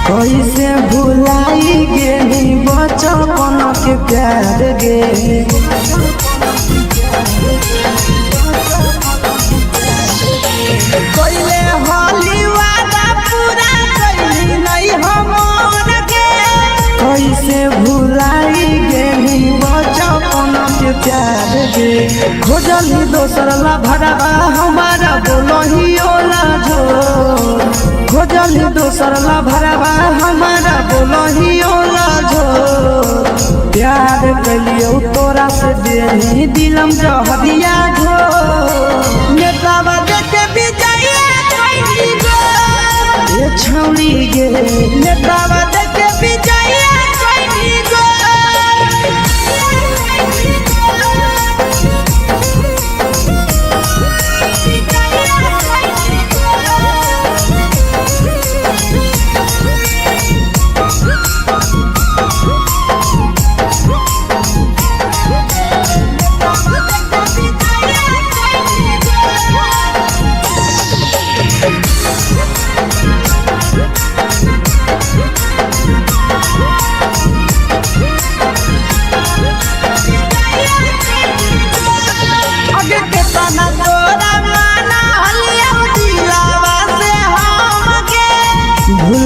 कैसे भुलाई गेली बचपन के प्यार गे कैले होली वादा पूरा कैली नहीं हमर गे कैसे भुलाई गेली बचपन के प्यार गे खोजली दोसर ला भरवा हमारा बोलही ओला जो खोजली दोसर ला भरवा हमारा बोलही ओला जो प्यार कलियो तोरा से देनी दिलम जहरिया घो नेतावा देते विजय कइली गो ए छौड़ी गे नेतावा देते विजय कइली गो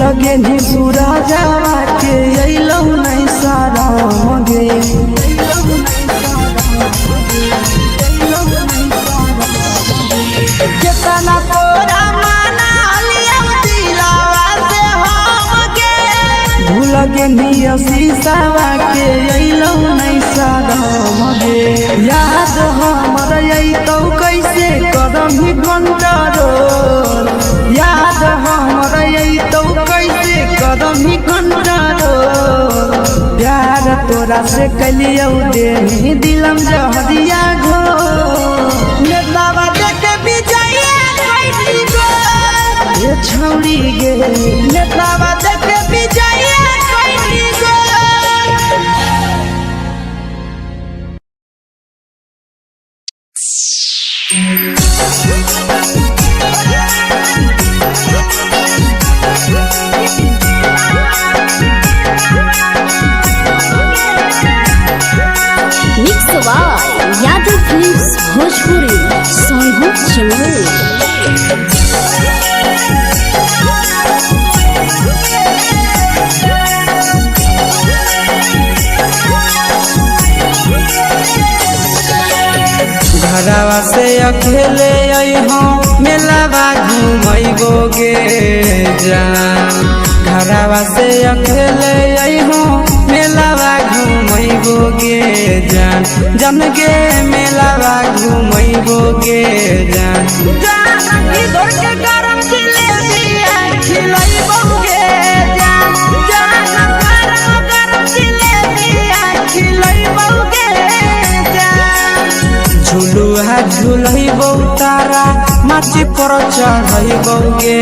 लगे नी सूरजवा के अइलौ नहीं सारा गे केतना तोरा माना लिया दिलावा से हम गे भूल गे नी शीशावा के अइलौ नहीं सारा गे याद हमर अइतौ कैसे कदम ही घंटा रो याद हमर अइतौ कैसे कदम ही घंटा रो प्यार तोरा से कलियो देनी दिलम जहरिया घो नेतावा देते विजय कइली गो ए छौड़ी गे नेतावा देते विजय कइली गो यादव फिल्म्स भोजपुरी सोनू चमोली। घरवा से अकेले अइहो मेलावा घूमैबो गे जान घरवा से अकेले अइहो मेलावा घूमैबो गे जान जन गे मेलावा घूमैबो गे जान जानकी दौड़ के गरम जिलेबिया खिलैबो गे जान गरम जिलेबिया खिलैबो गे जान झुलुहा झुलैबो तारा माची पर चढ़ैबो गे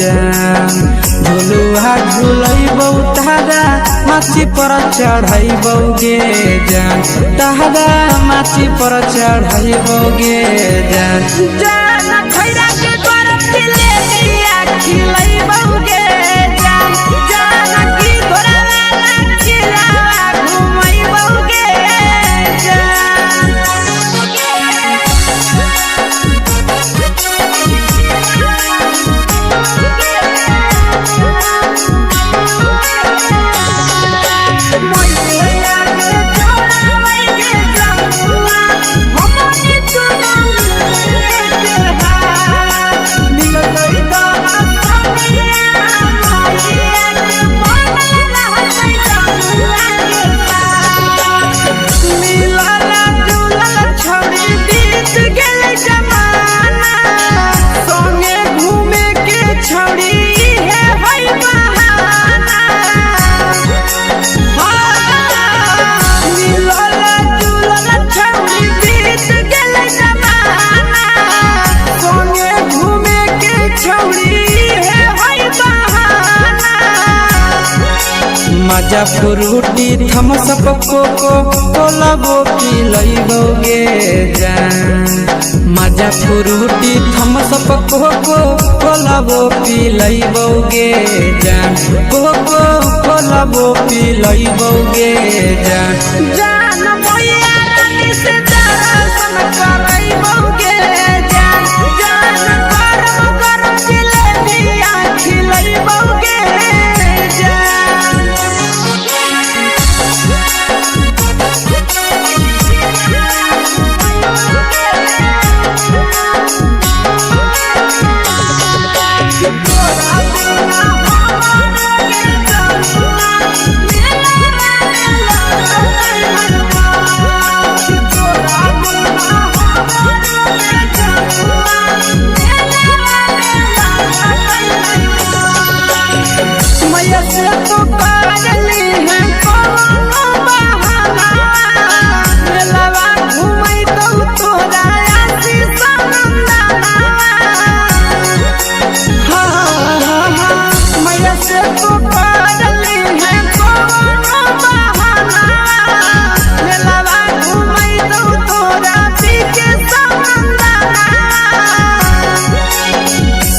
जान झुलुहा झुलैबो तारा माची पर चढ़ैबो गे जान तारा माची पर चढ़ैबो गे जान जान खैरा के गरम जिलेबिया खिलैबो गे जान जानकी घोड़ावाला किलावा घुमैबो गे मजा फ्रूटी थम्स अप कोको कोलाबो पिलैबो गे जान मजा फ्रूटी थम्स अप कोको कोलाबो पिलैबो गे जान कोको कोलाबो पिलैबो गे जान जान मैया रानी से दर्शन करैबो गे जान गरम जिलेबिया खिलैबो गे मैया से तो पागली है कोनो बहाना मेलावा घूमै तो तोरा आसी सनंदना मैया से तो पागली है कोनो बहाना मेलावा घूमै तो तोरा पीके सनंदना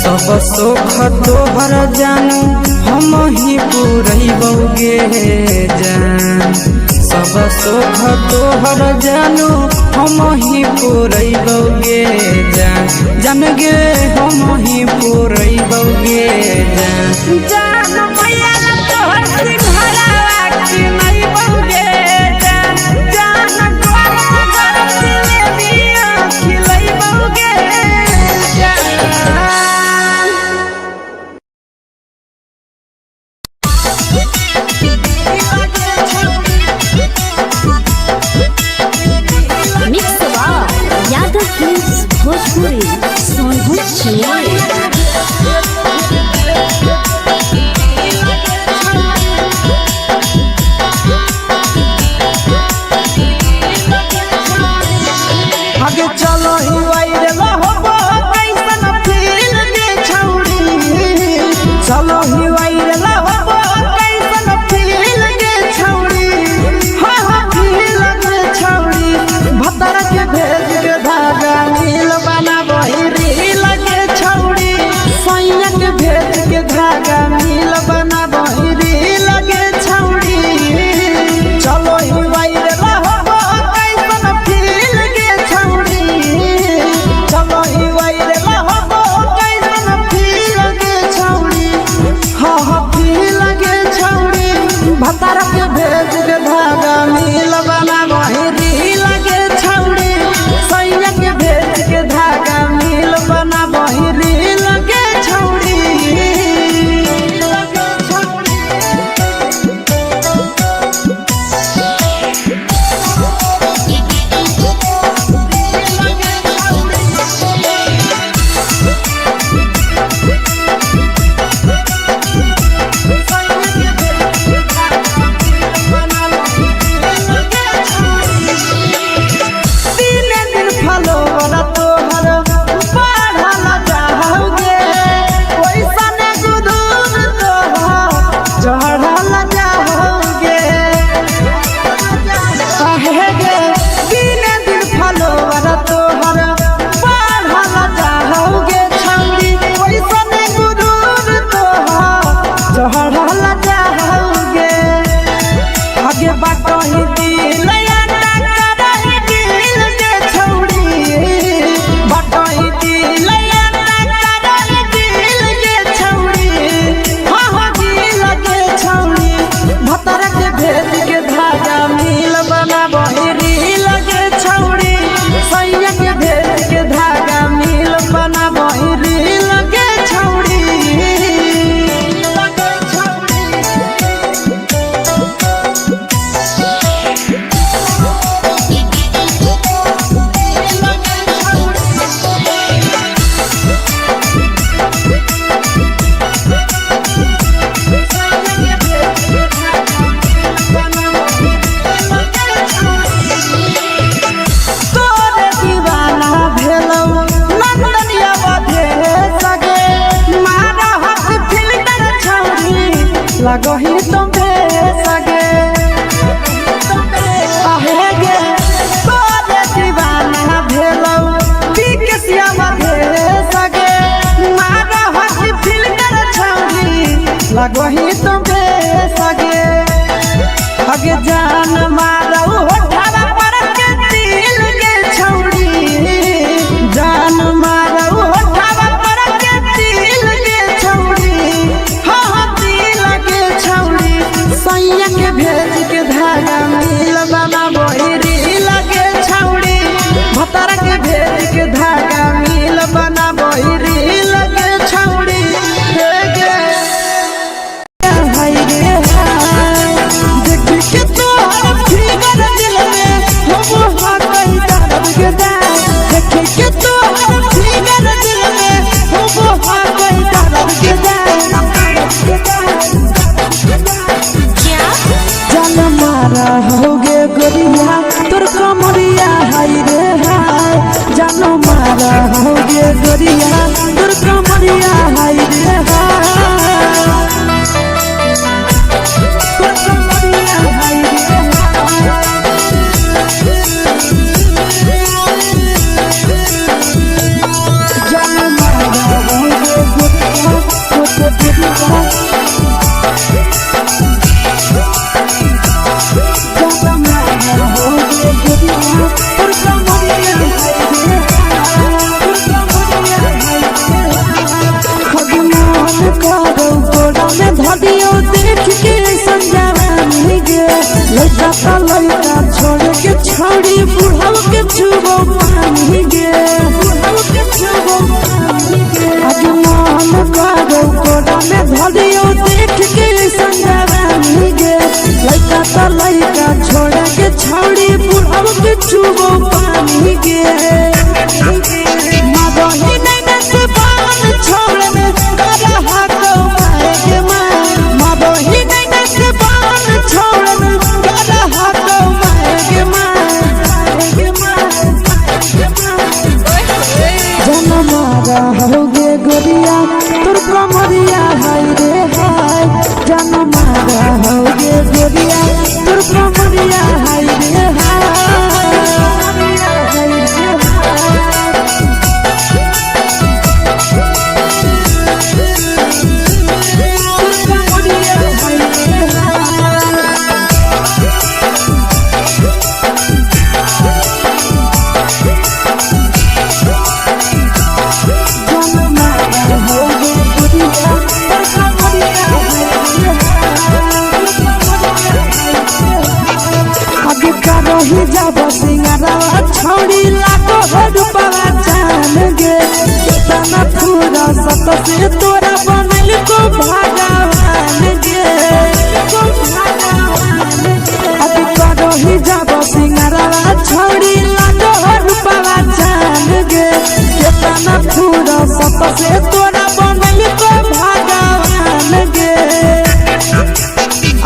सब सुख तोहर जानू हम ही पुरैबो गे जान सब सुख तोहर जानू हम ही पुरैबो गे जान जन गे हम ही पुरैबो गे जान जान मैया तोहर सिंघरावा खिलैबो गे जान गरम जिलेबिया खिलैबो गे मिक्स यादव फिल्म्स भोजपुरी सोनभद्र गोरिया तोर कमरिया हाय रे हाय तोर कमरिया हाय रे जान मारा होगे गोरिया तोर कमरिया धदियो देख के संजावानी गे लइका का लइका छोड़ के छौड़ी बुढ़ाव के छुबो पानी गे बुढ़ाव के छुबो पानी गे आज मन करो कोड़ा में धदियो देख के संजावानी गे लइका का लइका छोड़ के छौड़ी बुढ़ाव के छुबो पानी गे मदही नहीं न से बान छोड़ने करा हाथों मारे मदही नहीं न से बान छोड़ने करा हाथों मारे जन मारा होगे गोरिया तोर कमरिया हाय रे हाय जन मारा होगे गोरिया तोर कमरिया हाय रे हाय ही जब सिंगारवा छौड़ी लागो रुपवा जान गे कितना पूरा सत से तोरा बनल को भगवान गे अभी करो ही जब सिंगारवा छौड़ी लागो रुपवा जान गे कितना पूरा सत से तोरा बनल को भगवान गे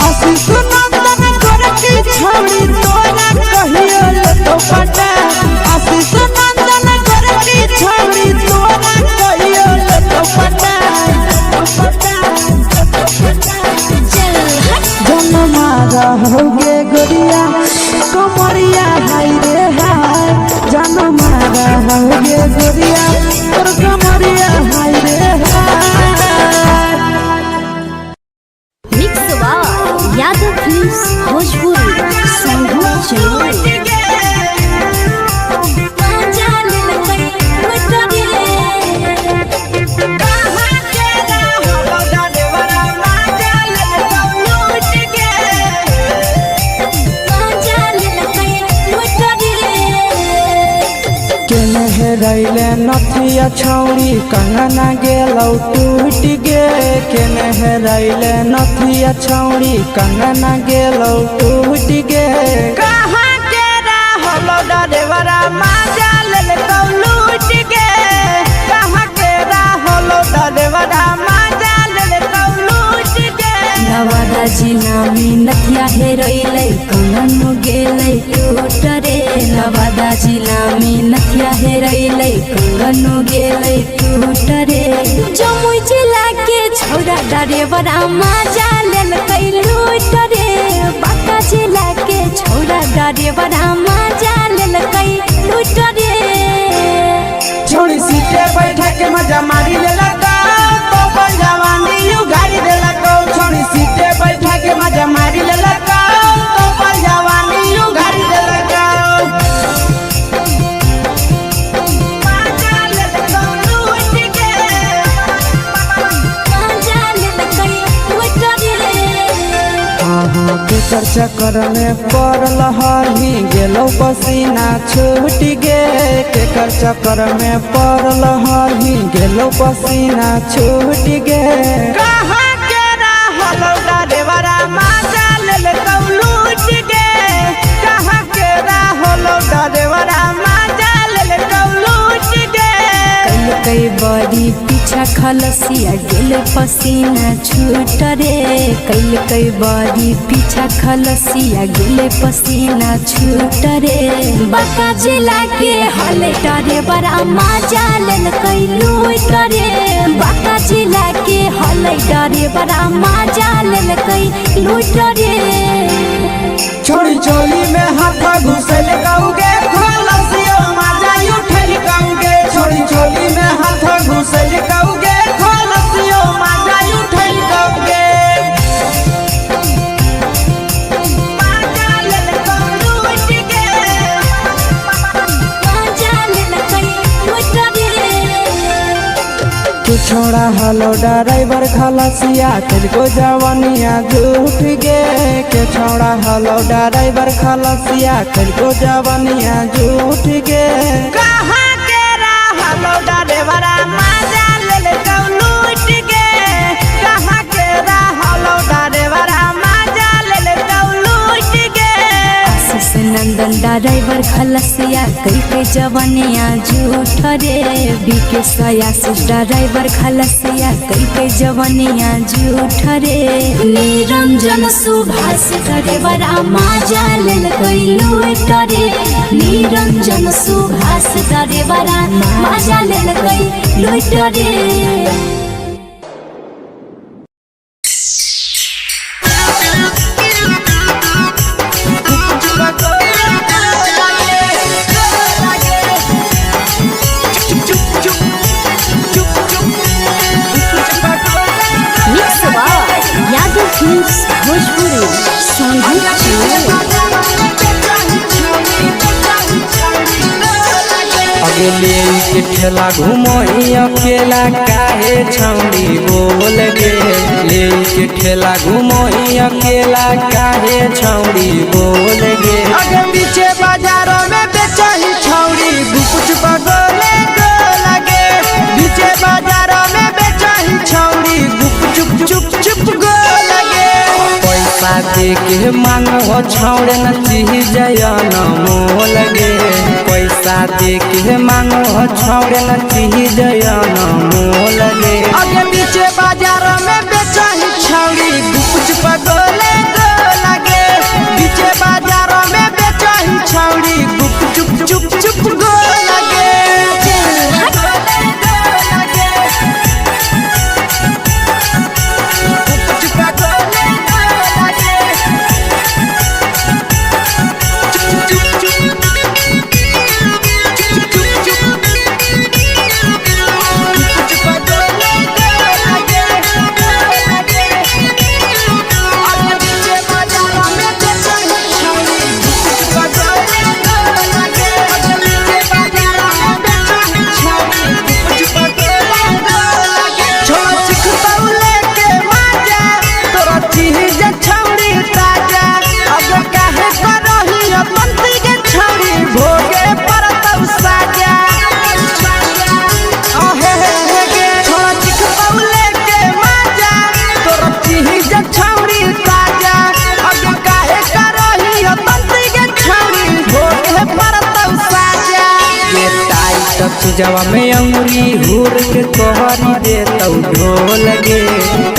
आशीष नंदन करके छौड़ी तोरा कहियो तो पटा आशीष नंदन करके छौड़ी तोरा कहियो तो पटा जन मारा होगे गोरिया कमरिया हाय रे हाय जन मारा होगे गोरिया तोर कमरिया हाय रे हाय मिक्स वाव यादव फिल्म्स भोजपुरी संगीत चैनल रैले नथिया छौड़ी कंगना गेलौ टूट गे केने रैले नथिया छौड़ी कंगना गेलौ टूट गे कहाँ के रहलो डरेवरा माजा लेलकौ लूट गे कहाँ के रहलो डरेवरा माजा लेलकौ लूट गे नवादा जिला में नथिया हेरैलै कंगन गेलै टूट रे नवादा जिला में नथिया हेरैलै कंगन गेलै टूट रे जमुई जिला के छौड़ा डरेवरा माजा लेलकै लूट रे बांका जिला के छौड़ा डरेवरा माजा लेलकै लूट रे छोड़ी सीटे बैठा के मजा मारी लेलका तो जवानी यू गाड़ी देलका छोड़ी सीटे बैठा के मजा मारी लेलका तो जवानी यू गाड़ी देलका केकर चक्कर में पड़ल हही गेलो पसीना छूट गे केकर चक्कर में पड़ल हही गेलो पसीना छूट गे कहाँ के रहलो डरेवरा माजा लेलकौ लूट गे कहाँ के रहलो डरेवरा माजा लेलकौ लूट गे कई बड़ी पीछा खलसिया गेल पसीना छूट रे कैल कई बड़ी पीछा खलसिया गेल पसीना छूट रे बाका जिला के हले डरे बड़ा मजा लेल कई लूट रे बाका जिला के हले डरे बड़ा मजा लेल कई लूट रे छोड़ी चोली में हाथ घुसल गाऊंगे खलसियो मजा उठल गाऊंगे छोड़ी चोली में हाथ घुसल गाऊंगे खलसियो मजा उठल गाऊंगे मजा लेल गाऊं उठ के मजा लेल कई लूट रे तू छोड़ा हलो ड्राइवर खलसिया तुझको जवानिया झूठ गे के छोड़ा हलो ड्राइवर खलसिया तुझको जवानिया झूठ गे कहाँ के हलो ड्राइवर मजा लेल गाऊं लूट गे कहाँ के हलो ड्राइवर मजा लेल गाऊं लूट गे आशीष नंदन ड्राइवर खलसिया कई के जवानिया झूठ रे बीके आशीष ड्राइवर खलसिया कई के जवानिया झूठ रे निरंजन सुभाष ड्राइवर मजा लेल कई लूट रे निरंजन सुभाष ड्राइवर मजा लेल कई लूट रे भोजपुरी अगले के ठेला घुमोई अकेला काहे छौड़ी बोल गे ले के ठेला घुमोई अकेला काहे छौड़ी बोल गे अगे पीछे बाजारों में बेचही छौड़ी गुपुच बगले गो लगे पीछे बाजारों में बेचही छौड़ी गुप चुप चुप गो लगे पैसा दे के मांगो छौड़े न चीज न मोल गे पैसा दे के मांगो छौड़े न चीज न मोल गे अगे पीछे बाजार में बेचही छौड़ी गुपुच पगले गो लगे पीछे बाजार में बेचही छौड़ी गुप चुप गो लगे जवा में अंगुरी हुर के तोहरी दे तौ ढोल गे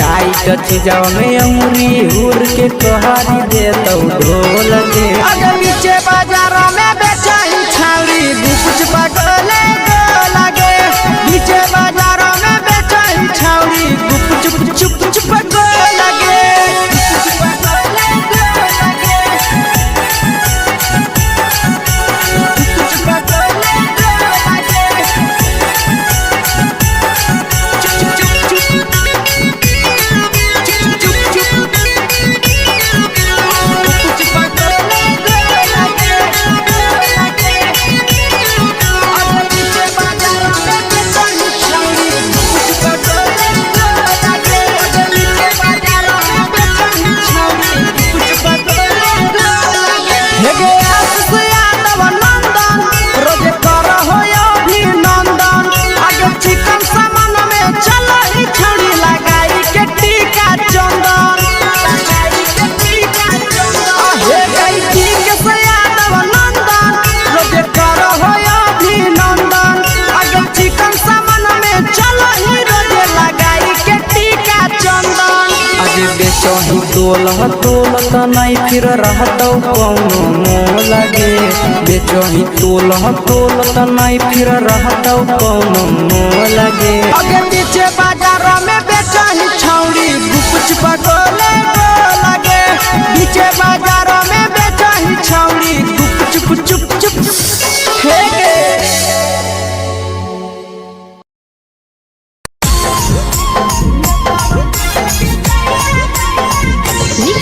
टाइट जवा में अंगुरी हुर के तोहरी दे तौ ढोल गे अगर पीछे बाजारों में बेचही छौड़ी गुपुच पगले गो लगे पीछे बाजारों में बेचही छौड़ी गुप चुप गो लगे बेचही तोलह तोलत नहीं फिर रहतौ कौनो मोह लगे बेचही तोलह तोलत नहीं फिर रहतौ कौनो मोह लगे अगे पीछे बाजार में बेचही छौड़ी गुपच पटोले लगे पीछे बाजार में बेचही छौड़ी गुप चुप चुप हे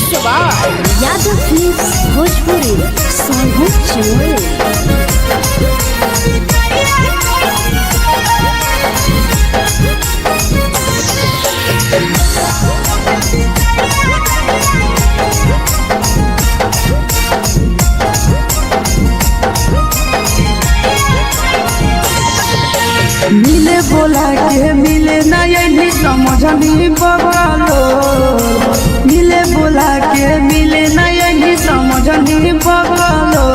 यादव फिल्म्स भोजपुरी सोनू चोर मिले बोला के मिले ना यही समझनी बगलो मिले बोला के मिले ना यही समझनी बगलो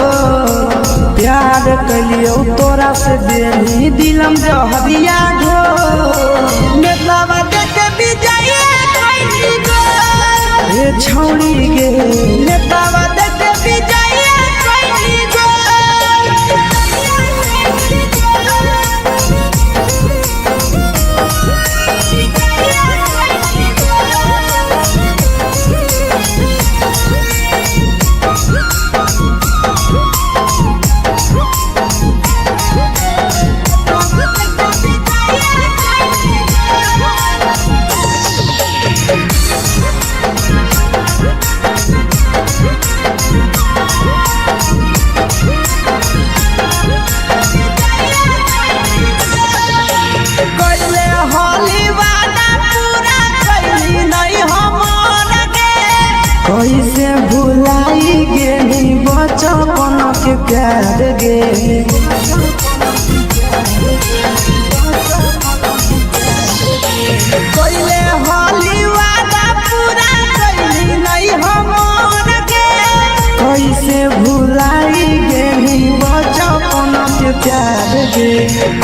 प्यार कलियो तोरा से देनी दिलम जहरिया घो नेतावा देखे बिजाए कोई गो ए छौड़ी गे नेतावा देखे बिजाए कोई गो कैसे भुलाई गेली बचपन के प्यार गे कैले होली वादा पूरा कैली नहीं हमर गे कैसे भुलाई गेली बचपन के प्यार गे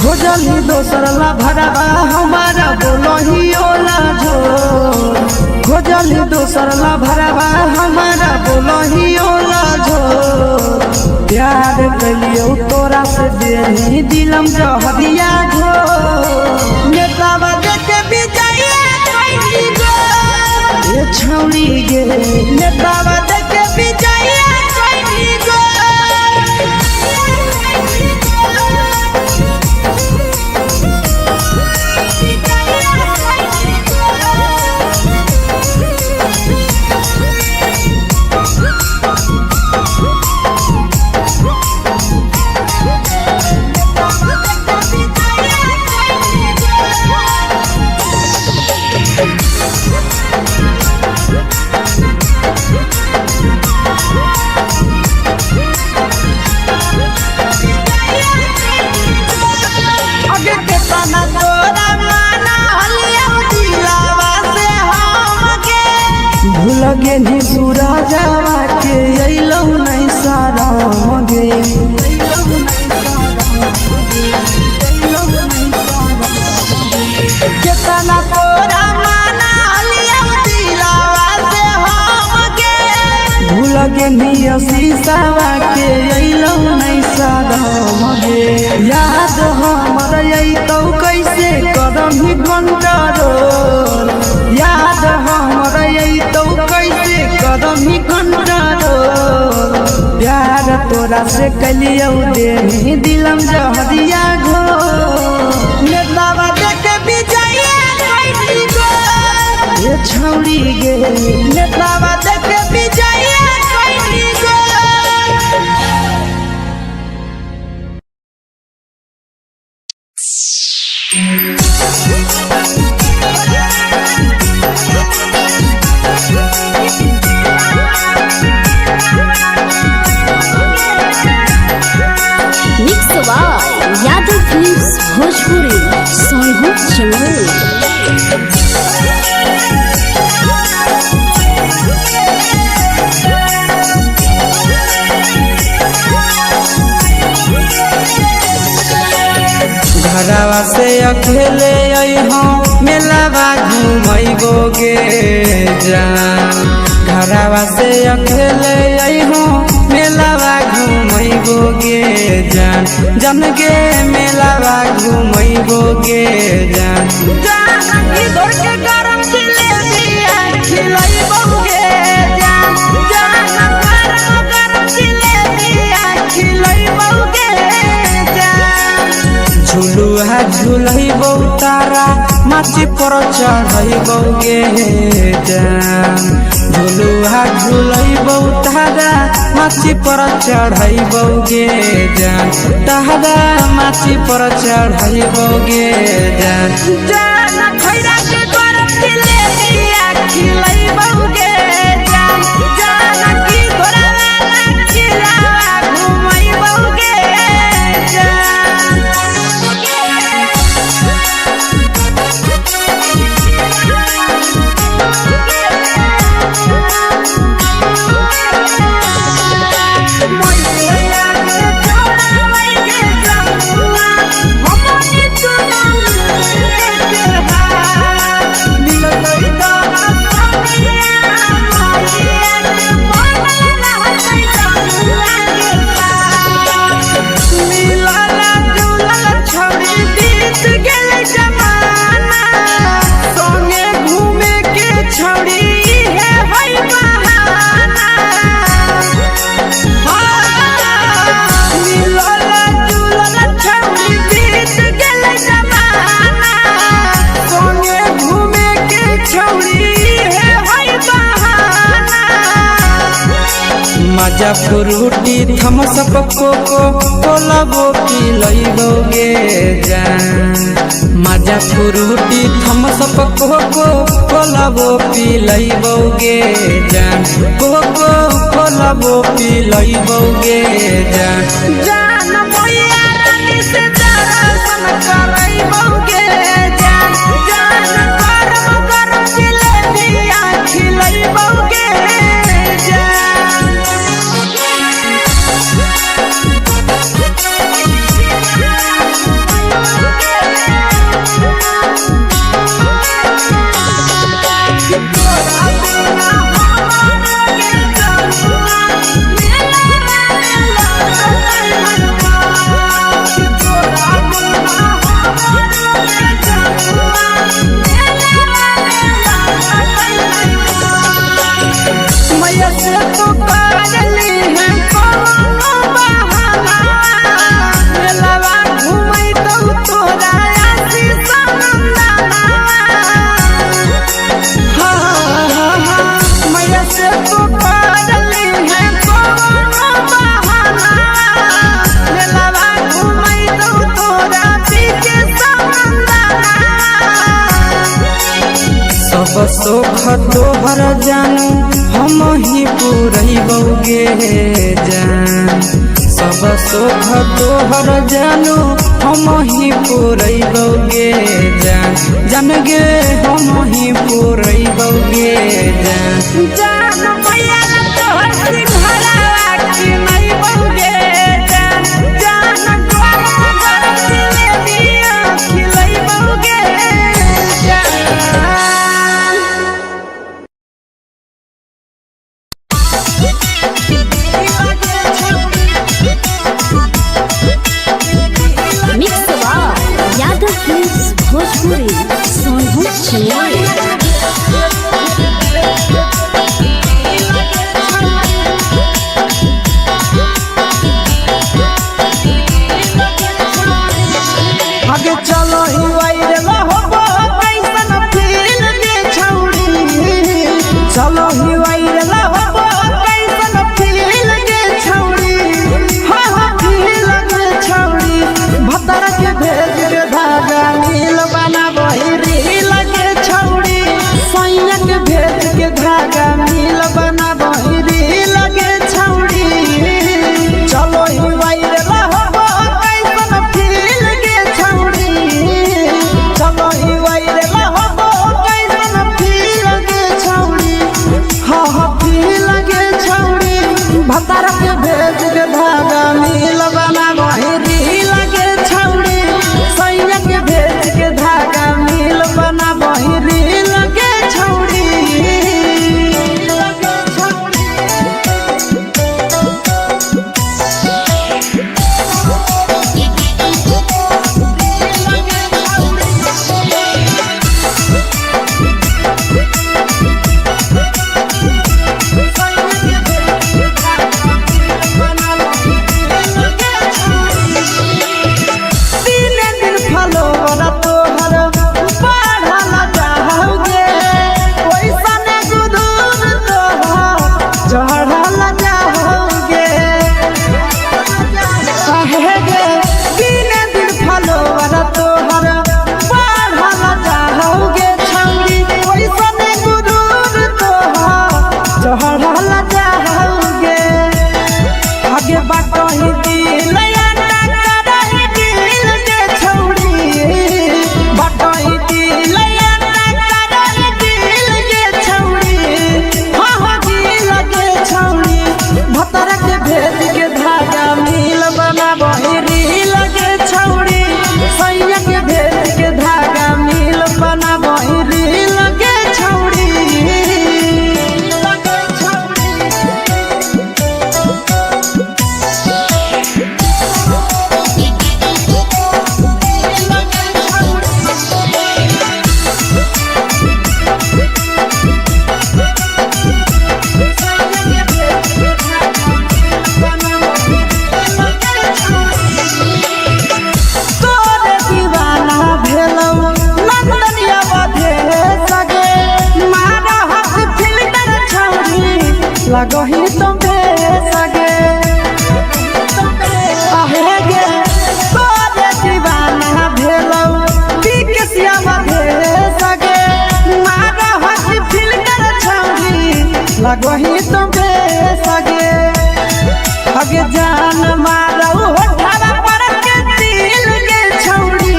खोजली दोसर ला भरवा हमारा बोलही ओला जो खोजली दोसर ला भरवा हमारा बोलही ओला झो प्यार कलियो तोरा से देनी दिलम जहरिया घो नेतावा देखे बिजाए कोई गो ए छौड़ी गे नेतावा देखे बिजाए कोई गो लगे नी सूरजवा के अइलौ नहीं सारा गे केतना तोरा माना लिया दिलावा से हम गे भूल गे नी शीशावा के अइलौ नहीं सारा गे याद हमर अइतौ कैसे करम कंट्रोल याद हमर अइतौ कैसे करम कंट्रोल प्यार तोरा से कलियो देनी दिलम जहरिया घो नेतावा देखे बिजाए कोई गो ए छौड़ी गे नेतावा देखे बिजाए कोई गो यादव फिल्म्स भोजपुरी सोनू चोर घरवा से अकेले अइहो मेलावा घूमैबोगे जान घरवा से अकेले अइहो मेलावा घूमैबोगे जान जन गे मेलावा घूमैबोगे जान जान की दौड़ के गरम जिलेबिया खिलैबोगे जान जान गरम जिलेबिया खिलैबोगे जान झुलुहा झुलैबो तारा माची पर चढ़ैबोगे जान झुलुहा झुलैबो तारा माची पर चढ़ैबोगे जान तारा माची पर चढ़ैबोगे जान जान खैरा के गरम जिलेबिया खिलैबोगे जान जान की घोड़ा वाला खिलावा घुमैबोगे मजा फ्रूटी थम्स अप कोको कोला वो पिलैबोगे जान मजा फ्रूटी थम्स अप कोको कोला वो पिलैबोगे जान कोको कोला वो पिलैबोगे जान जान मोया रानी से दर्शन करैबोगे जान जान गरम जिलेबिया खिलैबोगे सब सुख तोहर जानू हम ही पुरैबोगे जान सब सुख तोहर जानू हम ही पुरैबोगे जान जन गे हम ही पुरैबोगे जान जान मैया तोहर सिंघरावा खिलैबोगे जान जान गरम जिलेबिया खिलैबोगे मिक्स यादव फिल्म्स भोजपुरी सोनू चिन्मय आगे चलो ही वायरल होबो कैसन फील के छौड़ी चलो ही वायरल होबो कैसन फील के छौड़ी हां हां फील के छौड़ी भतर के भेज के धागा नील बनाबो रील के छौड़ी सैया के भेज के धागा नील बनाबो रील के छौड़ी चलो ही वायरल होबो कैसन फील के छौड़ी लगही तुम सगे अगे जान मारो होठावा पर के दिल के छौड़ी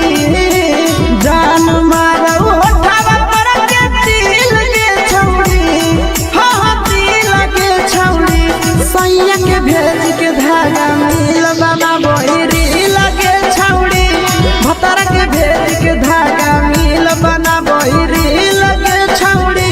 जान मारो होठावा पर के दिल के छौड़ी हाँ दिल के छौड़ी सैया के भेज के धागा मिल बना बहिरी लगे छौड़ी भतर के भेज के धागा मिल बना बहिरी लगे छौड़ी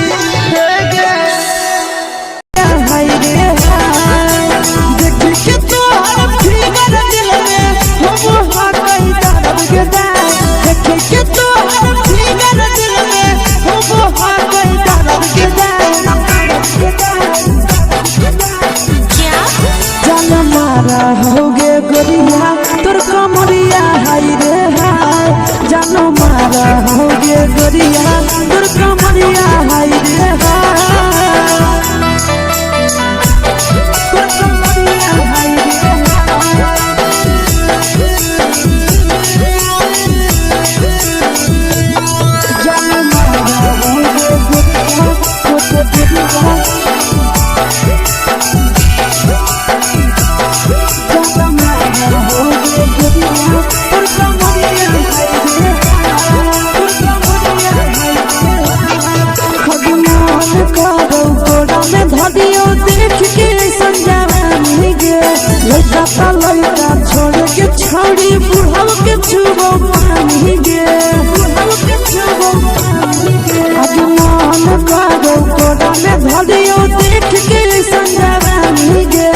होगे गोरिया तोर कमरिया हाय रे हाय जानो मारा होगे गोरिया तोर कमरिया हाय रे हाय तोर कमरिया हाय रे जानो मारा होगे गोरिया तोर कमरिया धरियो देख के संजावानी गे लड़का ता लड़का छोड़ के छौड़ी बुढ़ाव के छुबो पानी गे बुढ़ाव के छुबो पानी गे आज मन करो कोड़ा में धरियो देख के संजावानी गे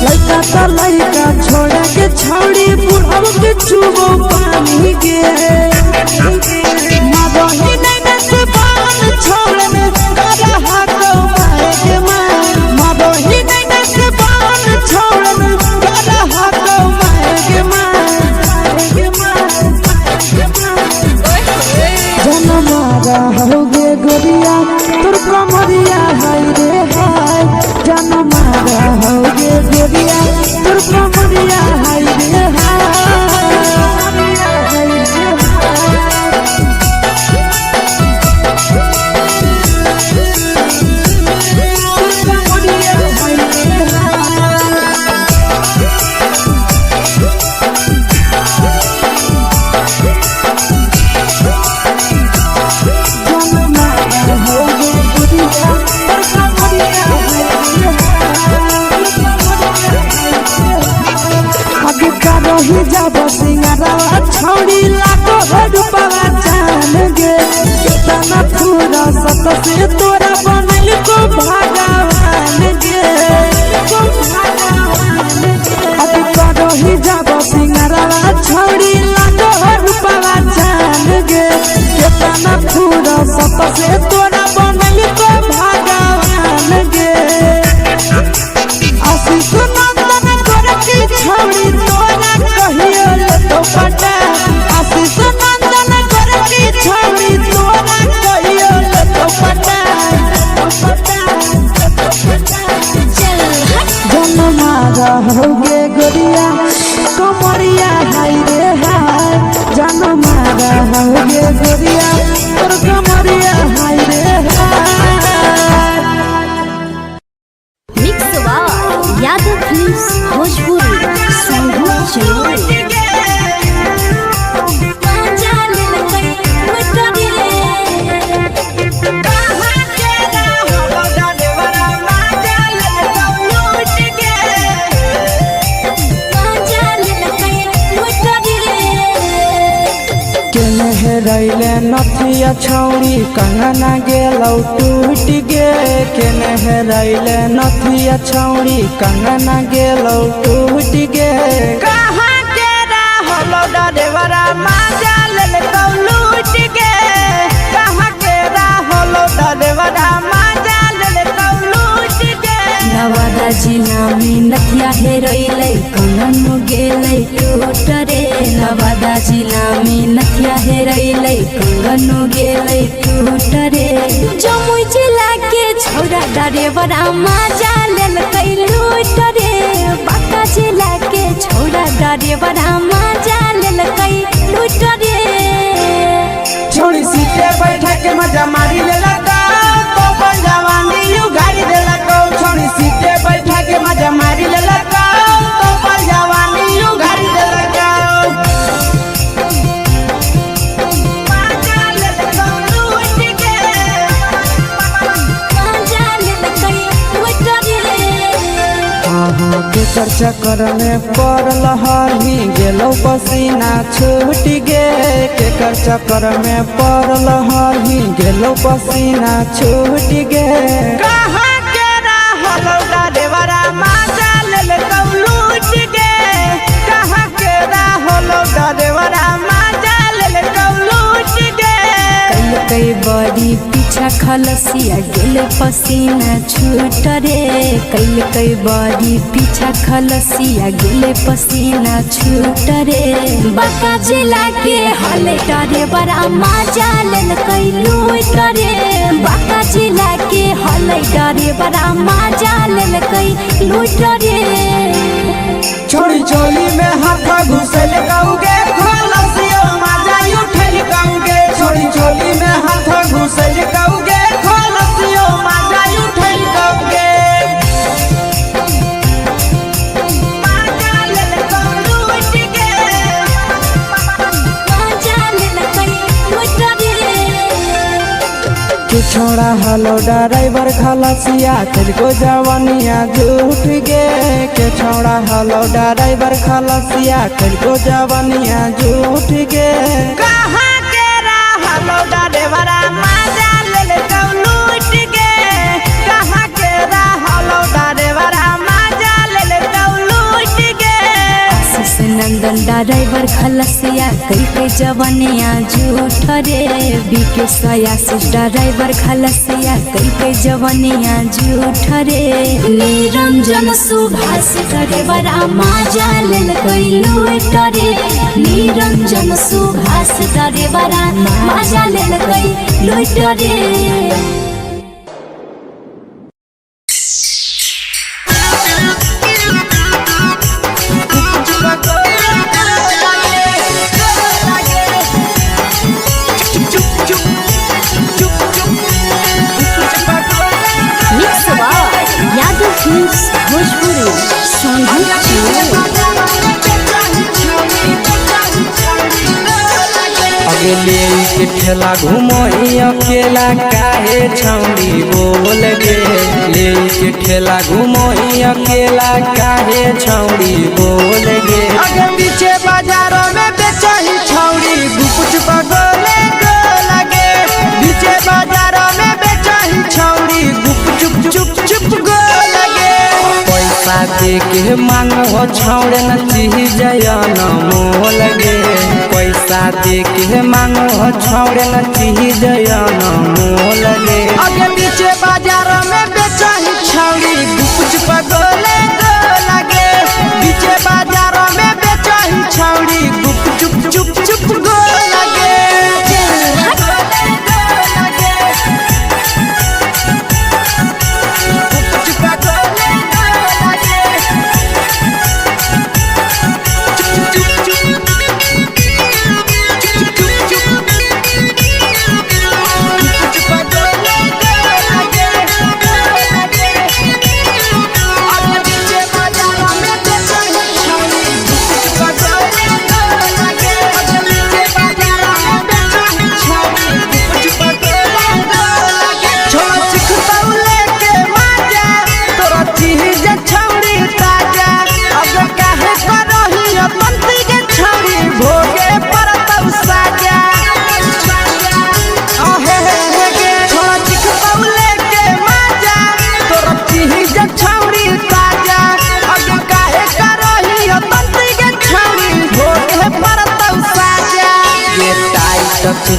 लड़का ता लड़का छोड़ के छौड़ी बुढ़ाव के छुबो पानी गे मदही नहीं से बान छोड़ में करा हाथ मारे के मदही नहीं से बान छोड़ में करा हाथ मारे के जनमारा होगे गोरिया तोर कमरिया हाय रे हाय जनमारा होगे गोरिया तोर कमरिया हाय रे हाय ही जब सिंगारा छौड़ी लाखो रुपवा जान गे कितना पूरा सत से तोरा बनल को भगवान गे अभी करो ही जब सिंगारा छौड़ी लाखो रुपवा जान गे कितना पूरा सत से तोरा बनल को भगवान गे आशीष नंदन कर की छौड़ी तोरा कहियो तो पटा आशीष नंदन कर की छौड़ी तोरा कहियो तो पटा जनमारा होगे गोरिया कमरिया हाय रे हाय जनमारा होगे गोरिया तोर कमरिया हाय रे हाय मिक्स वाव यादव फिल्म्स भोजपुरी संगीत चलो रैले नथिया छौड़ी कंगना गेलौ टूट गे केने रैले नथिया छौड़ी कंगना गेलौ टूट गे कहाँ के रहलो डरेवरा माजा लेलकौ लूट गे कहाँ के रहलो डरेवरा माजा लेलकौ लूट गे नवादा जिला में नथिया हेरोइलै कंगन गेलै टूट रे नवादा जिला में नथिया हेरोइलै कंगन गेलै टूट रे जमुई जिला के छौड़ा डरेवरा माजा लेलकै लूट रे बांका जिला के छौड़ा डरेवरा माजा लेलकै लूट रे छोड़ी सीटे बैठा के मजा मारी लेलकौ तो जवानी यू गाड़ी देलकौ। केकर चक्कर में पड़ल हही गेलो पसीना छूट गे। केकर चक्कर में पड़ल हही गेलो पसीना छूट गे। कहाँ के रहलो डरेवरा माजा ले लूट गे। कहाँ के रहलो डरेवरा माजा ले लूट गे। कई बड़ी पीछा खलसिया गेले पसीना छूट रे। कई बड़ी पीछा खलसिया गेले पसीना छूट रे। बाका जिला के हले डरे बड़ा मजा लेल कई लूट रे। बाका जिला के हले डरे बड़ा मजा लेल कई लूट रे। छोड़ी चोली में हाथ घुसल कौगे खलसियो मजा उठल कौगे। छोड़ी चोली में हाथ घुसल कौगे खलसियो मजा उठल कौगे। मजा लेल कई लूट गे। मजा लेल कई लूट रे। के छोड़ा हलो ड्राइवर खलसिया तेरे जवानिया झूठ गे। के छोड़ा हलो ड्राइवर खलसिया तेरे जवानिया झूठ गे। कहाँ के रहलो ड्राइवरा मजा ले लूट गे। कहाँ के रहलो ड्राइवरा मजा ले लूट गे। आशीष नंदन ड्राइवर खलसिया कई जवानिया झूठ रे। बीके आशीष ड्राइवर खलसिया कई जवानिया झूठ रे। निरंजन सुभाष ड्राइवर मजा लेल कई लूट रे। निरंजन सुभाष ड्राइवर मजा लेल कई लूट रे। अगले के ठेला घूमो अकेला काहे छौड़ी बोल गे। ले के ठेला घूमो अकेला काहे छौड़ी बोल गे। अगे पीछे बाजारों में बेचही छौड़ी गुपुच पगोले गो लगे। पीछे बाजारों में बेचही छौड़ी गुप चुप चुप चुप गो लगे। पैसा दे के मांगो छौड़े न चीज न मोल गे। पैसा दे के मांगो छौड़े न चीज न मोल गे। आगे पीछे बाजार में बेचही छौड़ी गुपुच पगोले गो लगे। पीछे बाजार में बेचही छौड़ी गुप चुप चुप चुप गो लगे।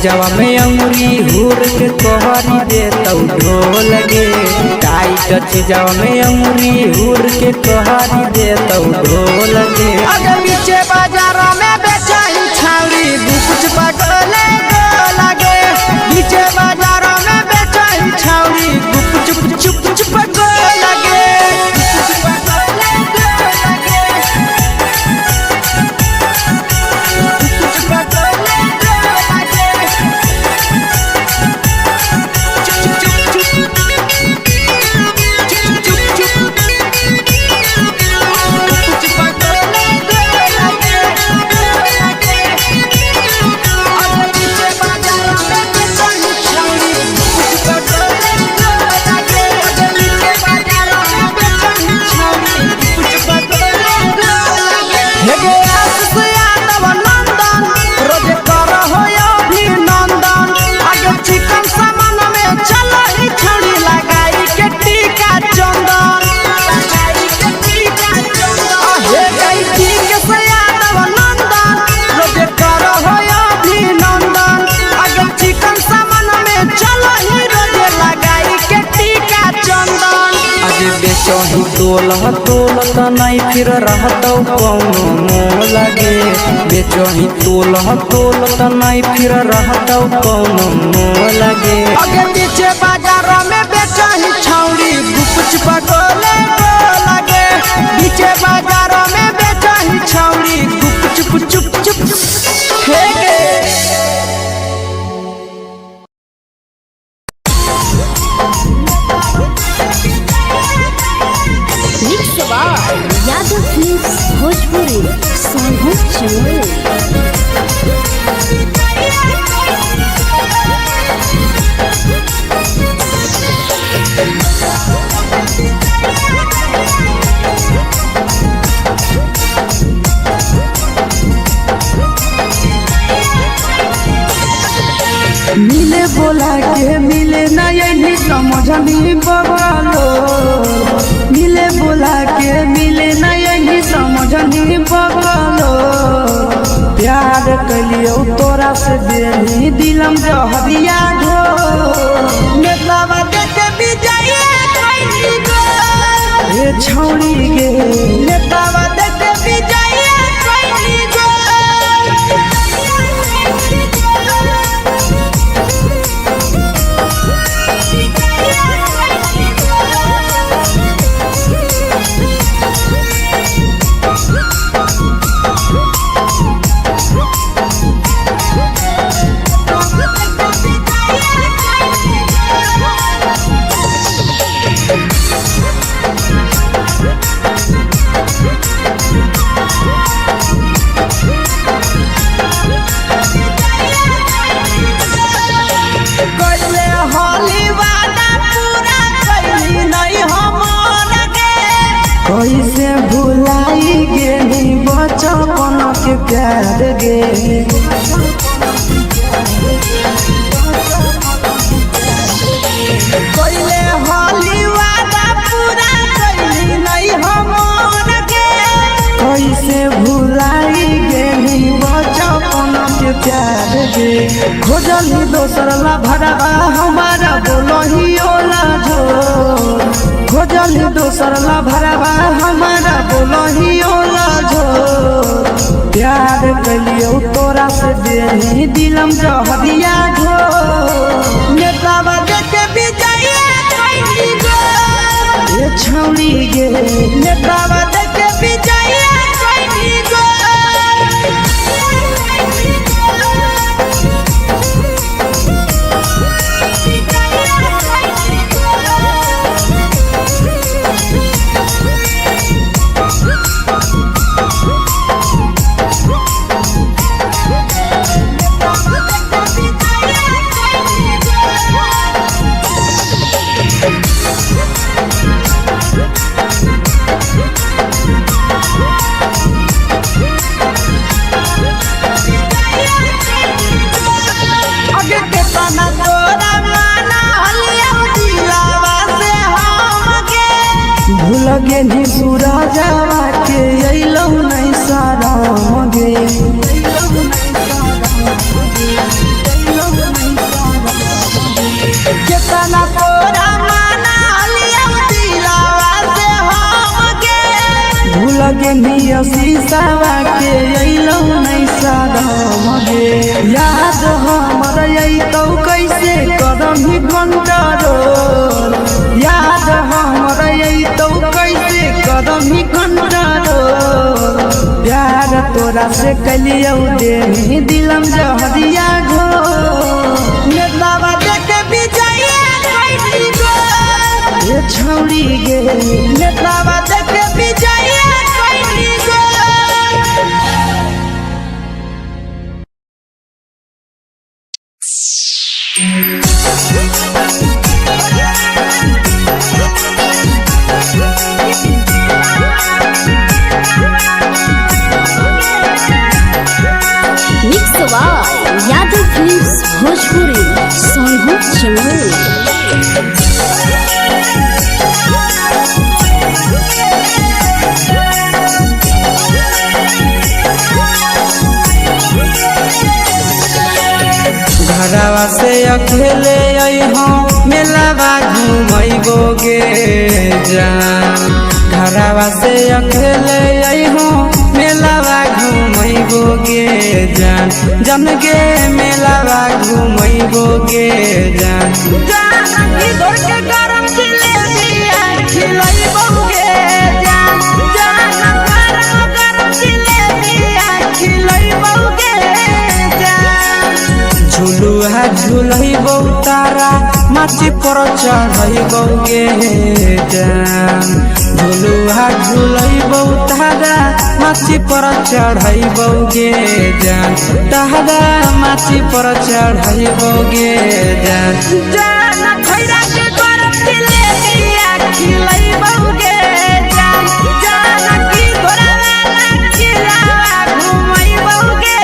जवा में अंगुरी हुर के तोहरी दे तौ ढोल गे। टाइट जवा में अंगुरी हुर के तोहरी दे तौ ढोल गे। अगर पीछे बाजारों में बेचही छौड़ी गुपुच पगोले गो लगे। पीछे बाजारों में बेचही छौड़ी गुप चुप चुप चुप गो लगे। बेचही तोलह तोलत नहीं फिर रहतौ कौनो मोह लगे बेचही तोलह तोलत नहीं फिर रहतौ कौनो मोह लगे आगे पीछे बाजार में बेचही छौड़ी गुपच पटोले लगे पीछे बाजार में बेचही छौड़ी गुप चुप चुप हे गे यादव फिल्म्स भोजपुरी सोनू चमोली। मिले बोला के मिले ना यही समझनी बवालो मिले बोला के मिले ना यही समझनी बवालो प्यार कलियो तोरा से देनी दिलम जहरिया घो नेतावा देखे भी जाइए कोई गो ये छौड़ी गे नेतावा देखे भी जाइए कोई गो कैसे भुलाई गेली बचपन के प्यार गे कैले होली वादा पूरा कैली नहीं हमर गे कैसे भुलाई गेली बचपन के प्यार गे खोजली दोसर ला भरवा हमारा बोलही ओला जो खोजली दोसर ला भरवा हमारा बोलही ओला जो प्यार कलियो तोरा से देनी दिलम जहरिया घो नेतावा देखे भी जाइए कोई गो ये छौड़ी गे नेतावा देखे भी जाइए कोई गो लगे नी सूरजवा के अइलौ नहीं सारा गे केतना तोरा माना लिया दिलावा से हम गे भूल गे नी शीशावा के अइलौ नहीं सारा गे याद हमर अइतौ कैसे करम कंट्रोल याद हमर अइतौ कैसे करम कंट्रोल प्यार तोरा से कलियो देनी दिलम जहरिया घो नेतावा देखे भी जाइए कोई गो ये छौड़ी गे नेतावा देखे भी जाइए कोई गो यादव फिल्म्स भोजपुरी सोनू चमोली। घरवा से अकेले आई हम मेलावा घूमैबोगे जान घरवा से अकेले अइहो मेलावा घूमैबोगे जान जन गे मेलावा घूमैबोगे जान जानकी घोड़ के गरम जिलेबिया खिलैबोगे जान गरम जिलेबिया खिलैबोगे जान झुलुहा झुलैबो तारा माची पर चढ़ैबोगे जान झुलुहा झुलैबो तारा माची पर चढ़ैबोगे जान तारा माची पर चढ़ैबोगे जान जान खैरा के गरम जिलेबिया खिलैबोगे जान जानकी घोड़ा वाला खिलावा घुमैबोगे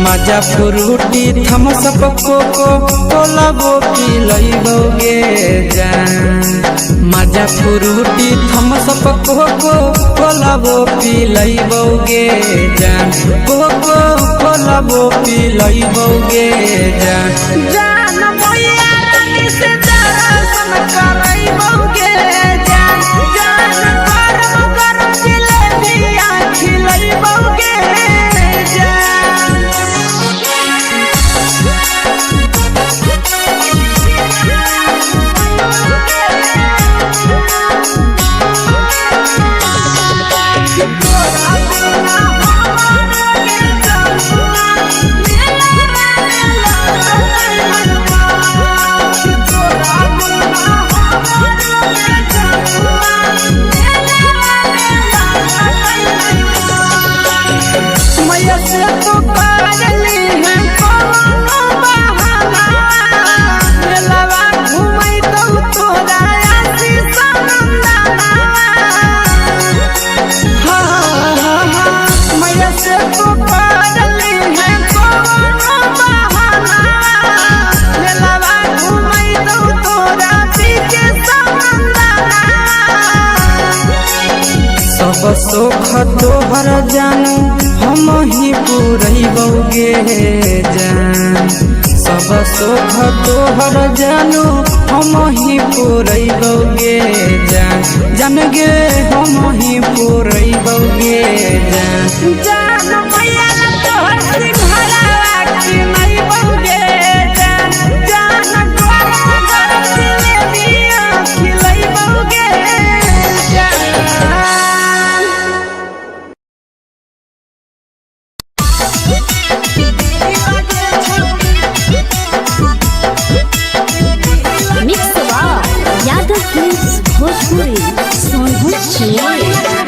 मजा फ्रूटी थम्स अप कोको कोला वो पिलैबोगे जान मजा फ्रूटी थम्स अप कोको कोला वो पिलैबोगे जान कोको कोला वो पिलैबोगे जान जान मैया रानी से दर्शन करैबोगे जान गरम गरम जिलेबिया खिलैबोगे मैया से तो पागली है कोनो बहाना मेलावा घूमै तो तोरा आशीष नंदना मैया से तो पागली है कोनो बहाना मेलावा घूमै तो तोरा पीछे नंदना सब सुख तोहर जानू हम ही पुरैबोगे जान सब सुख तोहर जानू हम ही पुरैबोगे जान जन गे हम ही पुरैबोगे जान जान मैया तोहर सिंघरावा खिलैबोगे जान गरम गरम जिलेबिया खिलैबोगे मिक्स यादव फिल्म्स भोजपुरी सोनभद्र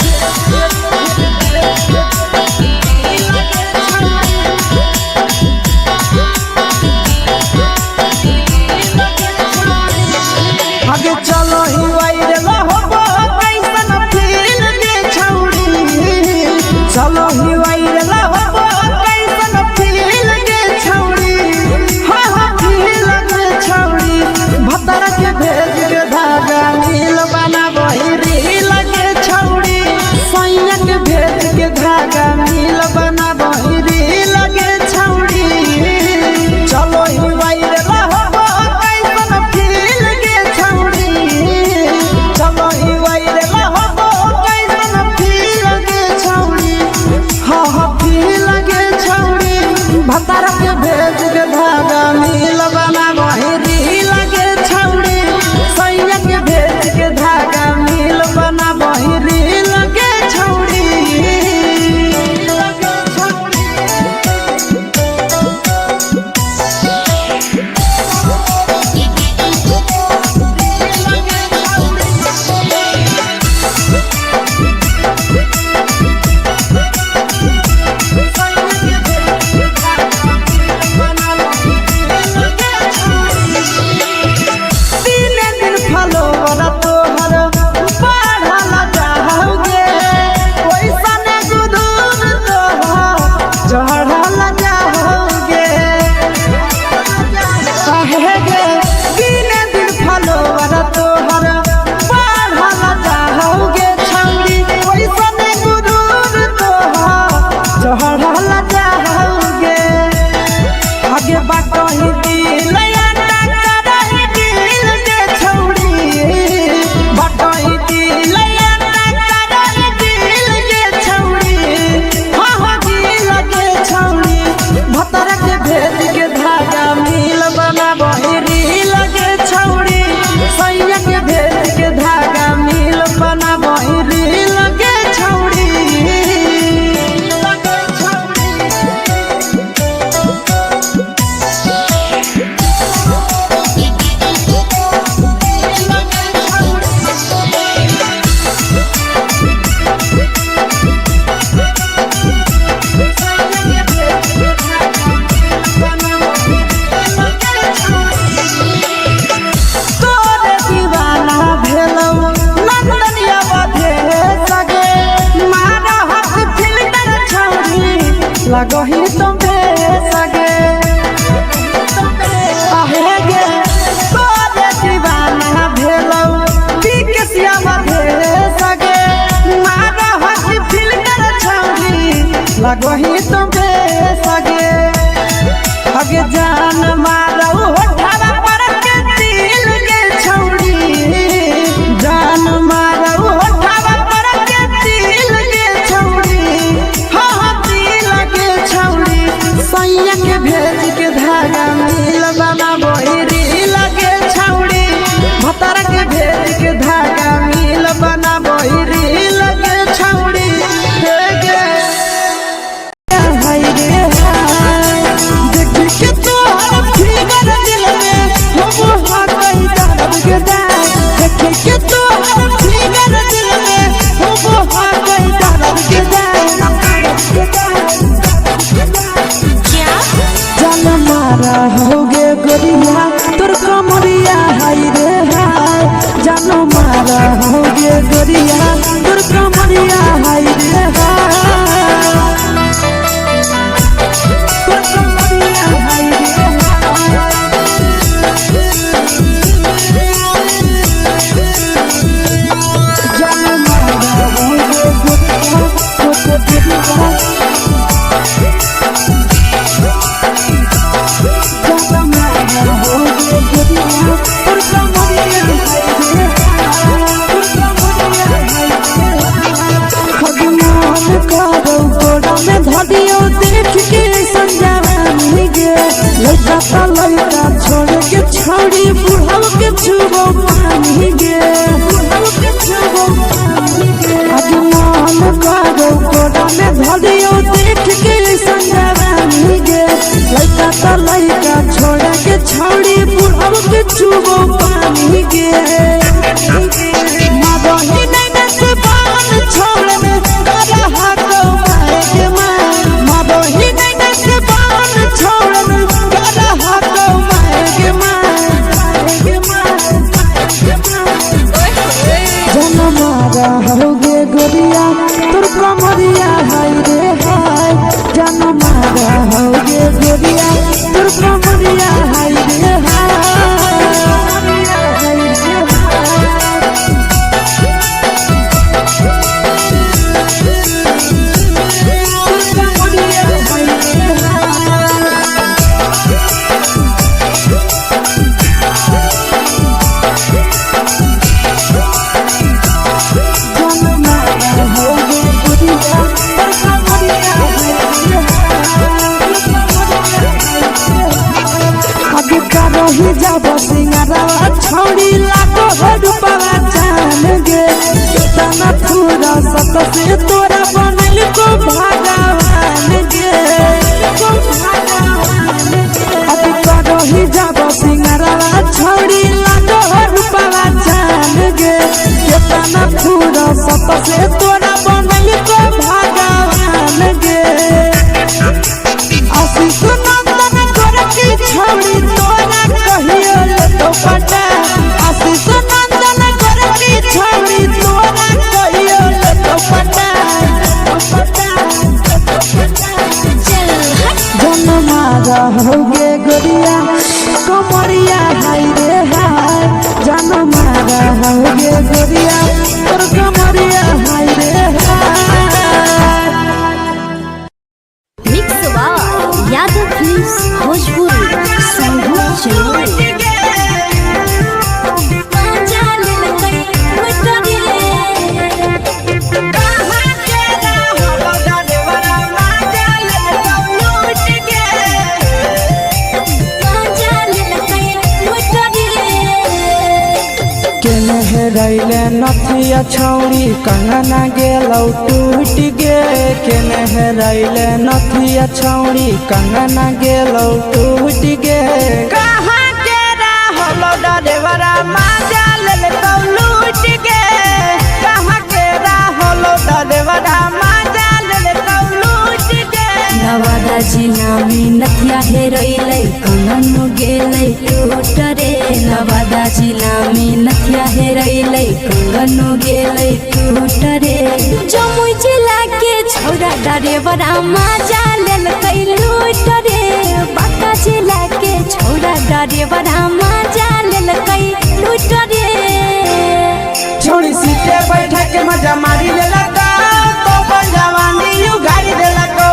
लगही तुम्हे सगे हगे जान मारो होठावा पर के दिल के छौड़ी जान मारो होठावा पर के दिल के छौड़ी हाँ दिल के छौड़ी सैया के भेज के धागा मिल बना बोरी लगे छौड़ी भतर के भेज के धागा मिल बना बोरी लगे छौड़ी हे गे हाय रे हाय देख के तो फिगर दिल में हम हाथ कहीं दर्द के दाग देख के तो फिगर दिल में हम हाथ कहीं दर्द के दाग जान मारा होगे गोरिया तोर कमरिया हाय रे हाय जान मारा होगे गोरिया तोर कमरिया हाय रे हाय तोर कमरिया हाय रे हाय जान मारा होगे गोरिया तोर कमरिया लड़का छोड़ के छौड़ी बुढ़ाव के छुबो पानी गे आज मन करो कोड़ा में धरियो देख के संजवानी गे लड़का छोड़ के छौड़ी बुढ़ाव के छुबो पानी गे मादही नहीं से बान छोड़ में करा हाथो माए के मां मादही नहीं से बान छोड़ में करा हाथो माए के मां जन मारा होगे गोरिया तोर कमरिया हाय रे हाय जन मारा होगे गोरिया तोर कमरिया हाय रे ही जब सिंगारवा छौड़ी लागो रूपवा जान गे तना पूरा सत से तोरा बनल को भगवान गे अभी करो ही जब सिंगारवा छौड़ी लागो रूपवा जान गे तना पूरा सत से तोरा बनल को भगवान गे आशीष नंदन करती छौड़ी तोरा कहियो तो पटा आशीष नंदन करती छौड़ी तोरा कहियो तो पटा जन मारा होगे गोरिया कमरिया हाय रे हाय जन मारा होगे गोरिया तोर कमरिया हाय रे हाय मिक्स यादव फिल्म्स भोजपुरी संगीत चैनल रैले नथिया छौड़ी कंगना गेलौ टूट गे केने रैले नथिया छौड़ी कंगना गेलौ टूट गे कहाँ के रहलो डरेवरा माजा लेलकौ लूट गे कहाँ के रहलो डरेवरा माजा लेलकौ लूट गे नवादा जिला में नथिया हेरैलै कंगन गेलै टूट रे नवादा जिला में नथिया हेरैलै कंगन गेलै टूट रे जमुई जिला के छौरा डरेवरा माजा लेलकै लूट रे बांका जिला के छौरा डरेवरा माजा लेलकै लूट रे छोड़ी सीटे बैठा के मजा मारी लेलका तो जवानी यू गाड़ी देलका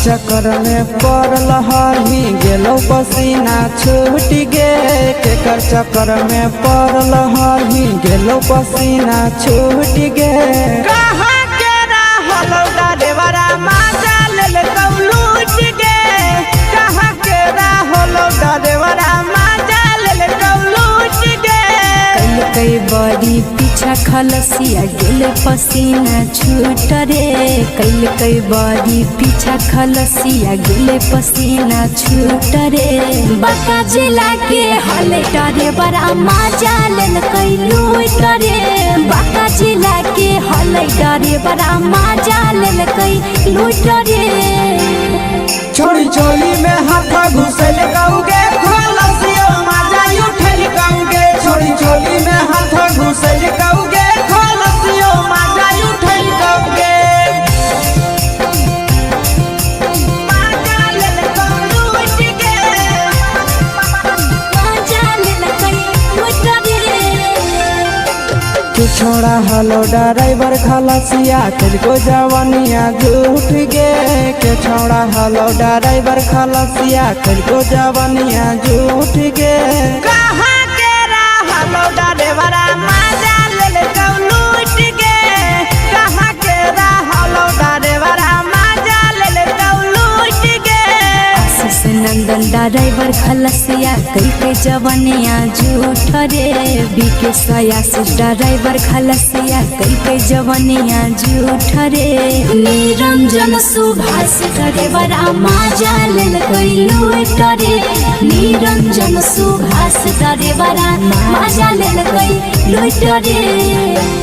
चक्कर में पड़ल हही गेलो पसीना छूट गे केकर चक्कर में पड़ल हही गेलो पसीना छूट गे कहाँ के रहल डरेवरा माजा ले लूट गे कहाँ के रहल डरेवरा माजा ले लूट गे कई बड़ी पीछा खलसिया गेल पसीना छूट रे कई बड़ी पीछा खलसिया गेल पसीना छूट रे बाका जिला के हले डरे बड़ा मजा लेल कई लूट रे बाका जिला के हले डरे बड़ा मजा लेल कई लूट रे छोड़ी चोली में हाथ घुसल गाऊगे खलसिया मजा उठल गाऊगे छोड़ी चोली में हाथ घुसल गाऊगे खलसिया मजा उठल गाऊगे छोड़ा हलो ड्राइवर खलसिया तुझको जवानिया झूठ गे के छोड़ा हलो ड्राइवर खलसिया तुझको जवानिया झूठ गे कहाँ के हलो ड्राइवर मजा ले लूट गे कहाँ के हलो ड्राइवर मजा ले लूट गे आशीष नंदन ड्राइवर खलसिया कई जवानिया झूठ रे बीके आशीष ड्राइवर खलसिया कई जवानिया झूठ रे निरंजन सुभाष ड्राइवर मजा लेल कई लूट रे निरंजन सुभाष ड्राइवर मजा लेल कई लूट रे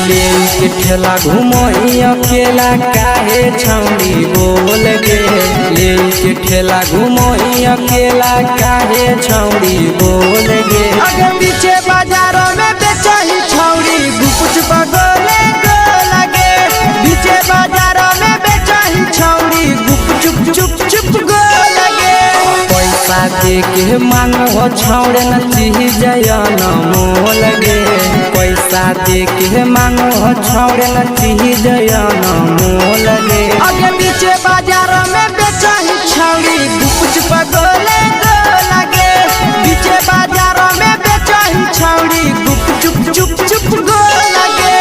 ले के ठेला घूमो अकेला काहे छौड़ी बोल गे ले के ठेला घूमो अकेला काहे छौड़ी बोल गे अगे पीछे बाजारों में बेचही छौड़ी गुपुच बगले गो लगे पीछे बाजारों में बेचही छौड़ी गुप चुप चुप गो लगे पैसा दे के मांगो छौड़े न चीज जयन मोल गे पैसा दे के मांगो छौड़े न चीज जयन मोल गे आगे पीछे बाजार में बेचही छौड़ी गुपुच बगले गो लगे पीछे बाजार में बेचही छौड़ी गुप चुप गो लगे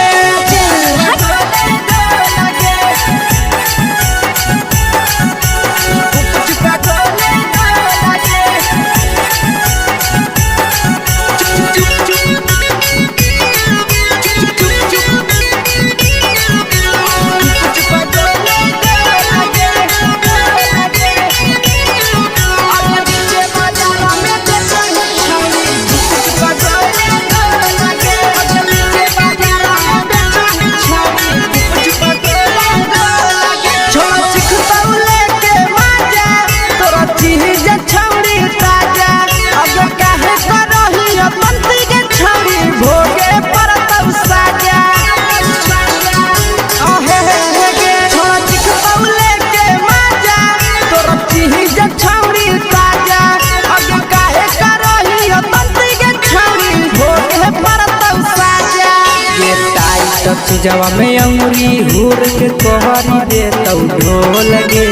चीजवा में अंगुरी हुर के कोहरी दे तो ढोल गे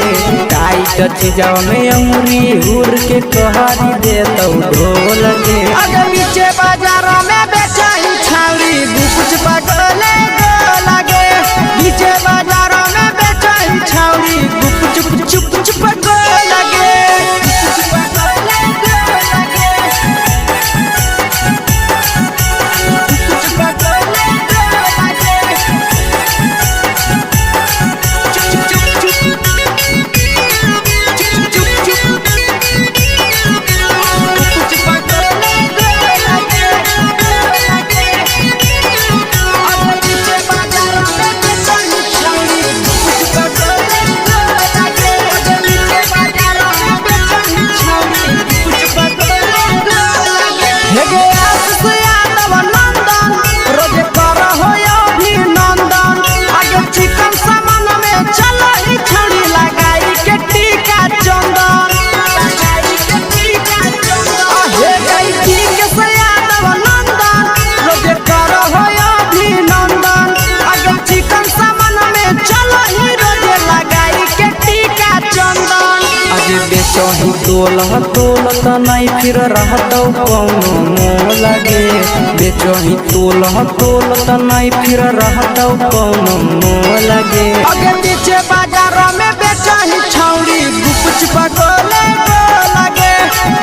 टाइट चीजवा में अंगुरी हुर के कोहरी दे तो ढोल गे अगे पीछे बाजारों में बेचही छौड़ी गुपुच बगले गो लगे पीछे बाजारों में बेचही छौड़ी गुप चुप गो लगे तोला तोलत नहीं फिर रहतौ कौनो मोह लगे बेचही तोला तोलत नहीं फिर रहतौ कौनो मोह लगे अगे पीछे बाजार में बेचही छौड़ी गुपचुप गोले लगे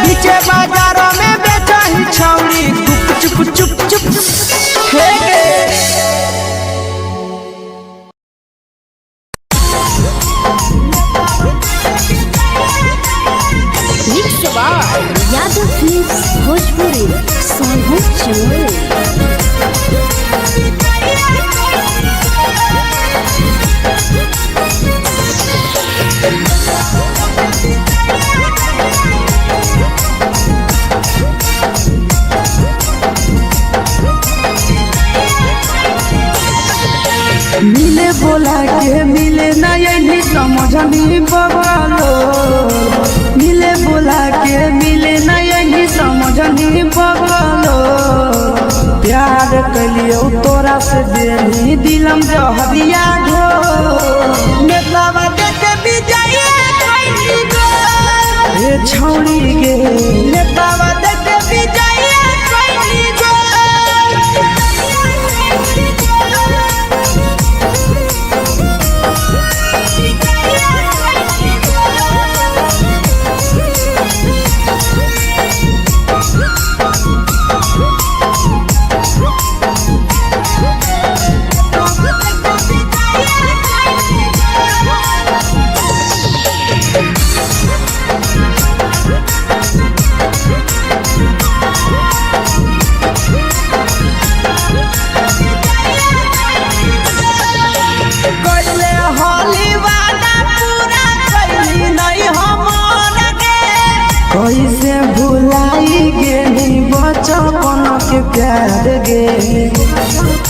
पीछे बाजार में बेचही छौड़ी गुपचुप चुप चुप हे गे यादव फिल्म्स भोजपुरी सोनू चमोली। मिले बोला के मिले नहीं समझनी बगलो मिले बोला के मिले नहीं समझनी बगलो प्यार कलियो तोरा से देनी दिलम जहरिया घो नेतावा देखे विजय ये छौड़ी गे नेतावा देखे विजय कैसे भुलाई गेली बचपन के प्यार गे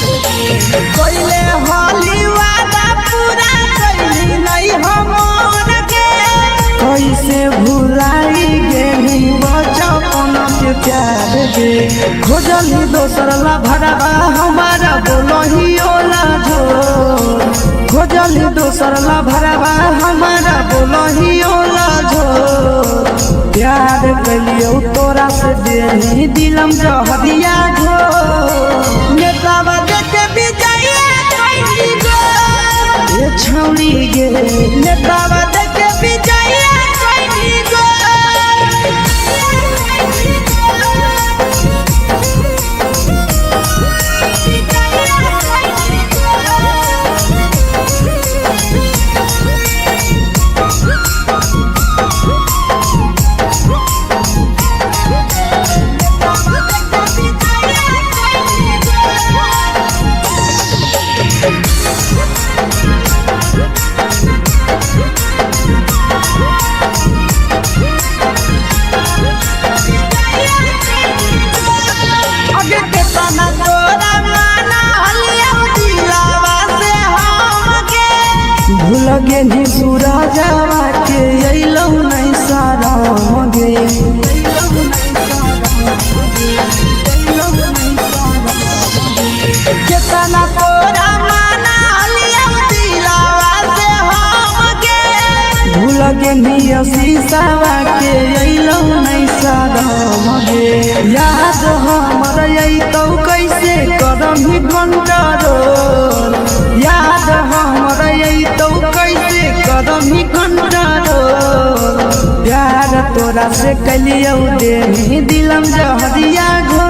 कैले होली वादा पूरा कैली नहीं हमर गे कैसे भुलाई गेली बचपन के प्यार गे खोजली दोसर ला भरवा हमारा बोलही ओला झो खोजली दोसर ला भरवा हमारा बोलही ओला झो प्यार कलियो तोरा से देनी दिलम जहरिया घो नेतावा देखे विजय ये छौड़ी गे नेतावा देखे विजय लगे नी सूरजवा के अइलौ नहीं सारा गे केतना तोरा माना लिया दिलावा से हम गे भूल गे नी शीशावा के अइलौ नहीं सारा गे याद हमर अइतौ कैसे करम कंट्रोल याद हमर अइतौ कैसे करम कंट्रोल प्यार तोरा से कलियो देनी दिलम जहरिया घो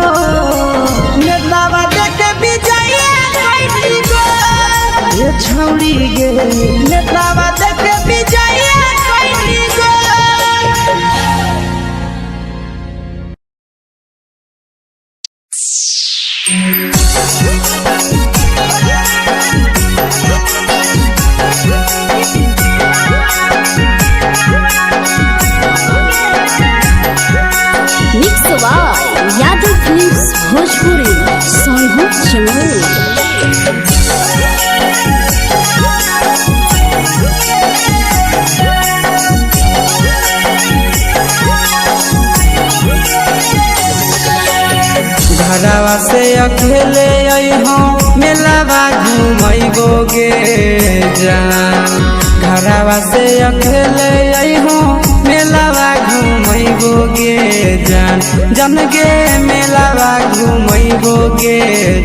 नेतावा देखे विजय ये छौड़ी गे नेतावा देखे विजय यादव फिल्म्स भोजपुरी सोनू चमोली। घरवा से अकेले अइहो मेलावा घुमैबो गे जान घरवा से अकेले अइहो मेलावा घूमैबो गे जान जन गे मेलावा घूमैबो गे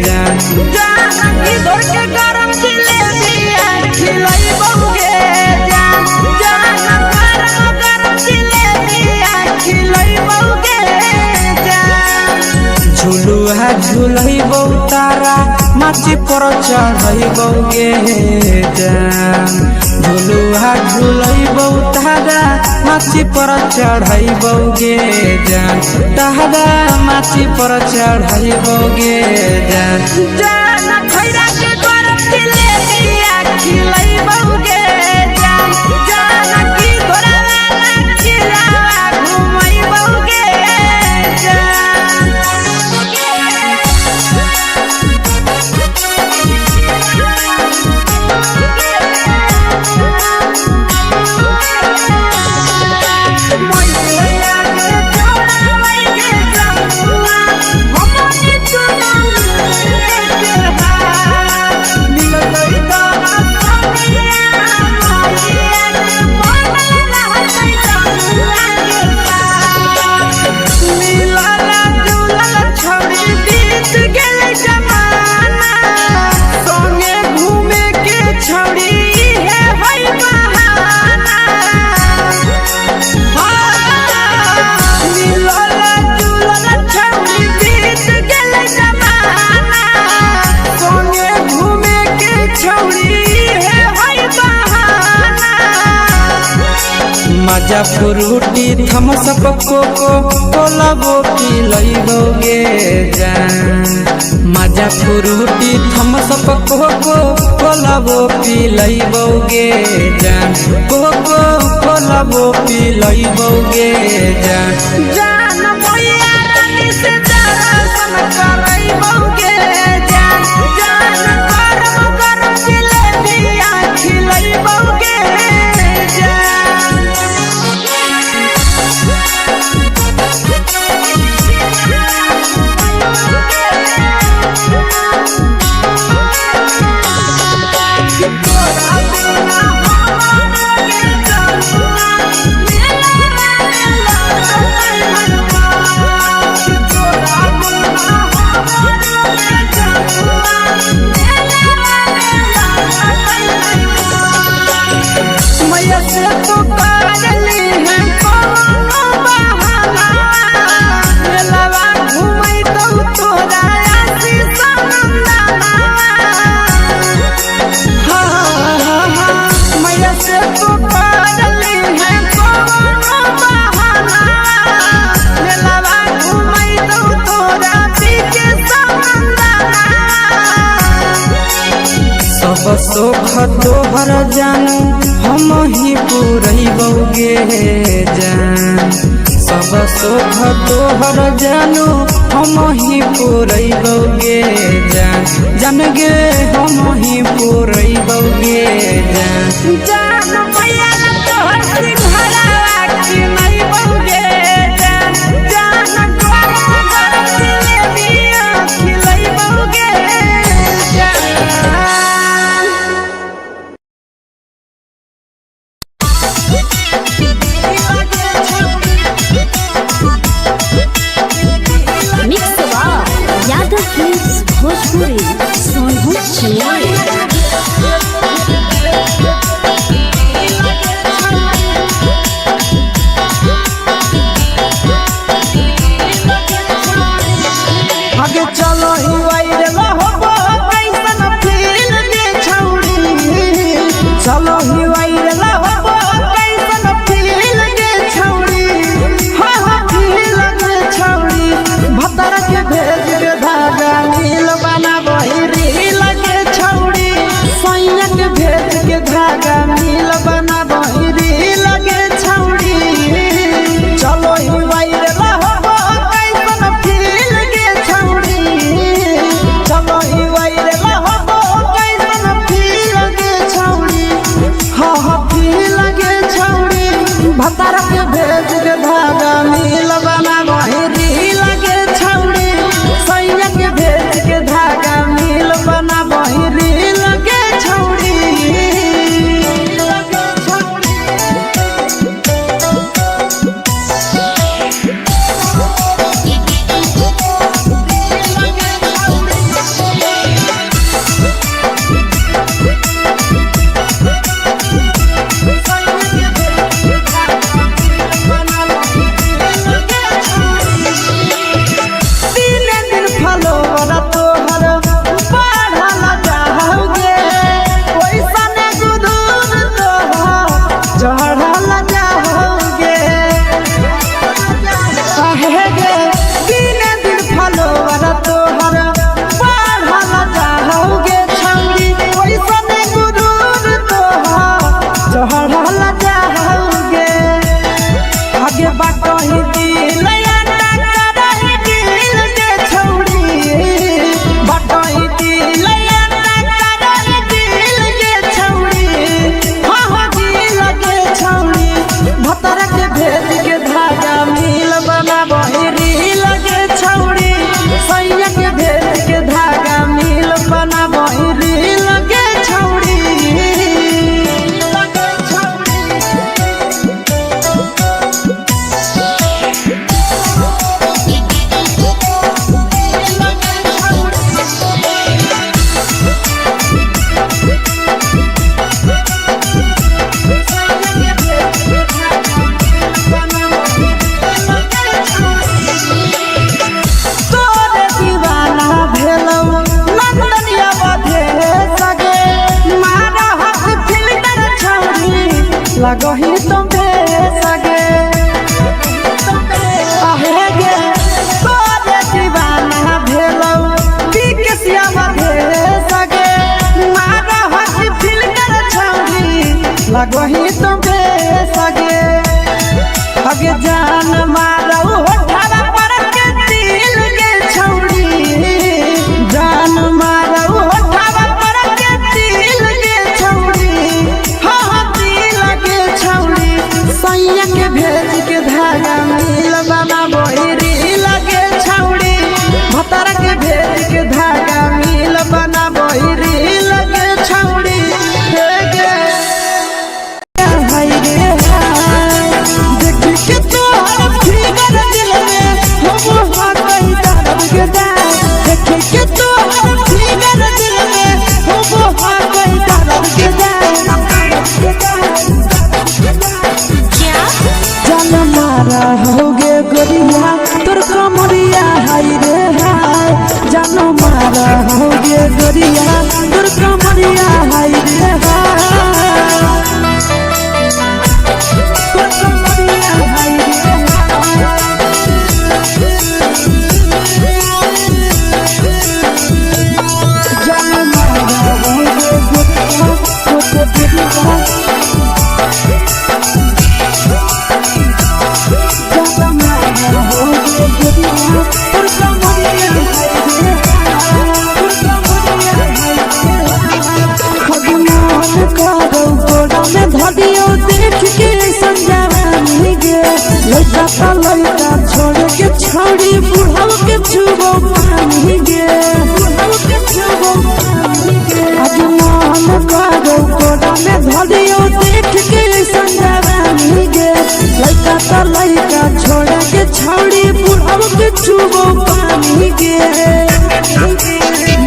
जान जानकी दौड़ के गरम जिलेबिया खिलैबो गे जान गरम जिलेबिया खिलैबो गे जान झुलुहा झुलैबो तारा माची पर चढ़ैबो गे जान झुलुहा झुलैबो तारा माची पर चढ़ैबो गे जान तारा माची पर चढ़ैबो गे जान जान खैरा के गरम जिलेबिया खिलैबो गे जान जानकी घोड़ावाला चिलावा घुमैबो गे मजा फ्रूटी थम्स अप कोको कोलाबो पिलैबो गे जान मजा फ्रूटी थम्स अप कोको कोलाबो पिलैबो गे जान कोको कोलाबो पिलैबो गे जान जान मैया रानी से दर्शन करैबो गे जान गरम गरम जिलेबिया खिलैबो गे मैया से तो करली है कोनो बहाना मेलावा घुमै तो तोरा आसी सनंदना मैया से तो करली है कोनो बहाना मेलावा घुमै तो तोरा पीके सनंदना सब सुख तोहर जानू हम ही पुरैबो गे जान सब सुख तोहर जानू हम ही पुरैबो गे जान जान गे हम ही पुरैबो गे जान जान मैया तोहर सिंघरावा खिलैबो गे जान गरम गरम जिलेबिया खिलैबो गे मिक्स यादव फिल्म्स भोजपुरी सोनू चिड़िया लगो ही तुम सगे आहे गे तोरे दीवाना भेलौ बिकसिया भेल सगे मारा हसी फिल्टर छौरी लगो ही तुम सगे अगे जान मारो होठा पर के दिल के छौरी जान मारो होठा पर के दिल के छौरी हाँ दिल के छौरी सैया के भेज के धागा मिल बना बोरी लगे छौरी भतर के भेज के धागा मिल बना बोरी लगे छौरी के तोहर फिगर दिल में हम हाथ कहीं दर्द के दाग देखे के तोहर फिगर दिल में हम हाथ कहीं दर्द के दाग जान मारा होगे गोरिया तोर कमरिया हाय रे हाय जान मारा होगे गोरिया तोर कमरिया हाय रे हाय लड़का छोड़ के छोड़ी बुढ़ाव के छुबो पानी गे आज मन करो कोड़ा में धरियो देख के संजवानी गे लड़का छोड़ के छोड़ी बुढ़ाव के छुबो पानी गे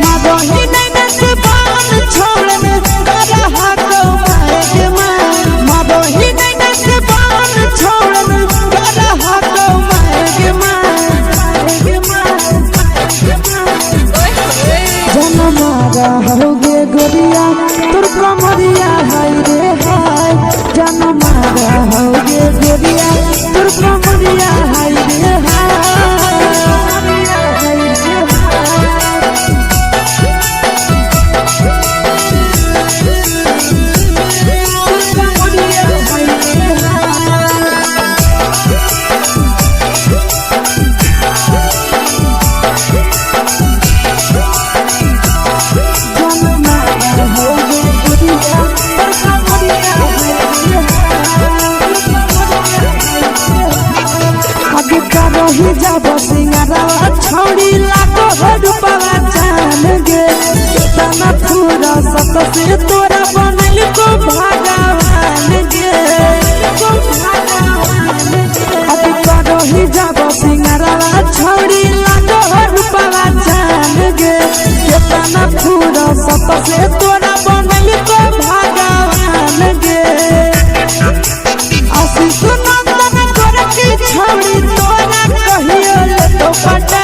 माबही नहीं से बान छोड़ में करा हाथो मारे के माबही नहीं से बान छोड़ में करा हाथो मारे के जन मारा होगे गोरिया तोर कमरिया हाय रे हाय जन मारा होगे गोरिया तोर कमरिया हाय रे ही जब सिंगारा छोड़ी लाखों रुपया जान गे कितना पूरा सत से तोरा बनल को भगवान गे अभी करो ही जब सिंगारा छोड़ी लाखों रुपया जान गे कितना पूरा सत से तोरा बनल को भगवान गे आशीष नंदन करके छोड़ी तोरा कहियो ले तो पटा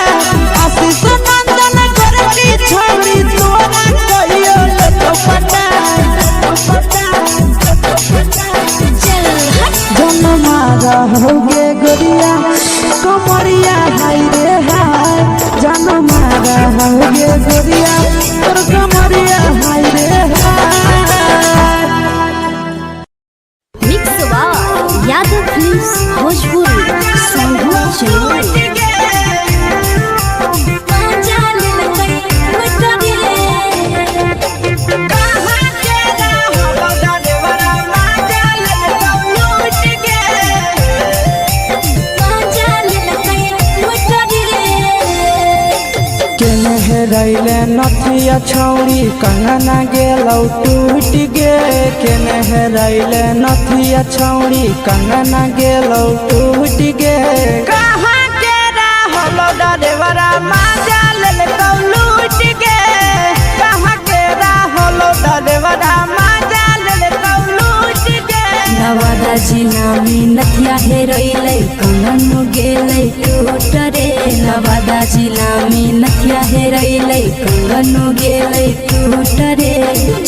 आशीष नंदन करके छोड़ी तोरा कहियो ले तो पटा जन मारा होगे गोरिया कमरिया हाय रे हाय जन मारा होगे गोरिया तोर कमरिया हाय रे हाय मिक्स यादव फिल्म्स भोजपुरी रैले नथिया छौड़ी कंगना गेलौ टूट गे केने रैले नथिया छौड़ी कंगना गेलौ टूट गे कहाँ के रहलो डरेवरा माजा लेलकौ लूट गे कहाँ के रहलो डरेवरा माजा लेलकौ लूट गे नवादा जिला में नथिया हेरोइले कंगन गेले टूट रे नवादा जिला में नथिया हेरोइले कंगन गेले टूट रे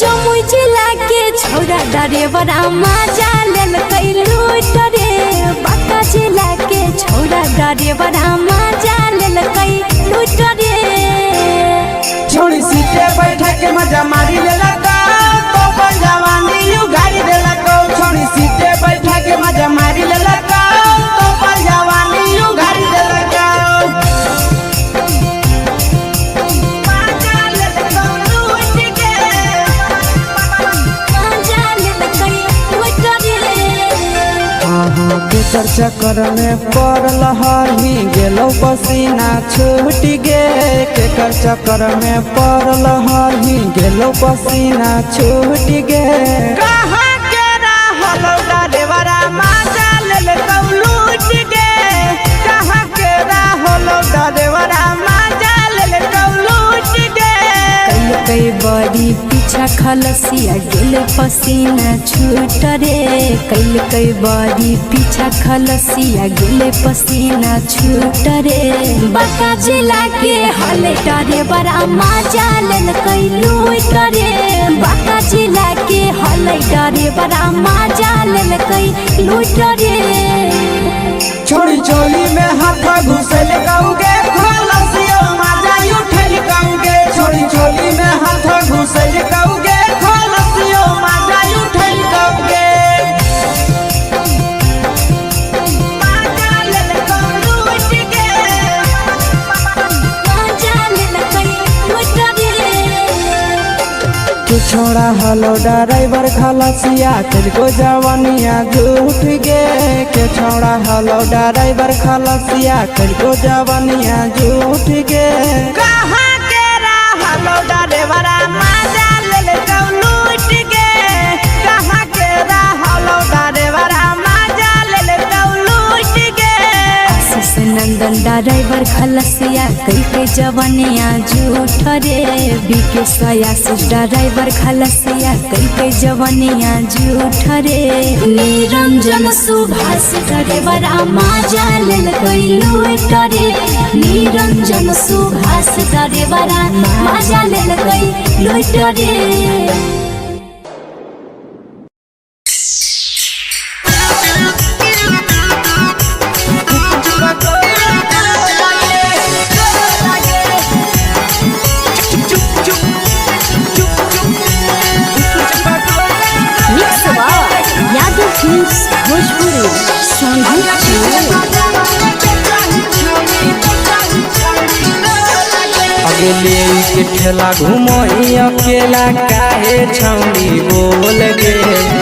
जमुई जिला के छौरा ड्राइवरा मजा लेल कई लूट रे बाका जिला के छौरा ड्राइवरा मजा लेल कई लूट रे छोड़ी सीटे बैठा के मजा मारी लेला का तो अपन जवानी यू गाड़ी देला को छोड़ी सीटे बैठा के मजा मारी लेला का तो अपन जवानी यू गाड़ी देला का मजा लेल कई लूट के मजा लेल कई लूट रे केकर चक्कर में पड़ल हही गेलो पसीना छूट गे केकर चक्कर में पड़ल हही गेलो पसीना छूट गे कहां के रहल ड्राइवरा मजा लेल कौ लूट गे कहां के रहल ड्राइवरा मजा लेल कौ लूट गे कई बड़ी पीछा खलसिया गेल पसीना छूट रे कई बड़ी पीछा खलसिया गेल पसीना छूट रे बाका जिला के हले ड्राइवरा मजा लेल कई लूट रे बाका जिला के हले ड्राइवरा मजा लेल कई लूट रे छोड़ी चोली में हाथ घुसल गाऊगे खलसियो मजा उठल गाऊगे छोड़ी चोली में हाथ घुसल गाऊगे खलसियो मजा उठल गाऊगे मजा लेल कई लूट के मजा लेल कई लूट रे तू छोड़ा हलो ड्राइवर खलसिया तुझको जवानिया झूठ गे के छोड़ा हलो ड्राइवर खलसिया तुझको जवानिया झूठ गे कहां के रहल ड्राइवरा मजा लेल कौ लूट गे कहां के रहल ड्राइवरा मजा लेल कौ लूट गे आशीष नंदन ड्राइवर खलसिया कई जवनिया झूठ रे बीके आशीष ड्राइवर खलसिया कई जवनिया झूठ रे निरंजन सुभाष ड्राइवरा मजा लेल कई लूट रे निरंजन सुभाष ड्राइवरा मजा लेल कई लूट रे यादव फिल्म्स भोजपुरी अगले के ठेला घुमई अकेला काहे छौड़ी बोल गे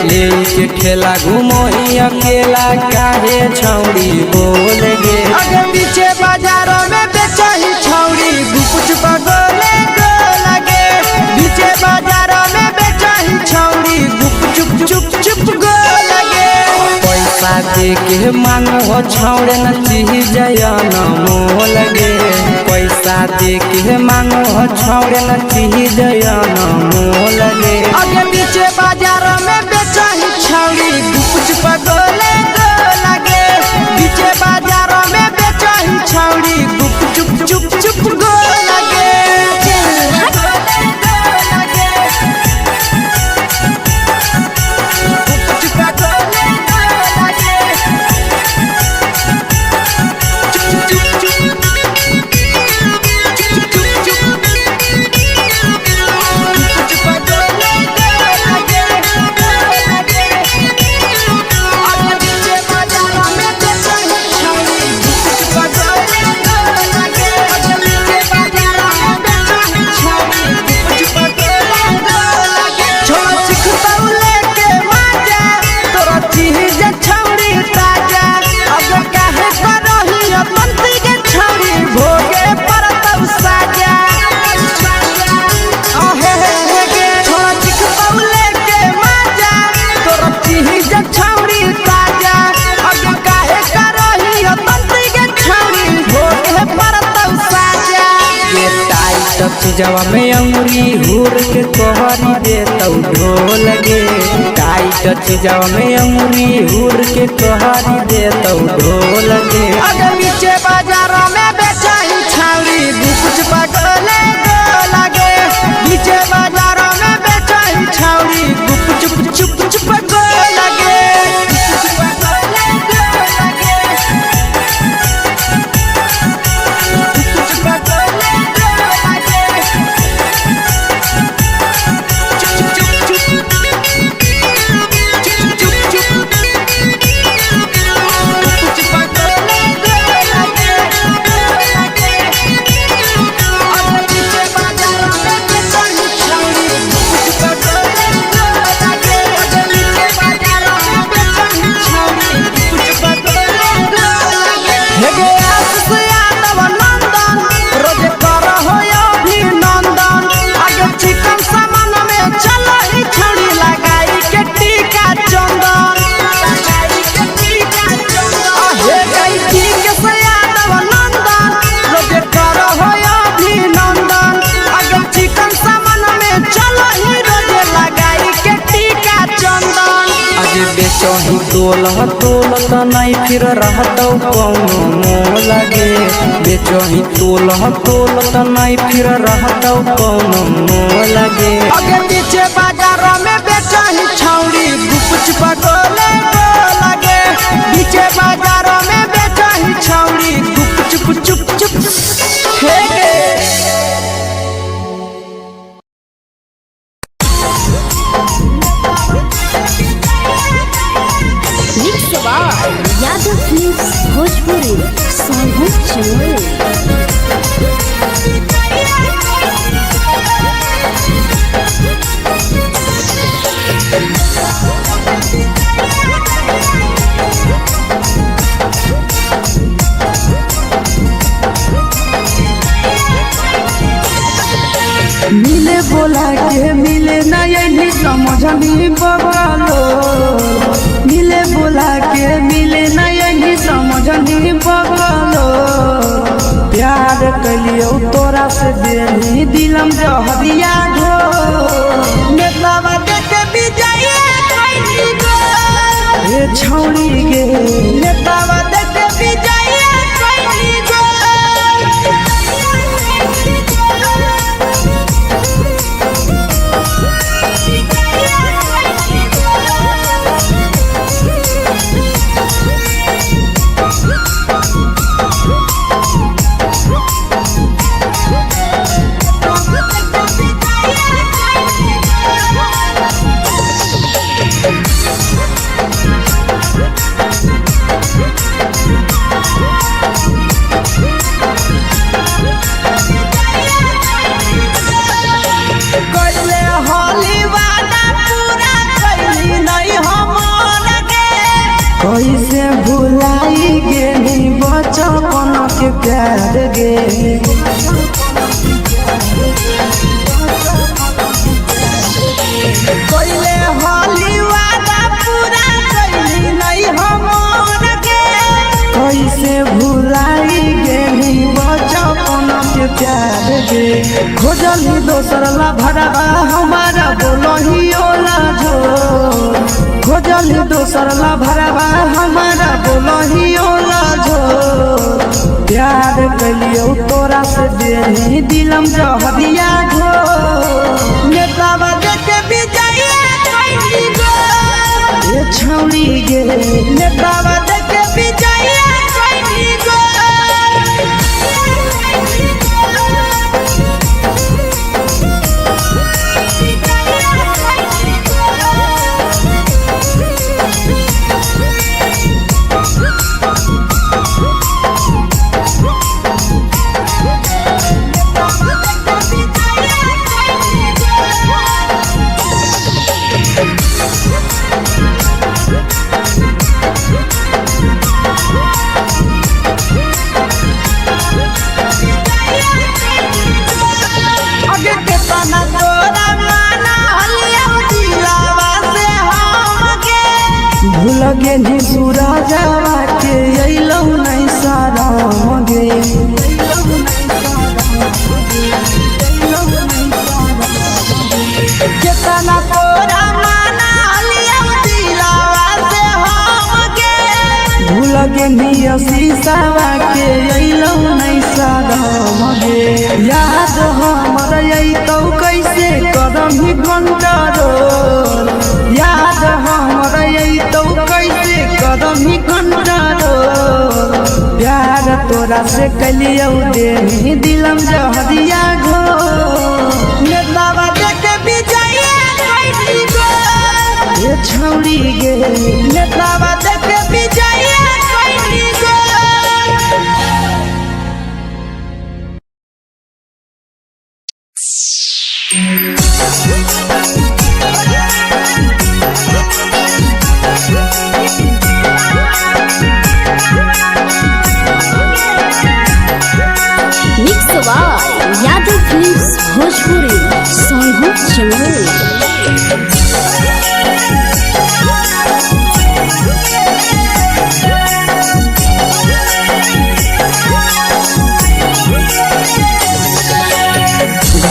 ले के ठेला घुमई अकेला काहे छौड़ी बोल गे अगे पीछे बाजारों में बेचही छौड़ी गुपुच बगले गो लगे पीछे बाजारों में बेचही छौड़ी गुप चुप चुप चुप गो लगे पैसा दे के मांगो छौड़े न चीज जयन मोल गे पैसा दे के मांगो छौड़े न चीज जयन मोल गे अगे पीछे बाजारों में बेचही छौड़ी गुपुच बगले गो लगे पीछे बाजारों में बेचही छौड़ी गुप चुप चुप चुप गो लगे चीजवा में अंगुरी हुर के कोहरी दे तौ ढोल गे टाइट चीजवा में अंगुरी हुर के कोहरी दे तौ ढोल गे अगे पीछे बाजारों में बेचही छौड़ी गुपुच बगले गो लगे पीछे बाजारों में बेचही छौड़ी गुप चुप चुप बेचही तोला तोलत नहीं फिर रहतौ कौनो मोह लगे बेचही तोला तोलत नहीं फिर रहतौ कौनो मोह लगे अगे पीछे बाजार में बेचही छौड़ी गुपचुप गोले लगे पीछे बाजार में बेचही छौड़ी गुपचुप चुप चुप हे गे यादव फिल्म्स भोजपुरी संगीत चैनल। मिले बोला के मिले नहीं समझनी बगलो मिले बोला के मिले नहीं समझनी बगलो प्यार कलियो तोरा से देनी दिलम जहरिया ढो नेतावा देख विजय कैली गो ए छौड़ी गे नेतावा देख विजय कैली गो कैसे भुलाई गेली बचपन के प्यार गे कैले होली वादा पूरा कैली नहीं हमर गे कैसे भुलाई गेली बचपन के प्यार गे खोजली दोसर ला भरवा हमारा बोलही ओला झो खोजली दोसर ला भरवा हमारा बोलही ओला झो प्यार कलियो तोरा से देनी दिलम जहरिया झो नेतावा देख विजय कैली गो ए छौड़ी गे नेतावा देख विजय कैली गो लगे नी सूरजवा के अइलौ नहीं सारा मगे केतना तोरा माना लिया दिलावा से हम गे भूल गे नी शीशावा के अइलौ नहीं सारा मगे याद हमर अइतौ कैसे करम ही कंट्रोल याद हमर अइतौ कैसे करम ही कंट्रोल प्यार तोरा से कलियौ देनी दिलम जहरिया घो नेतावा देख विजय कैली गो ए छौड़ी गे नेतावा देख विजय कैली गो यादव फिल्म्स भोजपुरी संगीत चैनल।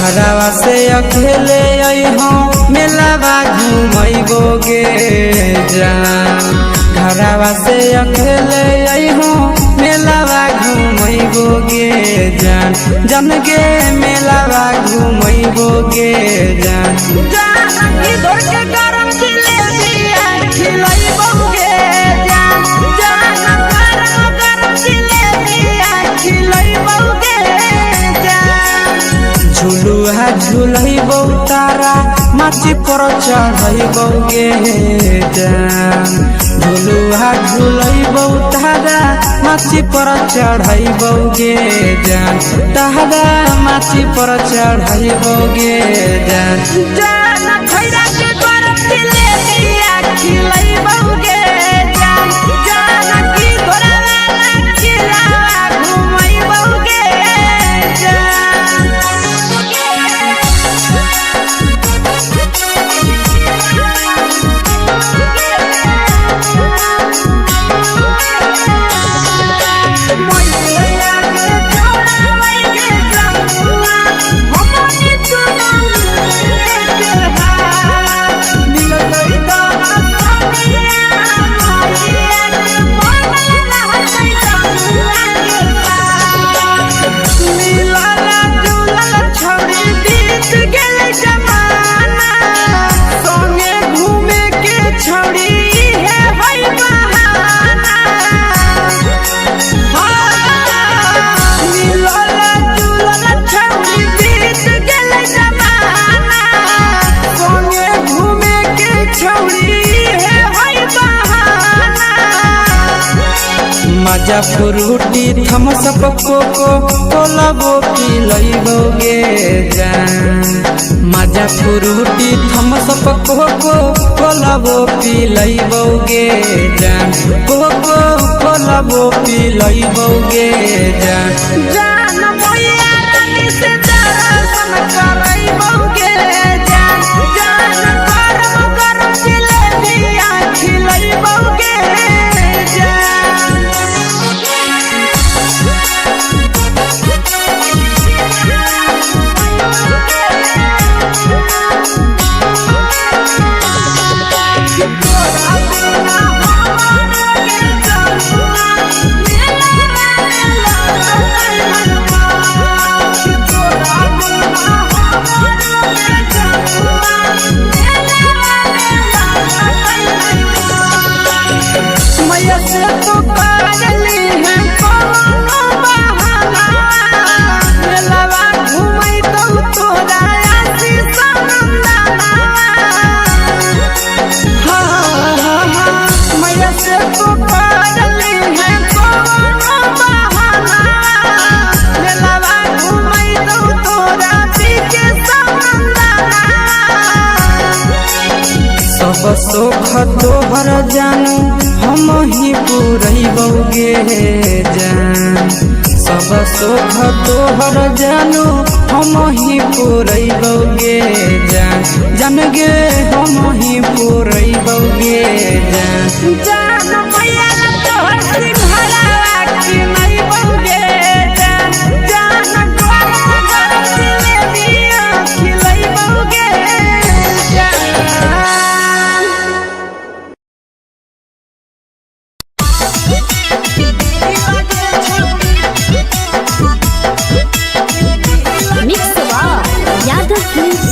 घरवा से अकेले अइहो मेलावा घूमैबोगे जान। घरवा से अकेले अइहो मेलावा घूमैबोगे जान। जन गे मेलावा घूमैबोगे जान। झुलुहा झुलैबौ तारा माची पर चढ़ैबोगे जान। झुलुहा झुलैबौ तारा माची पर चढ़ैबोगे जान। तारा माची पर चढ़ैबोगे जान। मजा फ्रूटी थम्सअप कोको कोलाबो पिलैबोगे जान। मजा फ्रूटी थम्सअप कोको कोलाबो पिलैबोगे जान। कोको कोलाबो पिलैबोगे जान। सब सुख तोहर जानू हम ही पुरैबोगे जान। सब सुख तोहर जानू हम ही पुरैबोगे जान। जन गे हम ही पुरैबोगे जान।